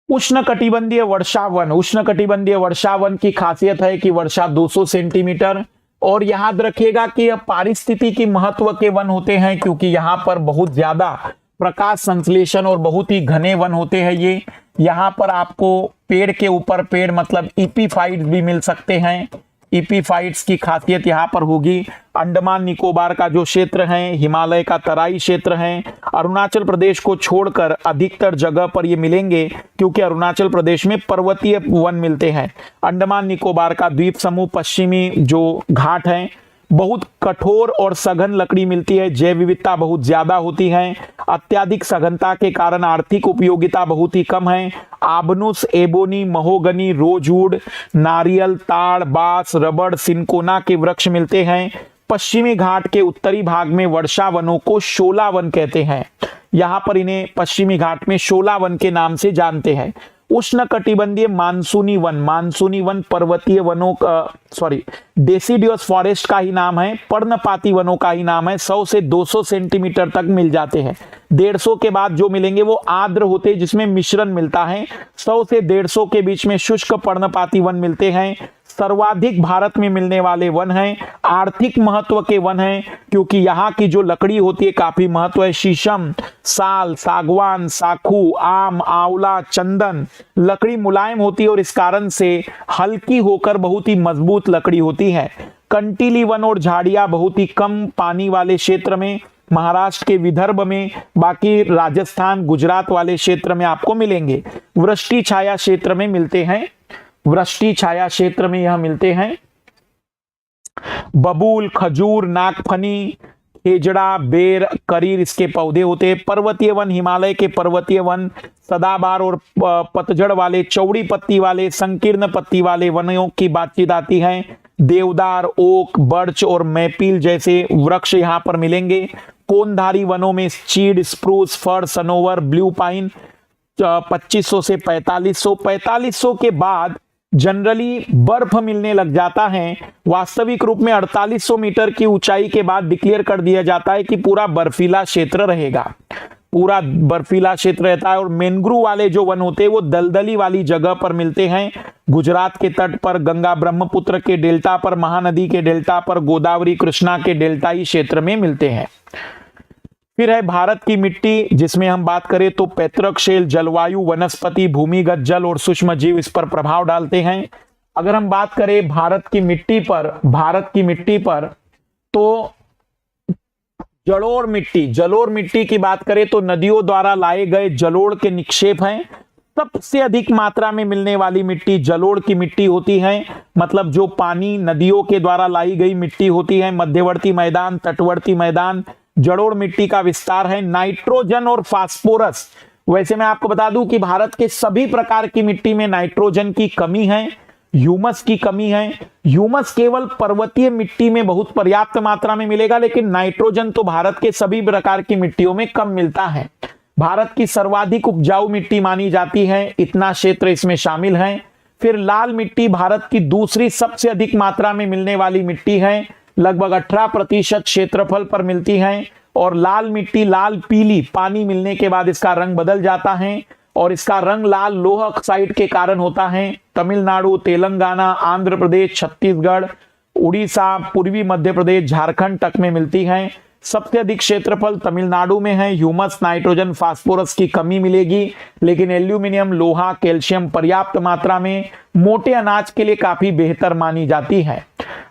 Speaker 1: उष्णकटिबंधीय वर्षा वन, उष्णकटिबंधीय वर्षा वन की खासियत है कि वर्षा 200 सेंटीमीटर, और याद रखिएगा कि यह पारिस्थितिकी महत्व के वन होते हैं, क्योंकि यहाँ पर बहुत ज्यादा प्रकाश संश्लेषण और बहुत ही घने वन होते हैं ये। यहाँ पर आपको पेड़ के ऊपर पेड़ मतलब इपीफाइट्स भी मिल सकते हैं। इपीफाइट्स की खासियत यहाँ पर होगी। अंडमान निकोबार का जो क्षेत्र है, हिमालय का तराई क्षेत्र है, अरुणाचल प्रदेश को छोड़कर अधिकतर जगह पर ये मिलेंगे, क्योंकि अरुणाचल प्रदेश में पर्वतीय वन मिलते हैं। अंडमान निकोबार का द्वीप समूह, पश्चिमी जो घाट है, बहुत कठोर और सघन लकड़ी मिलती है, जैव विविधता बहुत ज्यादा होती है। अत्याधिक सघनता के कारण आर्थिक उपयोगिता बहुत ही कम है। आबनुस, एबोनी, महोगनी, रोजवुड, नारियल, ताड़, बांस, रबड़, सिनकोना के वृक्ष मिलते हैं। पश्चिमी घाट के उत्तरी भाग में वर्षा वनों को शोला वन कहते हैं। यहां पर इन्हें पश्चिमी घाट में शोला वन के नाम से जानते हैं। उष्णकटिबंधीय मानसूनी वन, मानसूनी वन पर्वतीय वनों का डेसिडियस फॉरेस्ट का ही नाम है, पर्णपाती वनों का ही नाम है। 100 से 200 सेंटीमीटर तक मिल जाते हैं। 150 के बाद जो मिलेंगे वो आर्द्र होते हैं, जिसमें मिश्रण मिलता है। 100 से 150 के बीच में शुष्क पर्णपाती वन मिलते हैं। सर्वाधिक भारत में मिलने वाले वन हैं। आर्थिक महत्व के वन हैं, क्योंकि यहाँ की जो लकड़ी होती है काफी महत्व है। शीशम, साल, सागवान, साखू, आम, आंवला, चंदन, लकड़ी मुलायम होती है और इस कारण से हल्की होकर बहुत ही मजबूत लकड़ी होती है। कंटीली वन और झाड़ियां बहुत ही कम पानी वाले क्षेत्र में, महाराष्ट्र के विदर्भ में, बाकी राजस्थान, गुजरात वाले क्षेत्र में आपको मिलेंगे। वृष्टि छाया क्षेत्र में मिलते हैं, वृष्टि छाया क्षेत्र में यह मिलते हैं। बबूल, खजूर, नागफनी, खेजड़ा, बेर, करीर इसके पौधे होते हैं। पर्वतीय वन, हिमालय के पर्वतीय वन सदाबहार और पतझड़ वाले, चौड़ी पत्ती वाले, संकीर्ण पत्ती वाले वनों की बातचीत आती है। देवदार, ओक, बर्च और मैपील जैसे वृक्ष यहां पर मिलेंगे। कोनधारी वनों में चीड़, स्प्रूस, फर, सनोवर, ब्लू पाइन 2500 से 4500 के बाद जनरली बर्फ मिलने लग जाता है। वास्तविक रूप में 4800 मीटर की ऊंचाई के बाद डिक्लेयर कर दिया जाता है कि पूरा बर्फीला क्षेत्र रहेगा, पूरा बर्फीला क्षेत्र रहता है। और मैंग्रोव वाले जो वन होते हैं वो दलदली वाली जगह पर मिलते हैं। गुजरात के तट पर, गंगा ब्रह्मपुत्र के डेल्टा पर, महानदी के डेल्टा पर, गोदावरी कृष्णा के डेल्टाई क्षेत्र में मिलते हैं। फिर है भारत की मिट्टी, जिसमें हम बात करें तो पैतृक शैल, जलवायु, वनस्पति, भूमिगत जल और सूक्ष्म जीव इस पर प्रभाव डालते हैं। अगर हम बात करें भारत की मिट्टी पर तो जलोढ़ मिट्टी की बात करें तो नदियों द्वारा लाए गए जलोढ़ के निक्षेप हैं। सबसे अधिक मात्रा में मिलने वाली मिट्टी जलोढ़ की मिट्टी होती है, मतलब जो पानी नदियों के द्वारा लाई गई मिट्टी होती है। मध्यवर्ती मैदान, तटवर्ती मैदान, जलोढ़ मिट्टी का विस्तार है। नाइट्रोजन और फास्फोरस, वैसे मैं आपको बता दूं कि भारत के सभी प्रकार की मिट्टी में नाइट्रोजन की कमी है, ह्यूमस की कमी है। ह्यूमस केवल पर्वतीय मिट्टी में बहुत पर्याप्त मात्रा में मिलेगा, लेकिन नाइट्रोजन तो भारत के सभी प्रकार की मिट्टियों में कम मिलता है। भारत की सर्वाधिक उपजाऊ मिट्टी मानी जाती है, इतना क्षेत्र इसमें शामिल है। फिर लाल मिट्टी भारत की दूसरी सबसे अधिक मात्रा में मिलने वाली मिट्टी है, लगभग 18% क्षेत्रफल पर मिलती है। और लाल मिट्टी लाल पीली, पानी मिलने के बाद इसका रंग बदल जाता है। और इसका रंग लाल लोह ऑक्साइड के कारण होता है। तमिलनाडु, तेलंगाना, आंध्र प्रदेश, छत्तीसगढ़, उड़ीसा, पूर्वी मध्य प्रदेश, झारखंड तक में मिलती है। सबसे अधिक क्षेत्रफल तमिलनाडु में है। ह्यूमस, नाइट्रोजन, फास्फोरस की कमी मिलेगी, लेकिन एल्यूमिनियम, लोहा, कैल्शियम पर्याप्त मात्रा में मोटे अनाज के लिए काफी बेहतर मानी जाती है।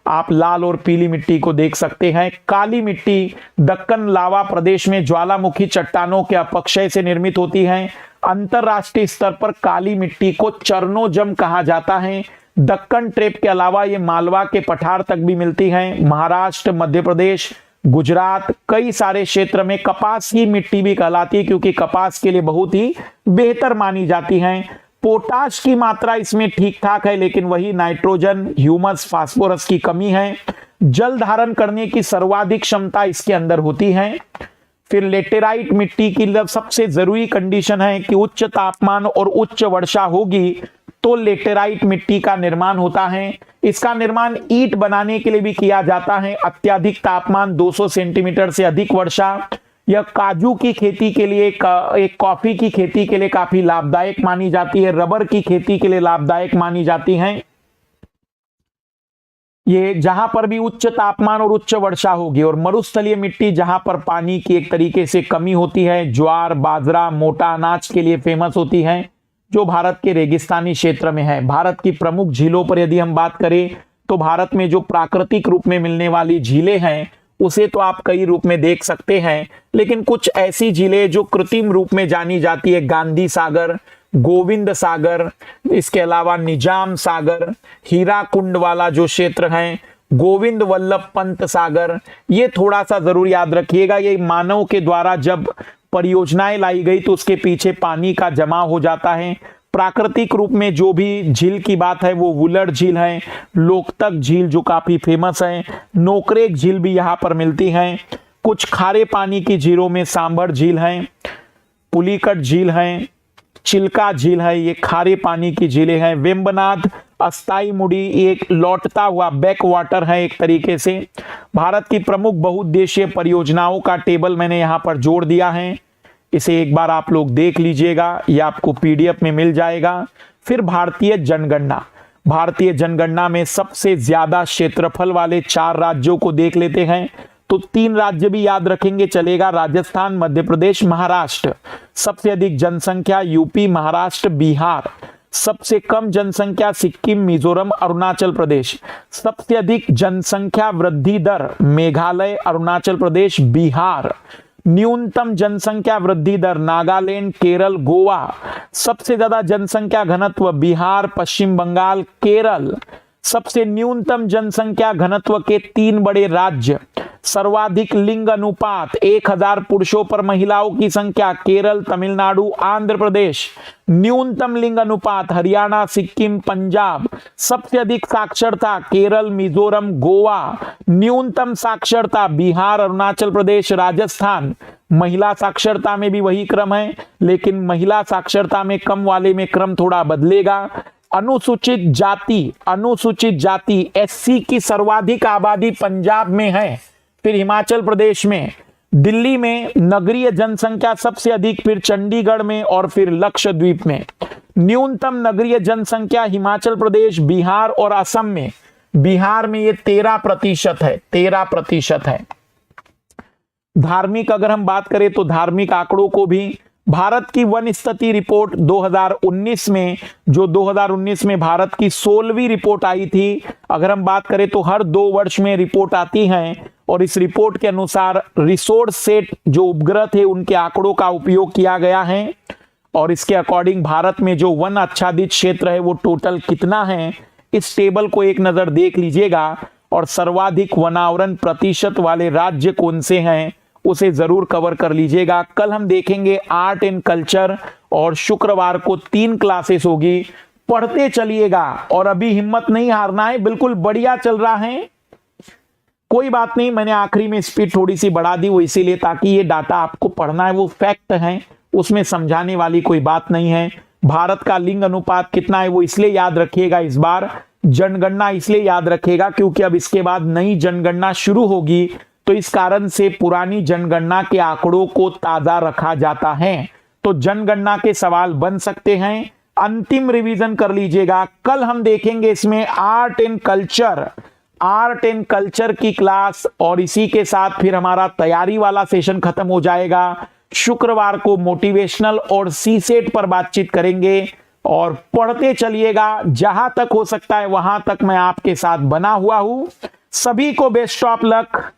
Speaker 1: आप लाल और पीली मिट्टी को देख सकते हैं। काली मिट्टी दक्कन लावा प्रदेश में ज्वालामुखी चट्टानों के अपक्षय से निर्मित होती है। अंतरराष्ट्रीय स्तर पर काली मिट्टी को चरनोजम कहा जाता है। दक्कन ट्रेप के अलावा ये मालवा के पठार तक भी मिलती है। महाराष्ट्र, मध्य प्रदेश, गुजरात, कई सारे क्षेत्र में कपास की मिट्टी भी कहलाती है, क्योंकि कपास के लिए बहुत ही बेहतर मानी जाती है। पोटाश की मात्रा इसमें ठीक ठाक है, लेकिन वही नाइट्रोजन, ह्यूमस, फास्फोरस की कमी है। जल धारण करने की सर्वाधिक क्षमता इसके अंदर होती है। फिर लेटेराइट मिट्टी की सबसे जरूरी कंडीशन है कि उच्च तापमान और उच्च वर्षा होगी तो लेटेराइट मिट्टी का निर्माण होता है। इसका निर्माण ईंट बनाने के लिए भी किया जाता है। अत्यधिक तापमान, 200 सेंटीमीटर से अधिक वर्षा, यह काजू की खेती के लिए, एक कॉफी की खेती के लिए काफी लाभदायक मानी जाती है। रबर की खेती के लिए लाभदायक मानी जाती है। ये जहां पर भी उच्च तापमान और उच्च वर्षा होगी, और मरुस्थलीय मिट्टी जहां पर पानी की एक तरीके से कमी होती है, ज्वार, बाजरा, मोटा अनाज के लिए फेमस होती है, जो भारत के रेगिस्तानी क्षेत्र में है। भारत की प्रमुख झीलों पर यदि हम बात करें तो भारत में जो प्राकृतिक रूप में मिलने वाली झीलें हैं उसे तो आप कई रूप में देख सकते हैं, लेकिन कुछ ऐसी झीलें जो कृत्रिम रूप में जानी जाती है, गांधी सागर, गोविंद सागर, इसके अलावा निजाम सागर, हीराकुंड वाला जो क्षेत्र है, गोविंद वल्लभ पंत सागर, ये थोड़ा सा जरूर याद रखिएगा। ये मानव के द्वारा जब परियोजनाएं लाई गई तो उसके पीछे पानी का जमा हो जाता है। प्राकृतिक रूप में जो भी झील की बात है वो वुलर झील है, लोकतक झील जो काफी फेमस है, नोकरेक झील भी यहाँ पर मिलती है। कुछ खारे पानी की झीलों में सांभर झील है, पुलिकट झील है, चिल्का झील है, ये खारे पानी की झीलें हैं। वेम्बनाथ, अस्थाई मुड़ी, एक लौटता हुआ बैक वाटर है एक तरीके से। भारत की प्रमुख बहुउद्देशीय परियोजनाओं का टेबल मैंने यहां पर जोड़ दिया है, इसे एक बार आप लोग देख लीजिएगा, यह आपको पीडीएफ में मिल जाएगा। फिर भारतीय जनगणना, भारतीय जनगणना में सबसे ज्यादा क्षेत्रफल वाले 4 राज्यों को देख लेते हैं। तो 3 राज्य भी याद रखेंगे चलेगा, राजस्थान, मध्य प्रदेश, महाराष्ट्र। सबसे अधिक जनसंख्या यूपी, महाराष्ट्र, बिहार। सबसे कम जनसंख्या सिक्किम, मिजोरम, अरुणाचल प्रदेश। सबसे अधिक जनसंख्या वृद्धि दर मेघालय, अरुणाचल प्रदेश, बिहार। न्यूनतम जनसंख्या वृद्धि दर नागालैंड, केरल, गोवा। सबसे ज्यादा जनसंख्या घनत्व बिहार, पश्चिम बंगाल, केरल। सबसे न्यूनतम जनसंख्या घनत्व के 3 बड़े राज्य। सर्वाधिक लिंग अनुपात 1000 पुरुषों पर महिलाओं की संख्या केरल, तमिलनाडु, आंध्र प्रदेश। न्यूनतम लिंग अनुपात हरियाणा, सिक्किम, पंजाब। सबसे अधिक साक्षरता केरल, मिजोरम, गोवा। न्यूनतम साक्षरता बिहार, अरुणाचल प्रदेश, राजस्थान। महिला साक्षरता में भी वही क्रम है, लेकिन महिला साक्षरता में कम वाले में क्रम थोड़ा बदलेगा। अनुसूचित जाति एससी की सर्वाधिक आबादी पंजाब में है, फिर हिमाचल प्रदेश में, दिल्ली में नगरीय जनसंख्या सबसे अधिक, फिर चंडीगढ़ में और फिर लक्षद्वीप में। न्यूनतम नगरीय जनसंख्या हिमाचल प्रदेश, बिहार और असम में। बिहार में ये 13% है, 13% है। धार्मिक अगर हम बात करें तो धार्मिक आंकड़ों को भी भारत की वन स्थिति रिपोर्ट 2019 में, जो 2019 में भारत की 16वीं रिपोर्ट आई थी, अगर हम बात करें तो हर 2 वर्ष में रिपोर्ट आती है, और इस रिपोर्ट के अनुसार रिसोर्स सेट जो उपग्रह थे उनके आंकड़ों का उपयोग किया गया है, और इसके अकॉर्डिंग भारत में जो वन आच्छादित क्षेत्र है वो टोटल कितना है, इस टेबल को एक नजर देख लीजिएगा। और सर्वाधिक वनावरण प्रतिशत वाले राज्य कौन से हैं उसे जरूर कवर कर लीजिएगा। कल हम देखेंगे आर्ट एंड कल्चर, और शुक्रवार को 3 क्लासेस होगी, पढ़ते चलिएगा और अभी हिम्मत नहीं हारना है, बिल्कुल बढ़िया चल रहा है। कोई बात नहीं, मैंने आखिरी में स्पीड थोड़ी सी बढ़ा दी, वो इसीलिए ताकि ये डाटा आपको पढ़ना है, वो फैक्ट है, उसमें समझाने वाली कोई बात नहीं है। भारत का लिंग अनुपात कितना है वो इसलिए याद रखिएगा इस बार, जनगणना इसलिए याद रखिएगा क्योंकि अब इसके बाद नई जनगणना शुरू होगी, तो इस कारण से पुरानी जनगणना के आंकड़ों को ताजा रखा जाता है। तो जनगणना के सवाल बन सकते हैं। अंतिम रिवीजन कर लीजिएगा। कल हम देखेंगे इसमें आर्ट एंड कल्चर की क्लास, और इसी के साथ फिर हमारा तैयारी वाला सेशन खत्म हो जाएगा। शुक्रवार को मोटिवेशनल और सीसेट पर बातचीत करेंगे, और पढ़ते चलिएगा, जहां तक हो सकता है वहां तक मैं आपके साथ बना हुआ हूं। सभी को बेस्ट ऑफ लक।